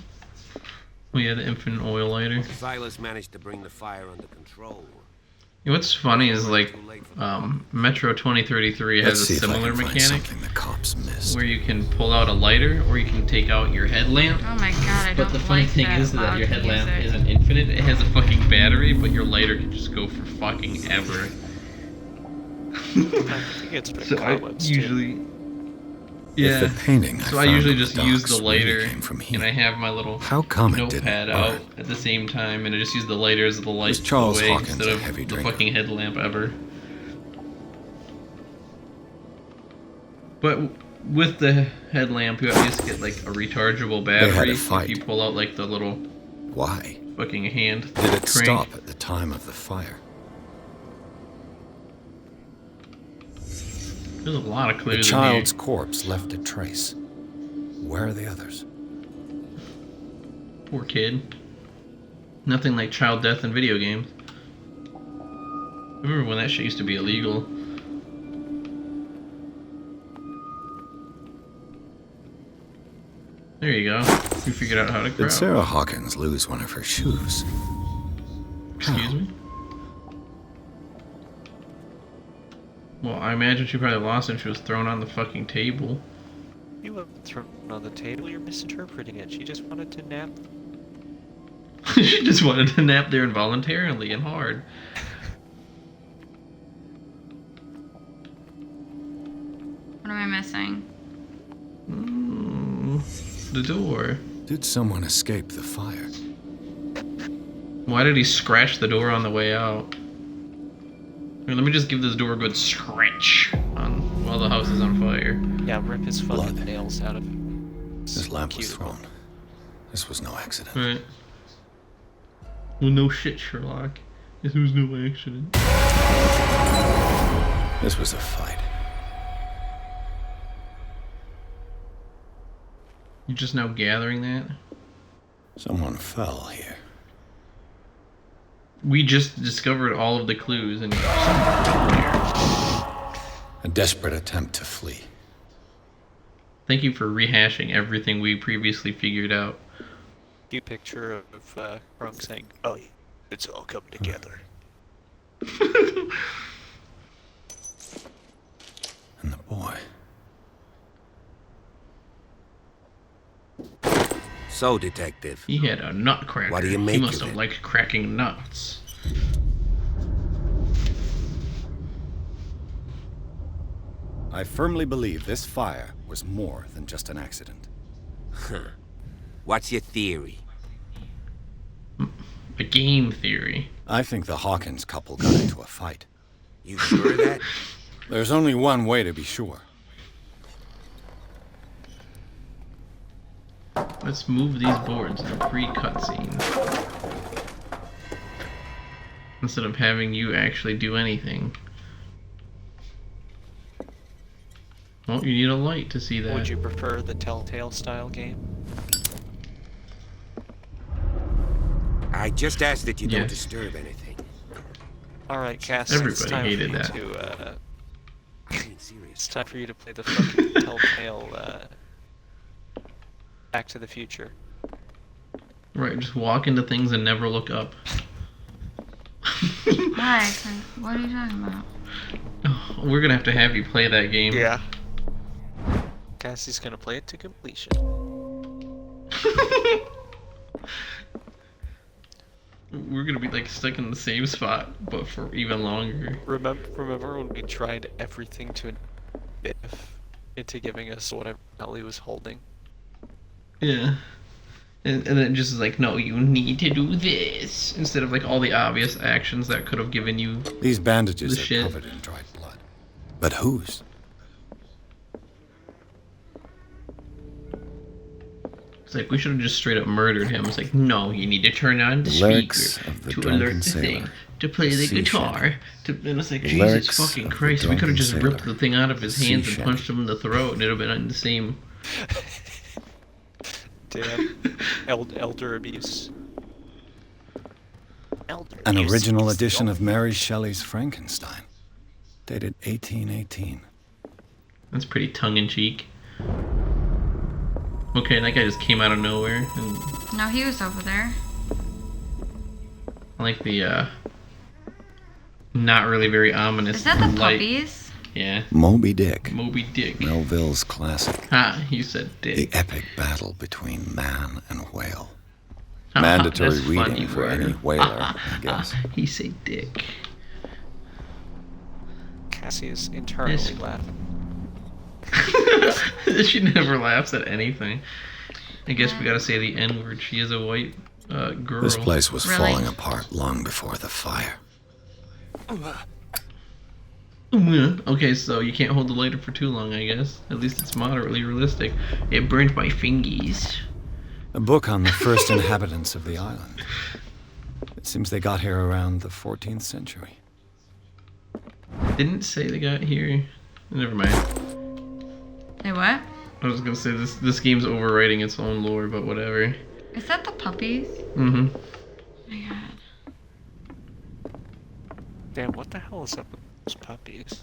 Oh yeah, the infinite oil lighter. Silas managed to bring the fire under control. You know, what's funny is like Metro 2033 has a similar mechanic The cops missed. where you can pull out a lighter or you can take out your headlamp. Oh my god, I But don't the funny like thing that is that loud your headlamp music. isn't infinite. It has a fucking battery, but your lighter can just go for fucking ever. I think it's been So I comments, too. usually, yeah. If the painting So I I found usually on the just use the docks really lighter, came from here. and I have my little How come it didn't notepad burn? out at the same time, and I just use the lighter as the light Charles away Hawkins instead a of heavy the drinker? fucking headlamp ever. But with the headlamp, you at least get like a rechargeable battery. had a fight. If you pull out like the little Why? fucking hand Did it crank. stop at the time of the fire? There's a lot of The clues in child's here. corpse left a trace. Where are the others? Poor kid. Nothing like child death in video games. Remember when that shit used to be illegal? There you go. You figured out how to Did crouch. Sarah Hawkins lose one of her shoes? Excuse me? Well, I imagine she probably lost it and she was thrown on the fucking table. You weren't thrown on the table, you're misinterpreting it. She just wanted to nap. She just wanted to nap there involuntarily and hard. What am I missing? The door. Did someone escape the fire? Why did he scratch the door on the way out? Here, let me just give this door a good scratch on while the house is on fire. Yeah, rip his fucking nails out of it. This lamp was thrown. This was no accident. Right. Well, no shit, Sherlock. This was no accident. This was a fight. You just now gathering that? Someone fell here. We just discovered all of the clues and A desperate attempt to flee. thank you for rehashing everything we previously figured out. You picture of Krunk saying, "Oh, yeah, it's all coming together." And the boy. So, Detective. He had a nutcracker. What do you He make must of have it? liked cracking nuts. I firmly believe this fire was more than just an accident. What's your theory? A game theory. I think the Hawkins couple got into a fight. You sure of that? There's only one way to be sure. Let's move these boards in a pre-cutscene. Instead of having you actually do anything. Well, you need a light to see that. Would you prefer the Telltale style game? I just ask that you don't Yes. disturb anything. Alright, Cass, Everybody it's time hated for you that. to, it's time for you to play the fucking Telltale, Back to the Future. Right, just walk into things and never look up. Why? What are you talking about? We're gonna have to have you play that game. Yeah. Cassie's gonna play it to completion. We're gonna be like stuck in the same spot, but for even longer. Remember when we tried everything to fit into giving us whatever Ellie was holding? Yeah. And then it just is like, no, you need to do this. Instead of like all the obvious actions that could have given you These bandages the are shit. covered in dried blood. But whose? It's like we should have just straight up murdered him. It's like, no, you need to turn on the Lyrics speaker of the to drunken alert the sailor. thing, to play the Sea guitar. And it's like, The Jesus lyrics fucking of the Christ, we could have drunken just ripped sailor. the thing out of his Sea hands and shanty. punched him in the throat, and it would have been the same. Damn. Elder abuse. Elder An abuse original is the edition only- of Mary Shelley's Frankenstein. Dated 1818. That's pretty tongue-in-cheek. Okay, that guy just came out of nowhere, and No, he was over there. I like the Not really very ominous. Is that the light. puppies? Yeah. Moby Dick. Moby Dick. Melville's classic. Ah, you said dick. The epic battle between man and whale. Ah, Mandatory that's reading funny, for bro. any whaler, I guess. He said dick. Cassie is internally laughing. She never laughs at anything. I guess we gotta say the N word. She is a white girl. This place was Really? falling apart long before the fire. Okay, so you can't hold the lighter for too long, I guess. At least it's moderately realistic. It burned my fingies. A book on the first inhabitants of the island. It seems they got here around the 14th century. Didn't say they got here. Never mind. Hey, what? I was gonna say this game's overwriting its own lore, but whatever. Is that the puppies? Mm-hmm. Oh my god. Damn, what the hell is up with those puppies?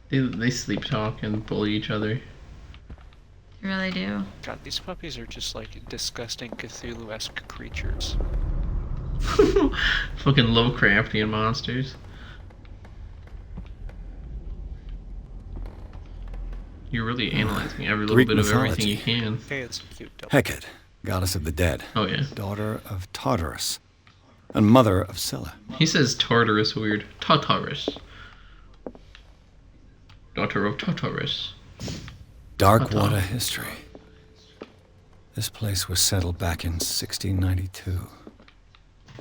They sleep talk and bully each other. You really do. God, these puppies are just like disgusting Cthulhu-esque creatures. Fucking Lovecraftian monsters. You're really analyzing every little Greek bit of mythology. everything you can. Hey, it's cute. Hecate, goddess of the dead. Oh yeah. Daughter of Tartarus. And mother of Scylla. He says Tartarus weird. Tartarus. Daughter of Tartarus. Dark water history. This place was settled back in 1692.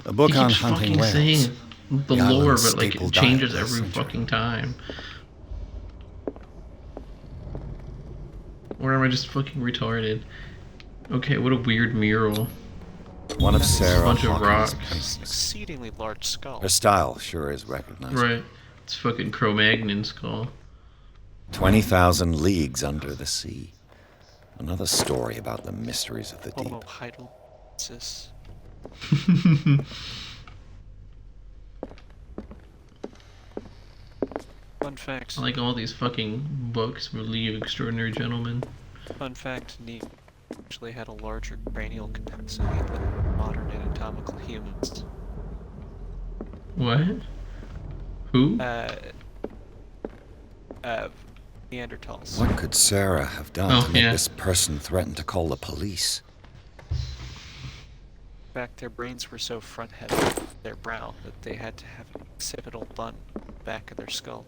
A book He on keeps hunting fucking whales. saying the The lore, island's but like staple it changes diet this every century. fucking time. Or am I just fucking retarded? Okay, what a weird mural. One of Sarah Bunch of Hawkins' rocks. paintings. Exceedingly large skull. Her style sure is recognizable. Right. It's fucking Cro-Magnon skull. 20,000 leagues under the sea. Another story about the mysteries of the deep. Homo heidelbergensis. Fun fact. I like all these fucking books with League of Extraordinary Gentlemen. Fun fact, Neat actually had a larger cranial capacity than modern anatomical humans. What? Who? Neanderthals. What could Sarah have done to make yeah. this person threaten to call the police? In fact, their brains were so front-headed, with their brow, that they had to have an occipital bun on the back of their skull.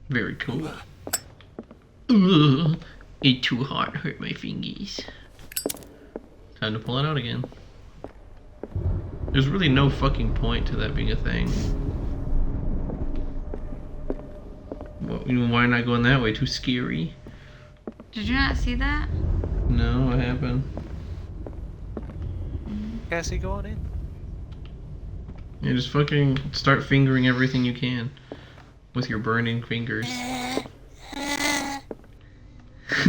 Very cool. Ugh, it too hot, hurt my fingies. Time to pull it out again. There's really no fucking point to that being a thing. Well, why not going that way? Too scary. Did you not see that? No, what happened? Cassie, go on in. Yeah, just fucking start fingering everything you can. With your burning fingers.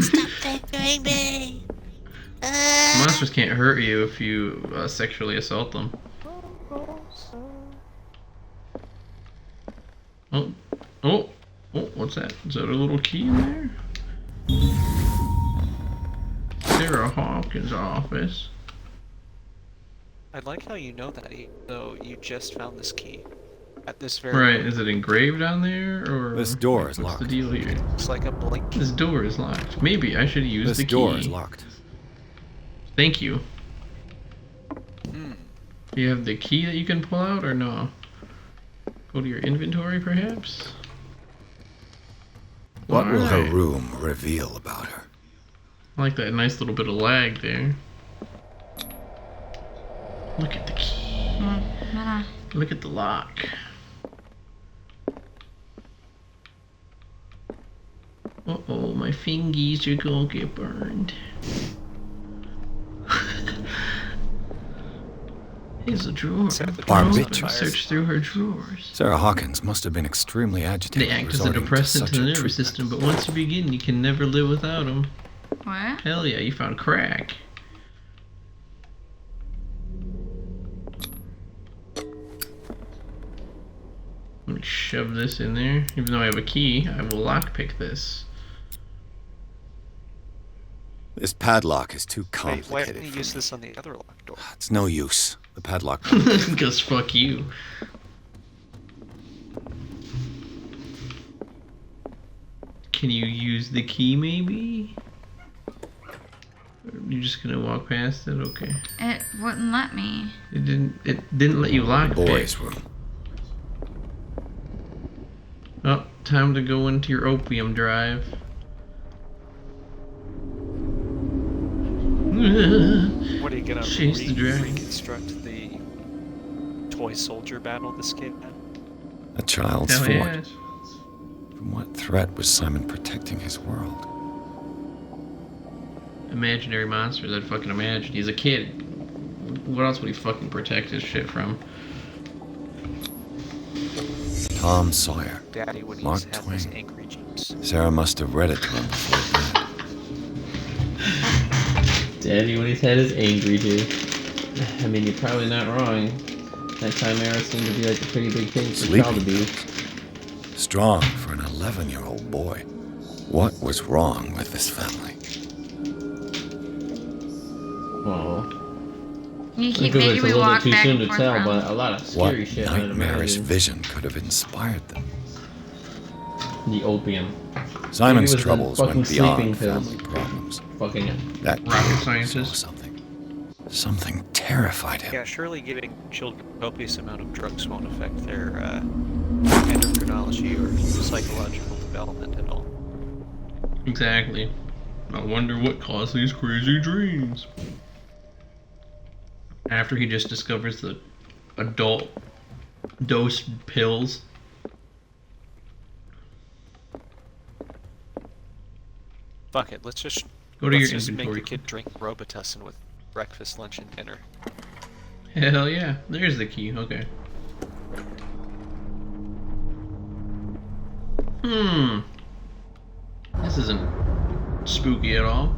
Stop fingering me. Monsters can't hurt you if you sexually assault them. Oh, oh, oh, what's that? Is that a little key in there? Sarah Hawkins' office. I like how you know that, even though you just found this key. At this very Right, moment. is it engraved on there, or This door is what's locked. the deal here? It's like a blink. This door is locked. Maybe I should use This the key. door is locked. Thank you. Hmm. Do you have the key that you can pull out, or no? Go to your inventory, perhaps? What will her Alright. room reveal about her? I like that nice little bit of lag there. Look at the key. Look at the lock. Uh-oh, my fingies are gonna get burned. Here's a drawer. Barbiturates. Search through her drawers. Sarah Hawkins must have been extremely agitated. They act as a resorting to depressant such to the a nervous treatment. system, but once you begin, you can never live without them. What? Hell yeah, you found crack. Let me shove this in there. Even though I have a key, I will lockpick this. This padlock is too Wait, complicated. why didn't you for use me. this on the other locked door? It's no use. The padlock. Because fuck you. Can you use the key maybe? Or you're just gonna walk past it? Okay. It wouldn't let me. It didn't let you lock Boys' room. Oh, time to go into your opium drive. What are you gonna Chase the dragon. reconstruct the toy soldier battle this kid had? A child's Hell fort. yes. From what threat was Simon protecting his world? Imaginary monsters, I'd fucking imagine. He's a kid. What else would he fucking protect his shit from? Tom Sawyer. Daddy when Mark he's had his Twain. angry jeans. Sarah must have read it to him before he died. Daddy when he's had his angry dude. I mean, you're probably not wrong. That time era seemed to be like a pretty big thing for child abuse. Strong for an 11-year-old boy. What was wrong with this family? Well, You keep making me walk back and forth around. but a lot of What scary shit. I'd nightmarish imagine. vision could have inspired them? The opium. Simon's Maybe it was the troubles fucking went sleeping beyond pills. family problems. Fucking That rocket kid scientist. saw something terrified him. Yeah, surely giving children a copious amount of drugs won't affect their endocrinology or psychological development at all. Exactly. I wonder what caused these crazy dreams. After he just discovers the adult dosed pills. Fuck it, let's just Go to your make inventory. the kid drink Robitussin with breakfast, lunch, and dinner. Hell yeah. There's the key. Okay. This isn't spooky at all.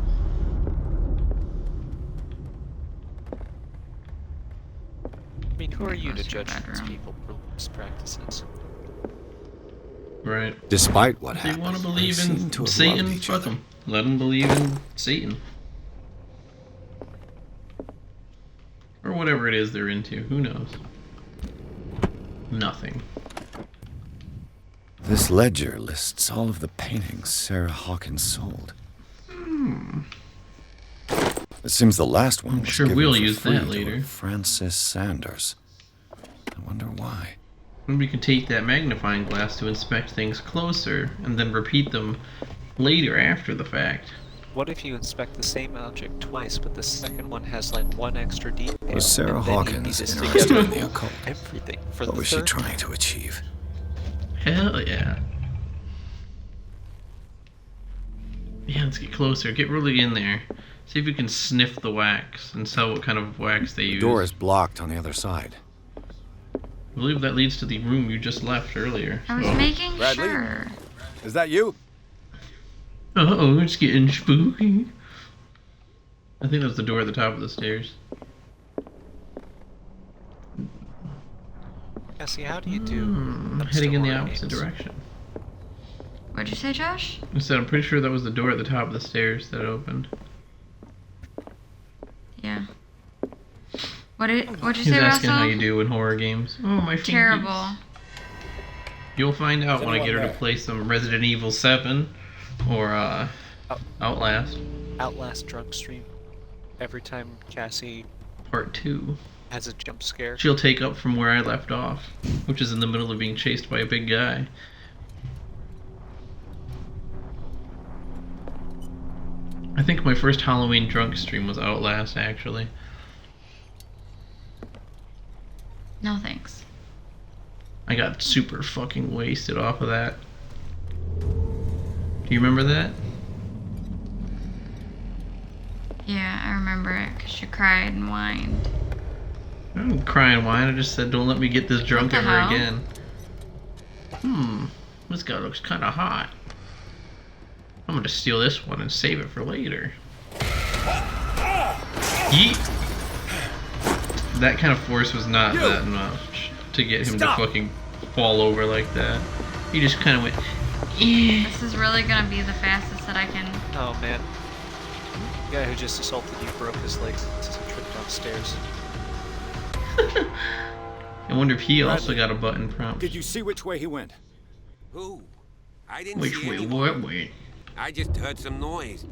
I mean, who are you to judge these people for religious practices? Right. Despite what If they happened, want to they believe seem in to have Satan, loved each fuck other. them. Let them believe in Satan. Or whatever it is they're into. Who knows? Nothing. This ledger lists all of the paintings Sarah Hawkins sold. It seems the last one I'm was sure given we'll for use free that to later. a Francis Sanders. I wonder why. Maybe we can take that magnifying glass to inspect things closer and then repeat them later after the fact. What if you inspect the same object twice, but the second one has like one extra detail? Was Sarah and then you Hawkins piece interested together in the occult? everything for What the was she third trying to achieve? Hell yeah. Yeah, let's get closer. Get really in there. See if we can sniff the wax and tell what kind of wax they The use. door is blocked on the other side. I believe that leads to the room you just left earlier. I was making sure. Is that you? Uh-oh, it's getting spooky. I think that's the door at the top of the stairs. Cassie, how do you do? Heading in the opposite direction. What'd you say, Josh? I said I'm pretty sure that was the door at the top of the stairs that opened. Yeah. What'd you He's say, asking Russell? how you do in horror games. Oh, my fingies. Terrible. You'll find out Is when I get her anyone to there? play some Resident Evil 7 or Outlast Outlast drunk stream. Every time Cassie Part 2. has a jump scare. She'll take up from where I left off, which is in the middle of being chased by a big guy. I think my first Halloween drunk stream was Outlast, actually. No thanks. I got super fucking wasted off of that. Do you remember that? Yeah, I remember it because you cried and whined. I didn't cry and whine, I just said don't let me get this drunk What the ever hell? again. This guy looks kinda hot. I'm gonna steal this one and save it for later. Yeet! That kind of force was not that much to get him to fucking fall over like that. He just kind of went, eh. This is really gonna be the fastest that I can. Oh man. The guy who just assaulted you broke his legs as he tripped downstairs. I wonder if he also got a button prompt. Did you see which way he went? Who? I didn't Which see way anyone. what way? I just heard some noise.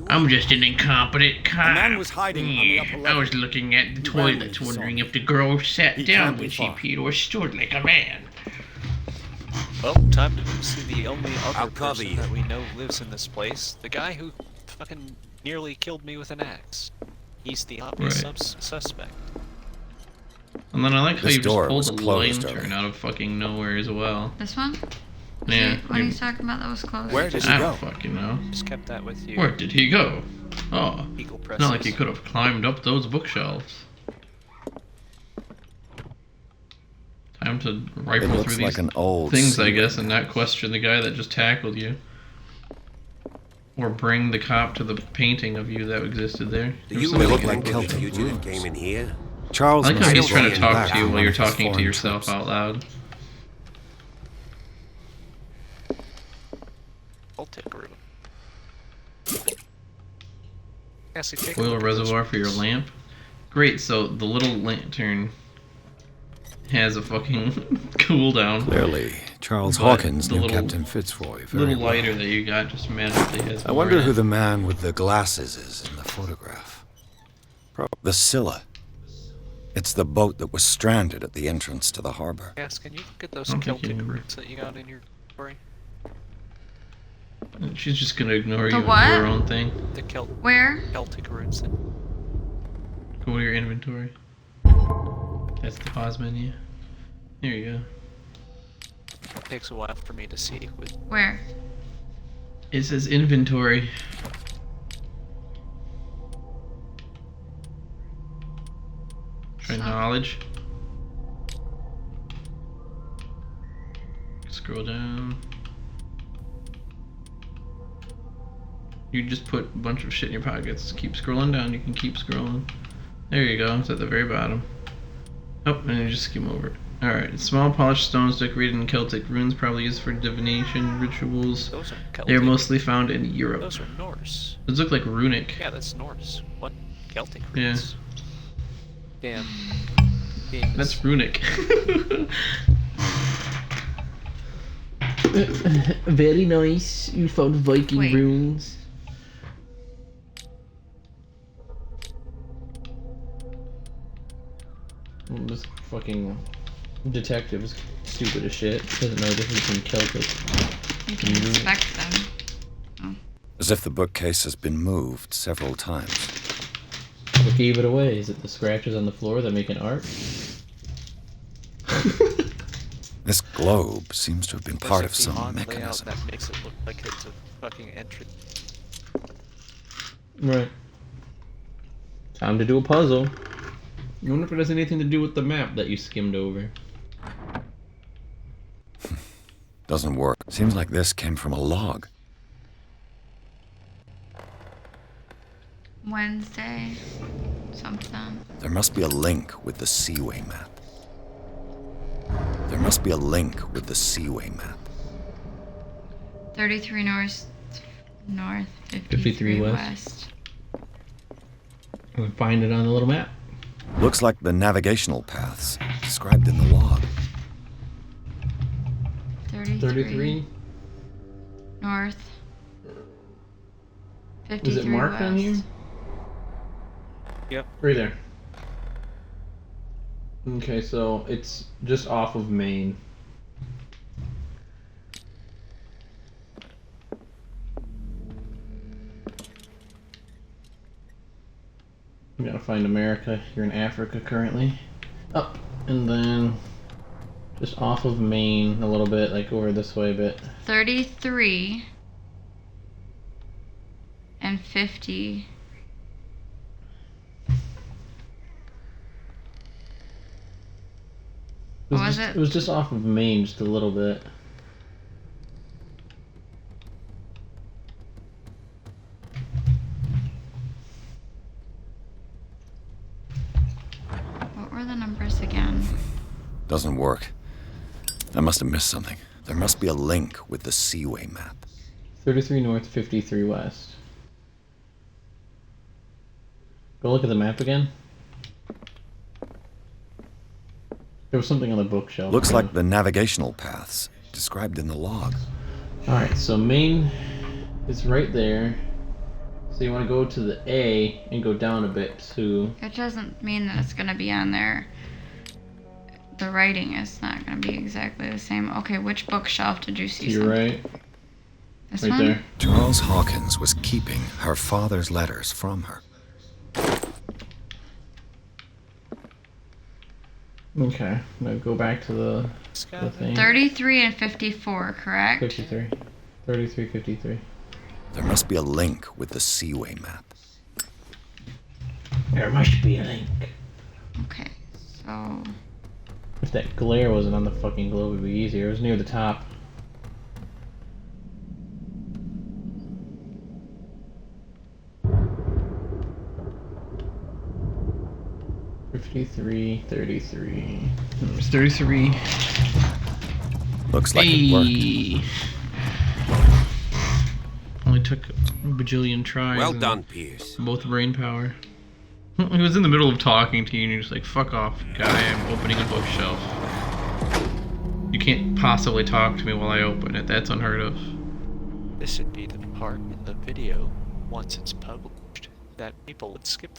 I'm just an incompetent cop. A man was hiding on the upper I level. was looking at the He ran when toilets, he saw wondering me. if the girl sat He down can't be when she far. peed or stood like a man. Well, time to see the only other I'll cover person you. that we know lives in this place. The guy who fucking nearly killed me with an axe. He's the obvious suspect. And then I like how This you door just was pulled a closed lantern earlier. out of fucking nowhere as well. This one? Yeah. What are you talking about that was closed? Where did he I go? don't fucking know. Just kept that with you. Where did he go? Oh, Eagle it's not like he presses. could have climbed up those bookshelves. Time to It rifle looks through these like an old things, I sea guess, and not question the guy that just tackled you. Or bring the cop to the painting of you that existed there. Do There was you something really like think that. the fugitive came in here? Charles I like how must he's have trying to brought talk back to you on while you're one of his talking to foreign yourself trips. out loud. Celtic room. Cassie, take a Oil look at this reservoir for your place. lamp. Great, so the little lantern has a fucking cooldown. Clearly, Charles But Hawkins the knew little- Captain Fitzroy very Little well. lighter that you got just magically has I more wonder in who it. the man with the glasses is in the photograph. The Scylla. It's the boat that was stranded at the entrance to the harbor. Cass, can you look at those I don't think Celtic you- roots that you got in your inventory? She's just gonna ignore The you and what? do her own thing. The Where? Celtic roots. Go to your inventory. That's the pause menu. There you go. It takes a while for me to see. Where? It says inventory. Try knowledge. Scroll down. You just put a bunch of shit in your pockets. Keep scrolling down. You can keep scrolling. There you go. It's at the very bottom. Oh, and you just skim over it. Alright, small polished stones decorated in Celtic runes, probably used for divination rituals. Those are Celtic. They are mostly found in Europe. Those are Norse. Those look like runic. Yeah, that's Norse. What? Celtic Yeah. roots? Damn. Damn. That's runic. Very nice. You found Viking Wait. runes. This fucking detective is stupid as shit. Doesn't know the difference between Celtic. You can and runic. inspect them. As if the bookcase has been moved several times. What gave it away? Is it the scratches on the floor that make an art? This globe seems to have been part of some odd mechanism. layout that makes it look like it's a fucking entrance. Right. Time to do a puzzle. I wonder if it has anything to do with the map that you skimmed over. Doesn't work. Seems like this came from a log. Wednesday. Something. There must be a link with the Seaway map. There must be a link with the Seaway map. 33 north, 53 west. And find it on the little map. Looks like the navigational paths described in the log. 33 north. 53 Is it marked west. on here? Yep. Right there. Okay, so it's just off of Maine. We gotta find America. You're in Africa currently. Up and then just off of Maine a little bit, like over this way a bit. 33 and 50. What was it? It was just off of Maine, just a little bit. What were the numbers again? Doesn't work. I must have missed something. There must be a link with the Seaway map. 33 north, 53 west. Go look at the map again. There was something on the bookshelf. Looks like the navigational paths described in the log. Alright, so main is right there. So you want to go to the A and go down a bit to... It doesn't mean that it's going to be on there. The writing is not going to be exactly the same. Okay, which bookshelf did you see? You're right. This right one? there. Charles Hawkins was keeping her father's letters from her. Okay, I'm going to go back to the thing. 33 and 54, correct? 53. 33, 53. There must be a link with the Seaway map. There must be a link. Okay, so... If that glare wasn't on the fucking globe, it'd be easier. It was near the top. $53.33. It's 33. Looks like it worked. Only took a bajillion tries. Well done, Pierce. Both brain power. He was in the middle of talking to you and you're just like, fuck off, guy, I'm opening a bookshelf. You can't possibly talk to me while I open it. That's unheard of. This would be the part in the video, once it's published, that people would skip.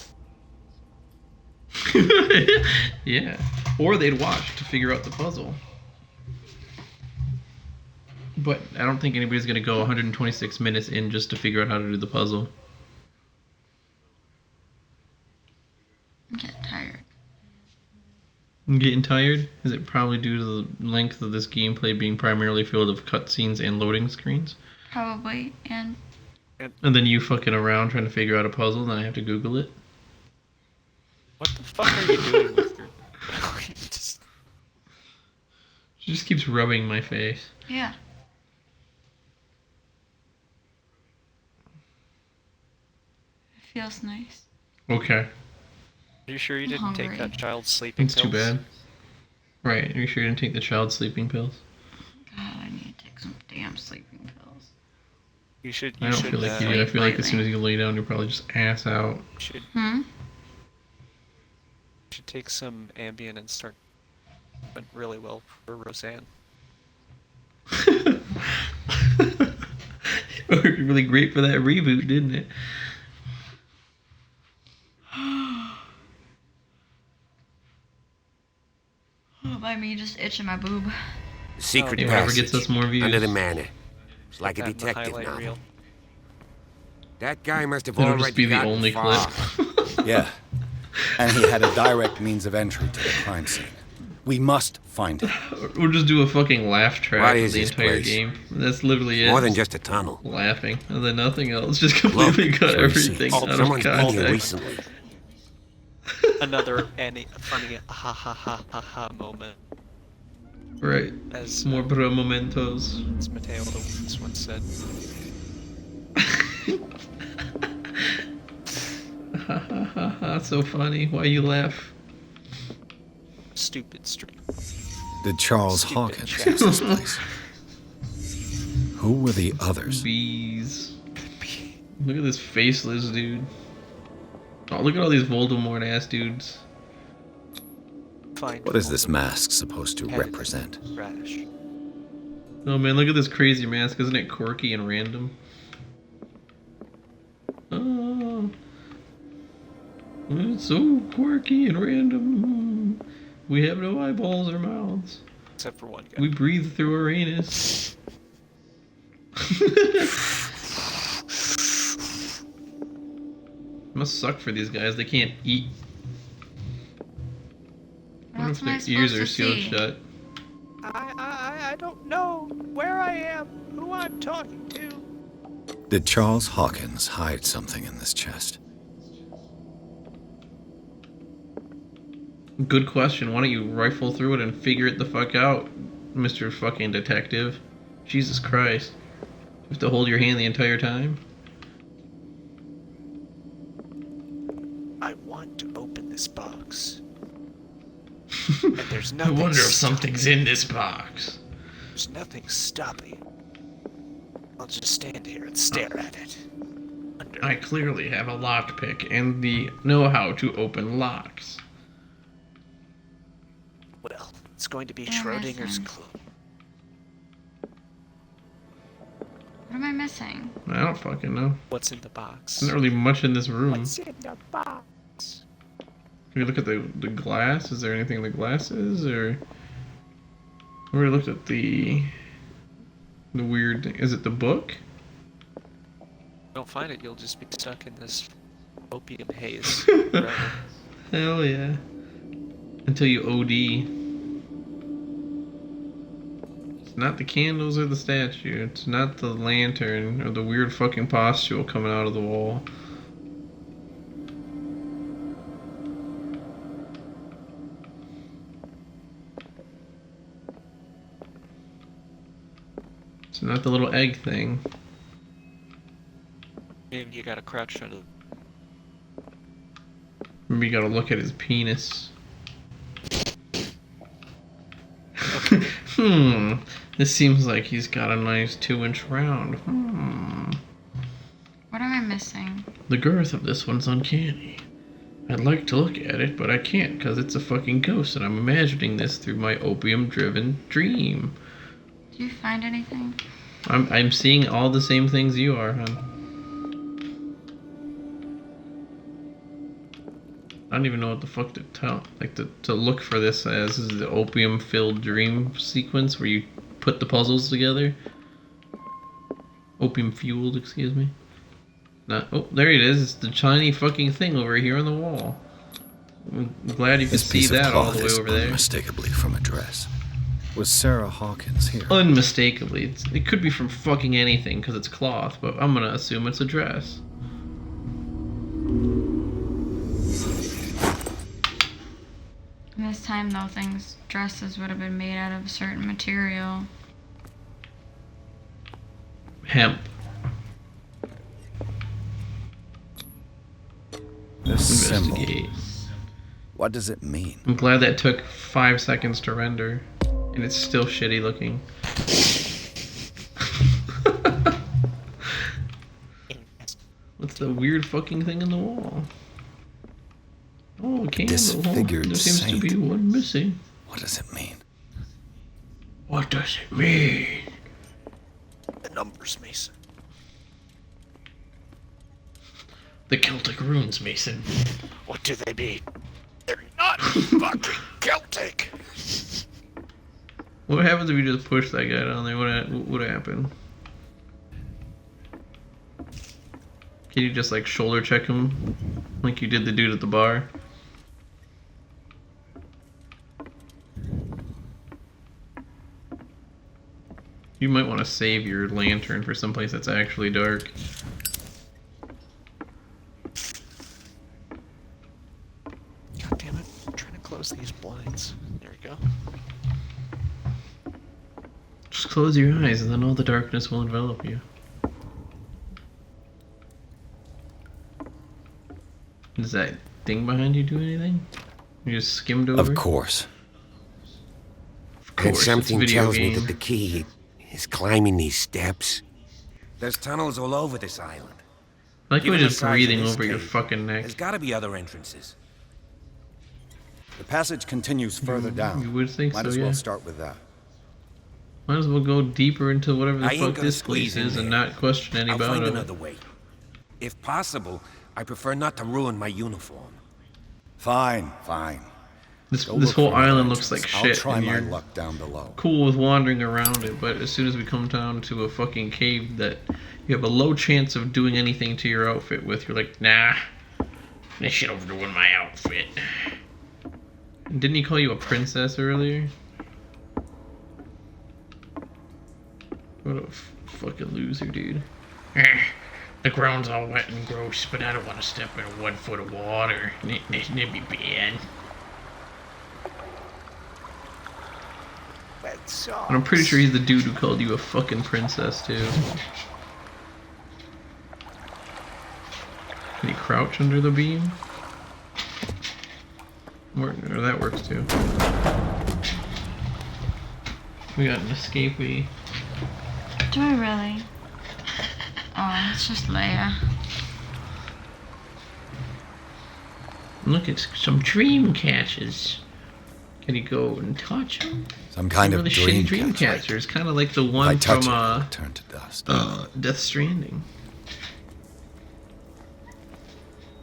Yeah. Or they'd watch to figure out the puzzle. But I don't think anybody's gonna go 126 minutes in just to figure out how to do the puzzle. I'm getting tired. I'm getting tired? Is it probably due to the length of this gameplay being primarily filled with cutscenes and loading screens? Probably, and... And then you fucking around trying to figure out a puzzle, and then I have to Google it? What the fuck are you doing with your... She just keeps rubbing my face. Yeah. It feels nice. Okay. Are you sure you didn't take hungry. that child's sleeping It's pills? too bad. Right, are you sure you didn't take the child's sleeping pills? God, I need to take some damn sleeping pills. You should. I don't feel like you do. I feel like as soon as you lay down, you'll probably just ass out. Should take some Ambien and start. Went really well for Roseanne. It worked really great for that reboot, didn't it? By me just itching my boob. Secret whatever passage gets us more views. under the manor. It's like a That in the detective highlight novel. reel. That guy must have It'll already just be the gotten only far. clip. Yeah. And he had a direct means of entry to the crime scene. We must find him. We'll just do a fucking laugh track What of is the this entire place? game. That's literally it. More than just a tunnel. Laughing. And then nothing else. Just completely cut everything out of Someone's been here context. recently. Another funny ha ha ha ha ha moment. Right. As More bro momentos. As Mateo this one said. Ha ha ha ha. So funny. Why you laugh? Stupid street. Did Charles Hawkins use this place? Who were the others? Bees. Look at this faceless dude. Oh, look at all these Voldemort ass dudes. What is this mask supposed to represent? Radish. Oh man, look at this crazy mask. Isn't it quirky and random? Oh, it's so quirky and random. We have no eyeballs or mouths. Except for one guy. We breathe through our anus. Must suck for these guys. They can't eat. I wonder if their ears are sealed shut. I don't know where I am, who I'm talking to. Did Charles Hawkins hide something in this chest? Good question. Why don't you rifle through it and figure it the fuck out, Mr. fucking detective? Jesus Christ. You have to hold your hand the entire time? I want to open this box. And there's I nothing. wonder if something's in this box. There's nothing stopping. I'll just stand here and stare at it. I clearly have a lockpick and the know-how to open locks. Well, it's going to be Schrodinger's clue. What am I missing? I don't fucking know. What's in the box? There's not really much in this room. What's in the box? Can we look at the glass? Is there anything in the glasses, or we already looked at the weird thing. Is it the book? Don't find it, you'll just be stuck in this opium haze forever. Hell yeah. Until you OD. It's not the candles or the statue. It's not the lantern or the weird fucking pustule coming out of the wall. It's not the little egg thing. Maybe you gotta crouch under. Maybe you gotta look at his penis. This seems like he's got a nice 2-inch round. What am I missing? The girth of this one's uncanny. I'd like to look at it, but I can't because it's a fucking ghost and I'm imagining this through my opium-driven dream. Do you find anything? I'm seeing all the same things you are, hon. I don't even know what the fuck to tell. Like to look for this as is the opium-filled dream sequence where you put the puzzles together. Opium-fueled, excuse me. Oh, there it is. It's the shiny fucking thing over here on the wall. I'm glad you can see that all the way over there. Unmistakably from a dress. Was Sarah Hawkins here? Unmistakably. It could be from fucking anything because it's cloth, but I'm gonna assume it's a dress. This time, though, dresses would have been made out of a certain material. Hemp. This symbol. What does it mean? I'm glad that took 5 seconds to render, and it's still shitty looking. What's the weird fucking thing in the wall? Oh, a candle. Disfigured There seems to be one missing. What does it mean? What does it mean? The numbers, Mason. The Celtic runes, Mason. What do they mean? They're not fucking Celtic! What happens if you just push that guy down there? What would happen? Can you just like shoulder check him like you did the dude at the bar? You might want to save your lantern for someplace that's actually dark. God damn it. I'm trying to close these blinds. There we go. Just close your eyes and then all the darkness will envelop you. Does that thing behind you do anything? You just skimmed over? Of course. And something it's a video tells me game. that the key is climbing these steps. There's tunnels all over this island. Like you were Given just the size of breathing this over your cave, fucking neck. There's gotta be other entrances. The passage continues further down. You would think Might so, as well yeah. start with that. Might as well go deeper into whatever the I ain't fuck gonna this place squeeze in is and there. not question any I'll about find it. another way. If possible, I prefer not to ruin my uniform. Fine, fine. This Go this look whole for another island looks like entrance. shit, I'll try and my you're luck down below. cool with wandering around it, but as soon as we come down to a fucking cave that you have a low chance of doing anything to your outfit with, you're like, nah, this shit'll ruin my outfit. And didn't he call you a princess earlier? What a fucking loser, dude. The ground's all wet and gross, but I don't want to step in 1 foot of water. It'd be bad. And I'm pretty sure he's the dude who called you a fucking princess, too. Can you crouch under the beam? Or that works, too. We got an escapee. Do I really? Oh, it's just Leia. Look, it's some dream catches. Can you go and touch them? Some kind of really shitty dream catcher. It's kind of like the If I one touch from it, it'll turn to dust. Death Stranding.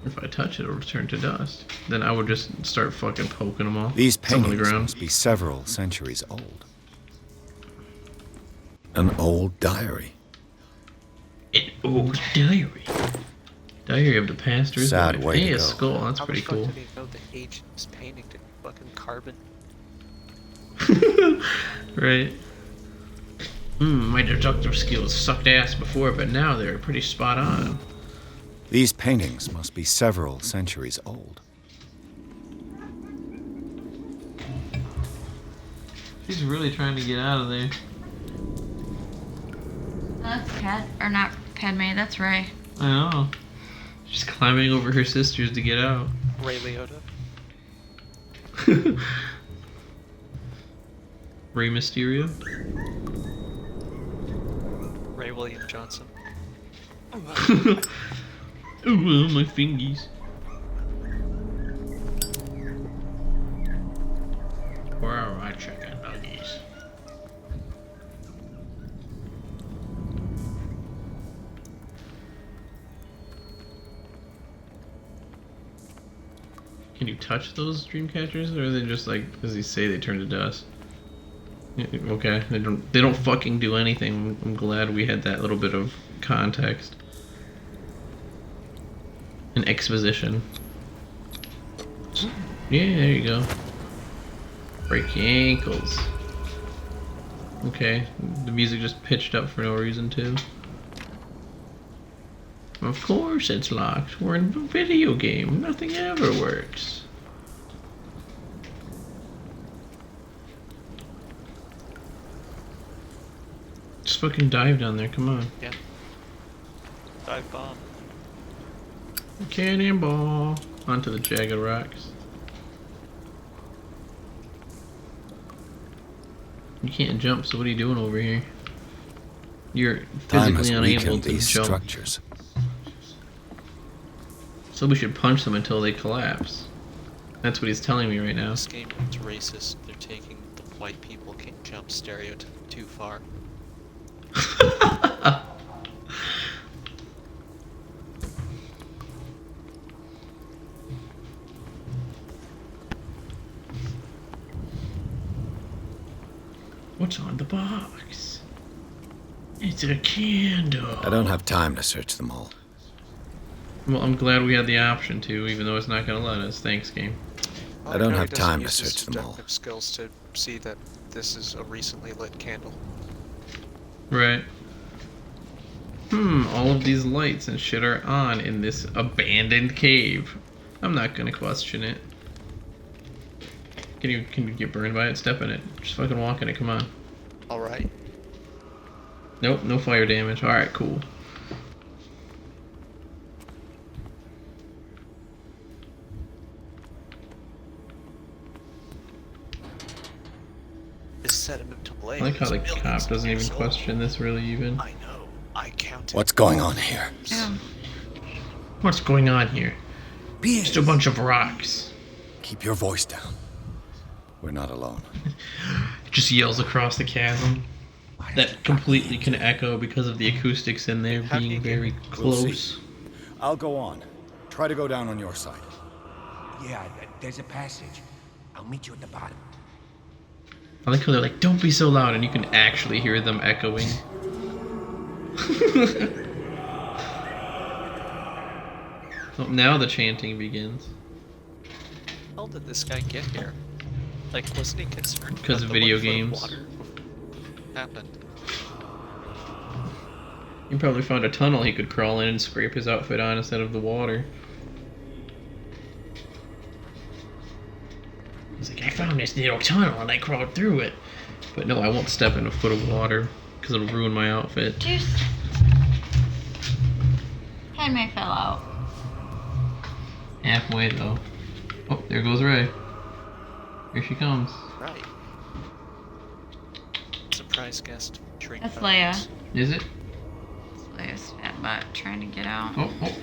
If I touch it, it'll turn to dust. Then I would just start fucking poking them all. These Some on the paintings ground. must be several centuries old. An old diary. An old diary. Diary of the pastor's Sad wife. way Hey, to a go. skull. That's How pretty the fuck cool. did he know the age of this painting to fucking carbon? Right. My deductive skills sucked ass before, but now they're pretty spot on. These paintings must be several centuries old. She's really trying to get out of there. That's not Padme, that's Ray. I know. She's climbing over her sisters to get out. Ray Liotta. Ray Mysterio. Ray William Johnson. Ooh, my fingies. Where are my chicken nuggies? Can you touch those dream catchers, or are they just like, as you say, they turn to dust? Okay, they don't fucking do anything. I'm glad we had that little bit of context. An exposition. Yeah, there you go. Break your ankles. Okay, the music just pitched up for no reason too. Of course it's locked. We're in a video game. Nothing ever works. Just fucking dive down there, come on. Yeah. Dive bomb. Cannonball onto the jagged rocks. You can't jump, so what are you doing over here? You're Time has physically unable weakened to these jump. structures. So we should punch them until they collapse. That's what he's telling me right now. This game is racist. They're taking the white people can't jump stereotype too far. What's on the box? It's a candle. I don't have time to search them all. Well, I'm glad we had the option to, even though it's not going to let us. Thanks, game. I don't have time to Use his search them all. deductive skills to see that this is a recently lit candle. Right. All of these lights and shit are on in this abandoned cave. I'm not going to question it. Can you get burned by it? Step in it. Just fucking walk in it, come on. Alright. Nope, no fire damage. Alright, cool. This set him to blaze. I like how the cop doesn't even question this really even. I know. I counted. What's going on here? Yeah. What's going on here? Just a bunch of rocks. Keep your voice down. We're not alone. Just yells across the chasm. That completely can echo because of the acoustics in there being very We'll see. close. I'll go on. Try to go down on your side. Yeah, there's a passage. I'll meet you at the bottom. I like how they're like, don't be so loud, and you can actually hear them echoing. Oh, now the chanting begins. How did this guy get here? Like, wasn't he concerned Because about of the video 1 foot of games. water happened? He probably found a tunnel he could crawl in and scrape his outfit on instead of the water. He's like, I found this little tunnel and I crawled through it. But no, I won't step in a foot of water because it'll ruin my outfit. Juice. Padme fell out. Halfway though. Oh, there goes Ray. Here she comes. Right. Surprise guest. Drink That's fountains. Leia. Is it? It's Leia's fat butt trying to get out. Oh, oh.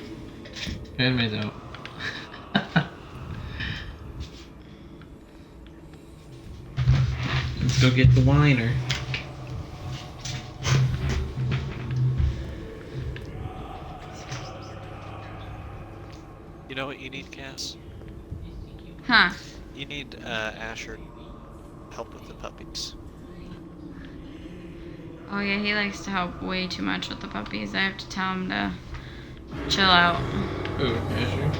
Padme's out. Go get the whiner. You know what you need, Cass? Huh. You need Asher to help with the puppies. Oh yeah, he likes to help way too much with the puppies. I have to tell him to chill out. Oh, Asher.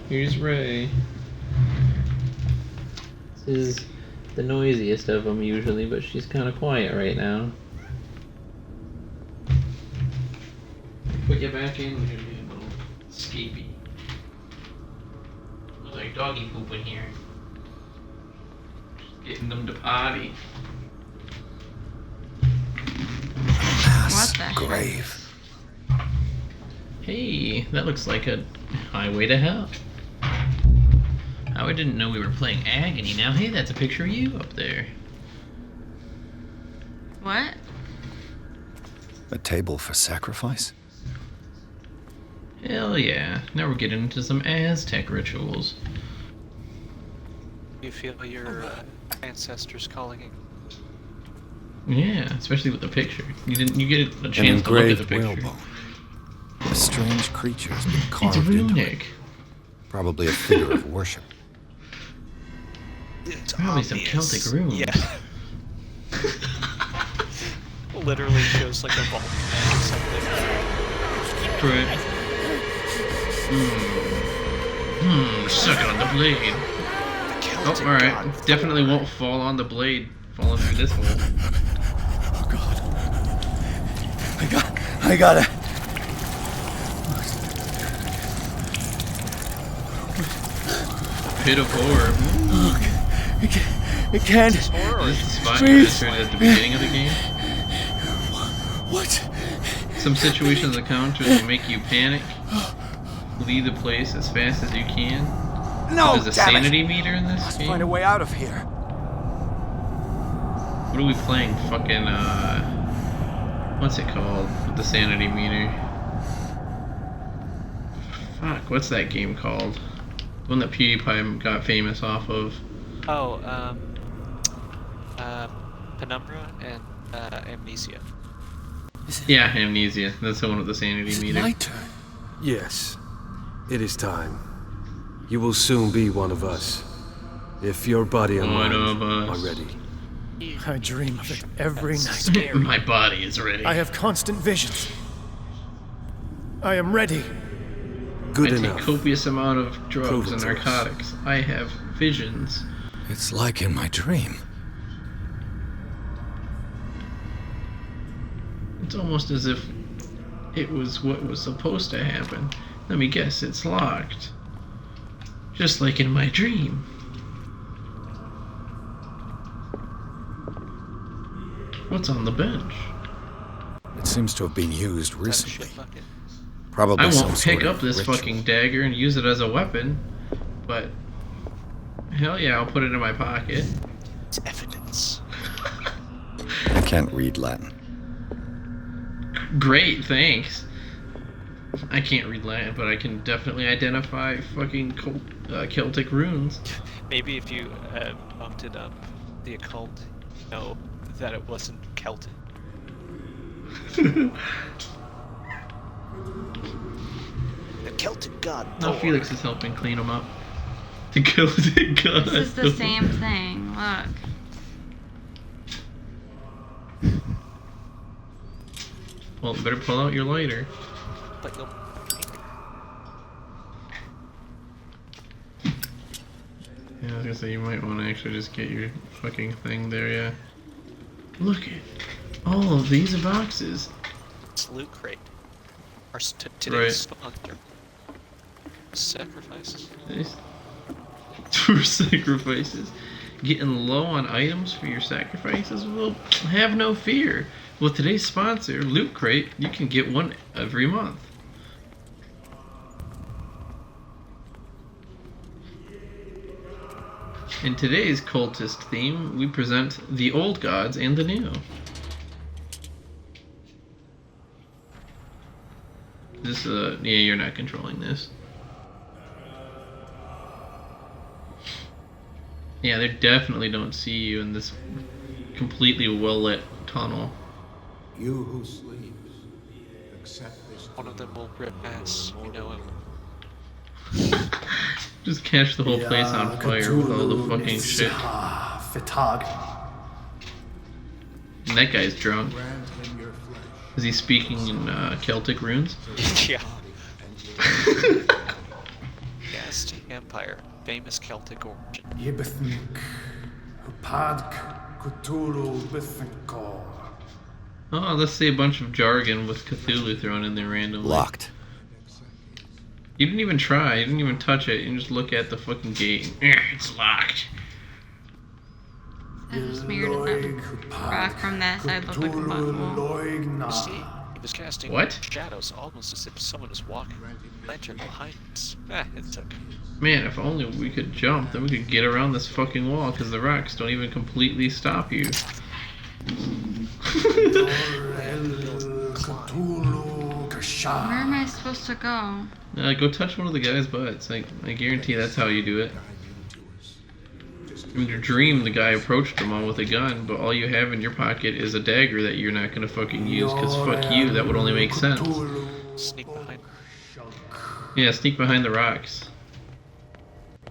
Here's Ray. This is the noisiest of them usually, but she's kind of quiet right now. Put you back in, you're gonna be a little escapey. Looks like doggy poop in here. Just getting them to potty. What the grave. Hey, that looks like a highway to hell. I didn't know we were playing Agony now. Hey, that's a picture of you up there. What? A table for sacrifice? Hell yeah. Now we're getting into some Aztec rituals. You feel your ancestors calling you? Yeah, especially with the picture. You get a chance to look at the picture. Whalebone. A strange creature has been carved It's into it. runic. Probably a figure of worship. It's Probably obvious. some Celtic runes. Yeah. Literally shows like a vault or something. Right. Suck on the blade. Oh, alright. Definitely won't fall on the blade falling through this hole. Oh god. I gotta. Pit of horror. It can't. Is this the spot you breathe. entered at the beginning of the game? What? Some situations encounters will make you panic. Leave the place as fast as you can. No, There's a damn it. sanity meter in this game. Find a way out of here. What are we playing? Fucking what's it called with the sanity meter? Fuck, what's that game called? The one that PewDiePie got famous off of. Oh, Penumbra and Amnesia. Yeah, Amnesia. That's the one with the sanity meter. My turn. Yes. It is time. You will soon be one of us. If your body and One mind of us. are ready. I dream of it every night. My body is ready. I have constant visions. I am ready. Good I enough. take copious amount of drugs Prove it and to us. narcotics. I have visions. It's like in my dream. It's almost as if it was what was supposed to happen. Let me guess, it's locked. Just like in my dream. What's on the bench? It seems to have been used recently. Probably I some won't sort pick of up this ritual. fucking dagger and use it as a weapon, but hell yeah, I'll put it in my pocket. It's evidence. I can't read Latin. Great, thanks. I can't read Latin, but I can definitely identify fucking Celtic runes. Maybe if you opted up the occult, you know that it wasn't Celtic. Now The Celtic god Thor. Felix is helping clean them up. The Celtic god. This is the same thing. Look. Well, better pull out your lighter. But you'll... Yeah, I was gonna say you might want to actually just get your fucking thing there, yeah. Look at all of these boxes. It's Loot Crate. Our today's sponsor. Sacrifices. For sacrifices. Getting low on items for your sacrifices? Well, have no fear. With today's sponsor, Loot Crate, you can get one every month. In today's cultist theme, we present the old gods and the new. This, yeah, you're not controlling this. Yeah, they definitely don't see you in this completely well-lit tunnel. You who sleeps, accept this. One of them will rip ass, you know him. Just catch the whole place on fire with all the fucking shit. And that guy's drunk. Is he speaking in Celtic runes? Yeah. Aztec Empire, famous Celtic origin. Oh, let's see a bunch of jargon with Cthulhu thrown in there randomly. Locked. You didn't even try. You didn't even touch it. You just look at the fucking gate. It's locked. I just mirrored that rock from that side looked like a butthole. You see, he was casting What? shadows almost as if someone was walking the lantern behind us. It's okay. Man, if only we could jump, then we could get around this fucking wall, because the rocks don't even completely stop you. Where am I supposed to go? Go touch one of the guy's butts. I guarantee that's how you do it. In your dream, the guy approached them all with a gun, but all you have in your pocket is a dagger that you're not gonna fucking use, because fuck you, that would only make sense. Sneak behind. Yeah, sneak behind the rocks.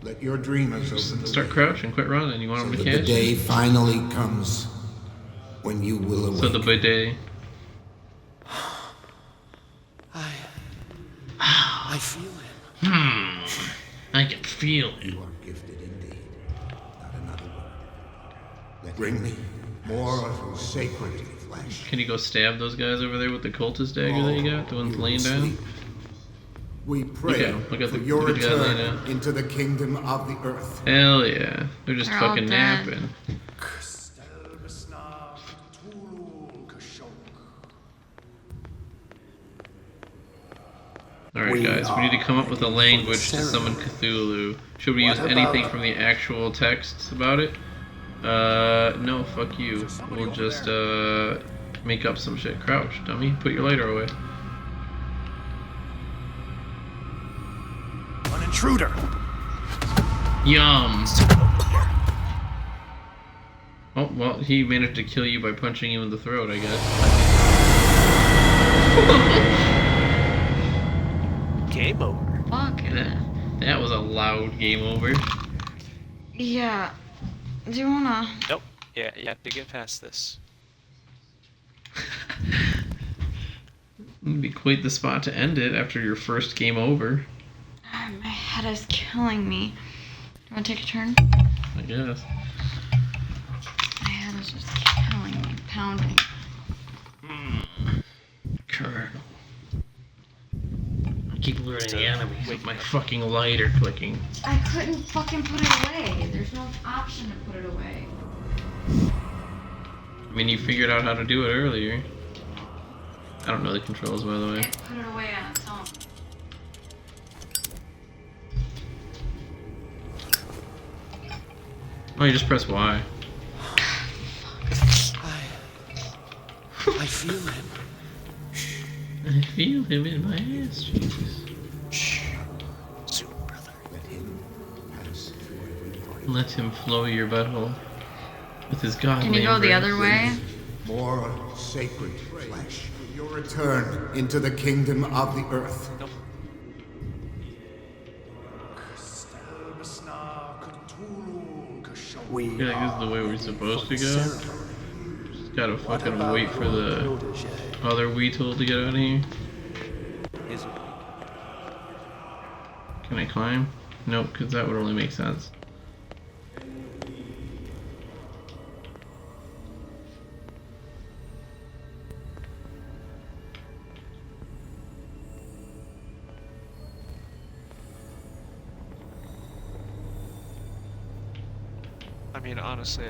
Let your dreamers open the Start way, crouching, quit running. You want so them to that the catch? day finally comes when you will awake. So the bidet. I feel it. I can feel it. You are gifted indeed. Not another word. Bring me more sacred flesh. Can you go stab those guys over there with the cultist dagger that you got? The ones laying down? We pray Look at for the your guy laying return down. into the kingdom of the earth. Hell yeah. They're just They're all fucking dead. napping. Alright guys, we need to come up with a language to summon Cthulhu. Should we use anything from the actual texts about it? No, fuck you. We'll just, make up some shit. Crouch, dummy. Put your lighter away. An intruder. Yum! Oh, well, he managed to kill you by punching you in the throat, I guess. Game over. Fuck. That was a loud game over. Yeah. Do you wanna? Nope. Yeah, you have to get past this. It'd be quite the spot to end it after your first game over. My head is killing me. Do you wanna take a turn? I guess. My head is just killing me, pounding. Colonel. I keep luring the enemies with my fucking lighter clicking. I couldn't fucking put it away. There's no option to put it away. I mean, you figured out how to do it earlier. I don't know the controls, by the way. It put it away on its own. Oh, you just press Y. I feel him. I feel him in my ass, Jesus. Shh. Soon, brother. Let him flow your butthole with his godly Can you go the other way? More sacred flesh. Your return into the kingdom of the earth. Nope. I feel like this is the way we're supposed to go. Just gotta fucking wait for the other Weetool to get out of here. Can I climb? Nope, because that would only make sense. I mean, honestly,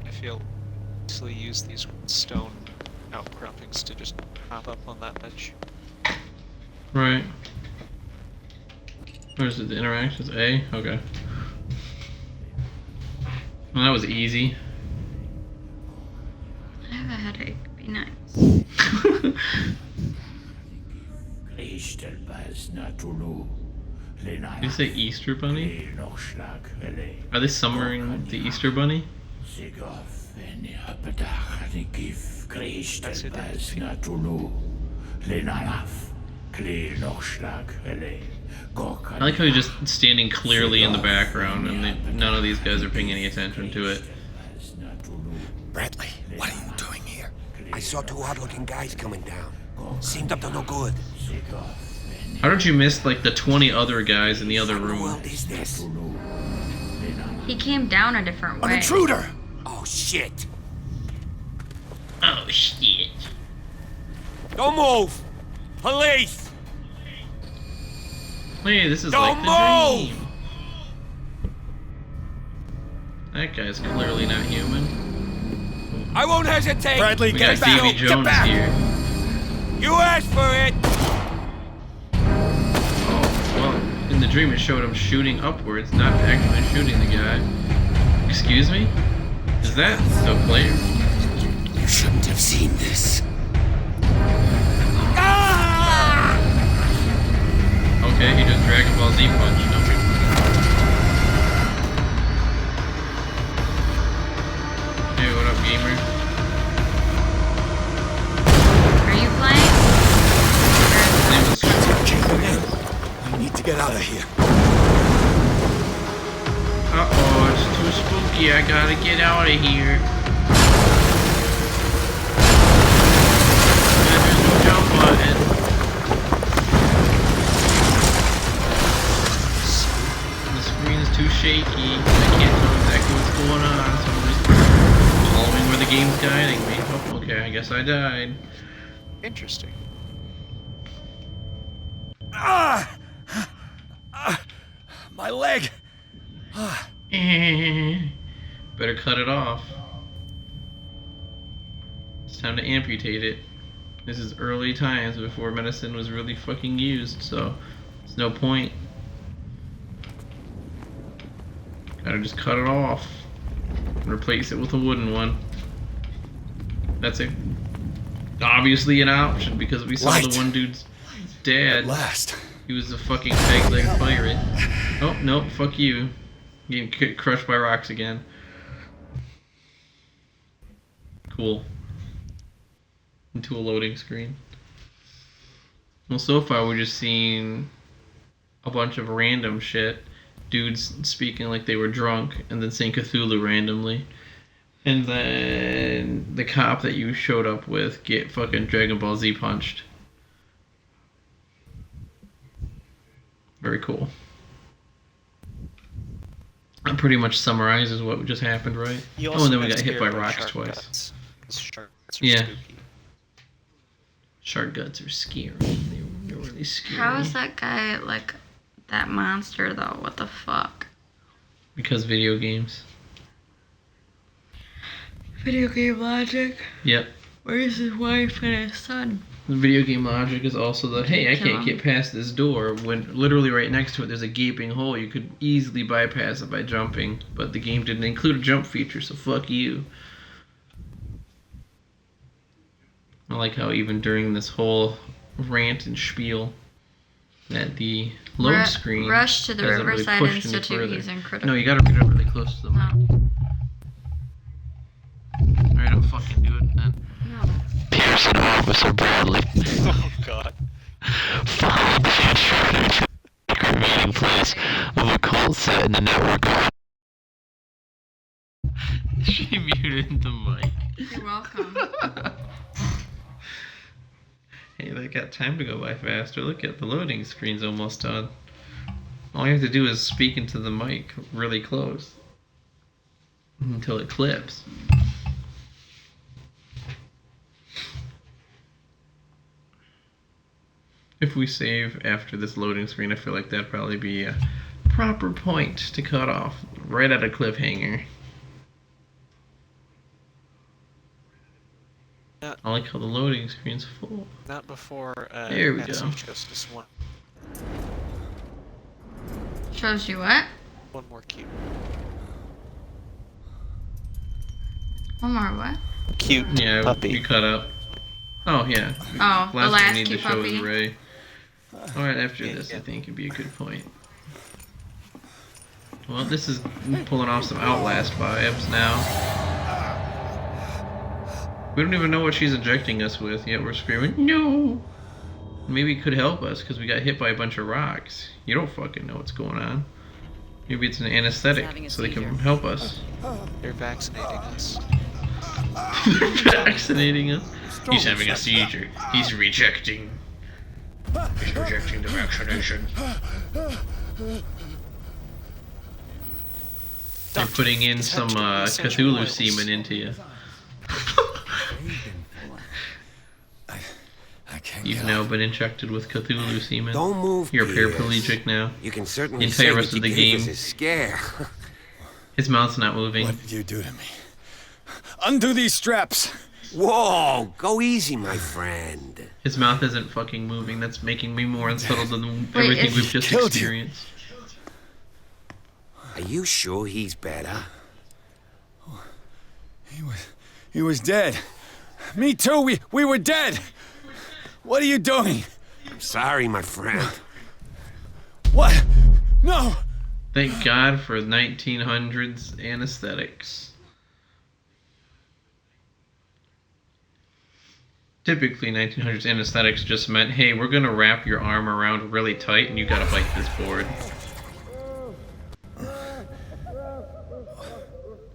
I feel easily use these stone outcroppings to just hop up on that ledge. Right. Where's the interactions? A? Okay. Well, that was easy. I have a headache. Be nice. Did you say Easter Bunny? Are they summoning the Easter Bunny? I like how he's just standing clearly in the background and none of these guys are paying any attention to it. Bradley, what are you doing here? I saw two odd-looking guys coming down. Seemed up to no good. How did you miss like the 20 other guys in the other room? What is this? He came down a different way. An intruder! Oh shit! Oh shit! Don't move! Police! Hey, this is Don't like the move! dream. That guy's clearly not human. I won't hesitate! Bradley, We get got back! Davy Get Jones back! here. You asked for it! Oh, well, in the dream it showed him shooting upwards, not actually shooting the guy. Excuse me? Is that so clear? You shouldn't have seen this. Okay, he just Dragon Ball Z punched him. Hey, what up, gamer? Are you playing? I need to get out of here. Uh-oh, it's too spooky. I gotta get out of here. There's no jump button. The screen's too shaky. I can't tell exactly what's going on, so I'm just following where the game's guiding me. Oh, okay, I guess I died. Interesting. My leg. Better cut it off. It's time to amputate it. This is early times before medicine was really fucking used, so there's no point. Gotta just cut it off and replace it with a wooden one. That's it. Obviously an option because we saw the one dude's dad. At last. He was a fucking peg-leg pirate. Oh, no, fuck you. Getting crushed by rocks again. Cool. Into a loading screen. Well, so far we're just seeing a bunch of random shit. Dudes speaking like they were drunk and then saying Cthulhu randomly. And then the cop that you showed up with get fucking Dragon Ball Z punched. Very cool. That pretty much summarizes what just happened, right? Oh, and then we got hit by rocks twice. Sharks are Yeah. spooky. Shark guts are scary. They're really scary. How is that guy like that monster though? What the fuck? Because video games. Video game logic. Yep. Where's his wife and his son? The video game logic is also the, hey, I Kill can't him. get past this door when literally right next to it there's a gaping hole. You could easily bypass it by jumping, but the game didn't include a jump feature, so fuck you. I like how even during this whole rant and spiel that the load screen Rush to the hasn't really Riverside pushed any Institute. further. He's in critical. No, you gotta get it really close to the mic. Alright, I'll fucking do it then. Pearson Officer Bradley. Oh god. Follow the intruder to the secret meeting place of a cult set in the network. She muted the mic. You're welcome. Hey, they got time to go by faster. Look at the loading screen's almost done. All you have to do is speak into the mic really close until it clips. If we save after this loading screen, I feel like that'd probably be a proper point to cut off right at a cliffhanger. I like how the loading screen's full. Not before There we Passive go. Justice one. Shows you what? One more cute. One more what? Cute Yeah, puppy. we cut up. Oh, yeah. Oh, the Last last one we need to cute show is puppy. Ray. Alright, after this, I think it'd be a good point. Well, this is pulling off some Outlast vibes now. We don't even know what she's injecting us with, yet we're screaming, no! Maybe it could help us, because we got hit by a bunch of rocks. You don't fucking know what's going on. Maybe it's an anesthetic, so they can help us. They're vaccinating us. Vaccinating us? He's having a seizure. He's rejecting. He's rejecting the vaccination. They're putting in some Cthulhu semen into you. You've now been injected with Cthulhu semen. Don't move. You're paraplegic now. You can certainly the entire say rest that of the you game. gave us a scare. His mouth's not moving. What did you do to me? Undo these straps! Whoa, go easy, my friend. His mouth isn't fucking moving. That's making me more unsettled than everything we've just experienced. Are you sure he's better? He was dead. Me too, we were dead! What are you doing? I'm sorry, my friend. What? No! Thank God for 1900s anesthetics. Typically, 1900s anesthetics just meant, hey, we're gonna wrap your arm around really tight and you gotta bite this board.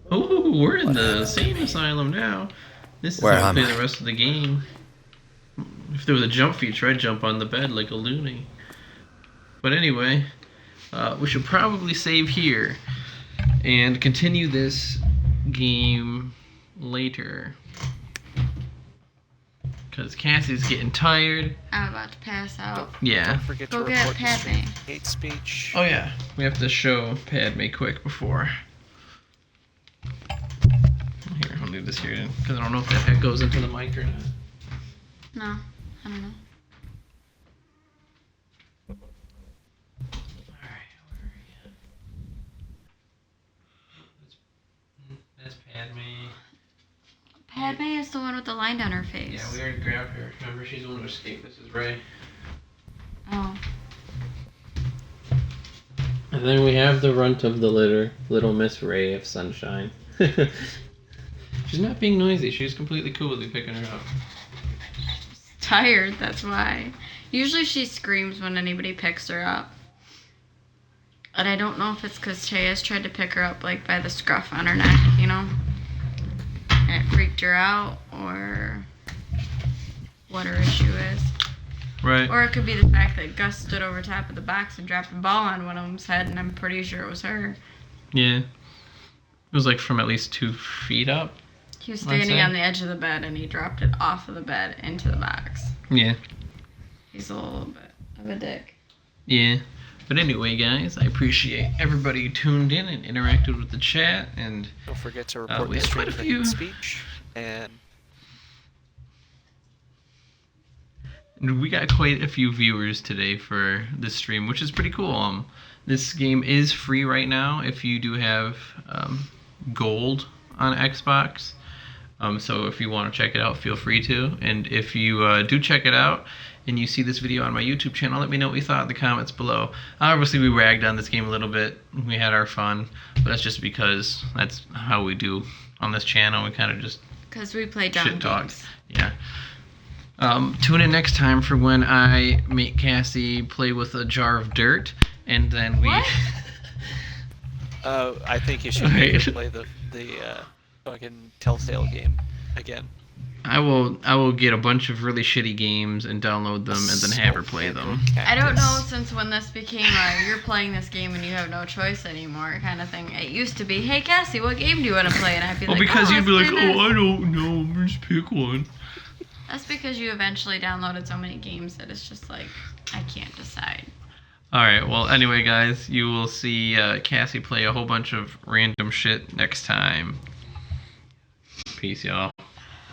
Oh, we're in the same asylum now. This is how we play the rest of the game. If there was a jump feature, I'd jump on the bed like a loony. But anyway, we should probably save here and continue this game later. Because Cassie's getting tired. I'm about to pass out. Yeah. Don't forget to Go get report the Padme. stream hate speech. Oh yeah, we have to show Padme quick before. Here, I'll leave this here because I don't know if that goes into the mic or not. No, I don't know. That's Padme. Padme is the one with the line down her face. Yeah, we already grabbed her. Remember, she's the one who escaped. This is Ray. Oh. And then we have the runt of the litter, Little Miss Ray of Sunshine. She's not being noisy. She's completely cool with you picking her up. Tired, that's why. Usually she screams when anybody picks her up. And I don't know if it's because Chea's tried to pick her up like by the scruff on her neck, you know? And it freaked her out, or what her issue is. Right. Or it could be the fact that Gus stood over top of the box and dropped a ball on one of them's head, and I'm pretty sure it was her. Yeah. It was like from at least 2 feet up. He was standing on the edge of the bed, and he dropped it off of the bed into the box. Yeah. He's a little bit of a dick. Yeah. But anyway, guys, I appreciate everybody who tuned in and interacted with the chat, and don't forget to report we the had quite a stream few. speech, and we got quite a few viewers today for this stream, which is pretty cool. This game is free right now if you do have gold on Xbox. So if you want to check it out, feel free to. And if you do check it out and you see this video on my YouTube channel, let me know what you thought in the comments below. Obviously, we ragged on this game a little bit. We had our fun, but that's just because that's how we do on this channel. We kind of just Because we play dumb shit talk. games. Yeah. Tune in next time for when I make Cassie play with a jar of dirt, and then we. I think you should make her play the fucking Telltale game again. I will get a bunch of really shitty games and download them and then have her play them. I don't know since when this became a you're playing this game and you have no choice anymore kind of thing. It used to be, hey Cassie, what game do you want to play? And I'd be Well, like, because you'd be like, let's do oh, this. I don't know, just pick one. That's because you eventually downloaded so many games that it's just like, I can't decide. Alright, well, anyway, guys, you will see Cassie play a whole bunch of random shit next time. Peace, y'all.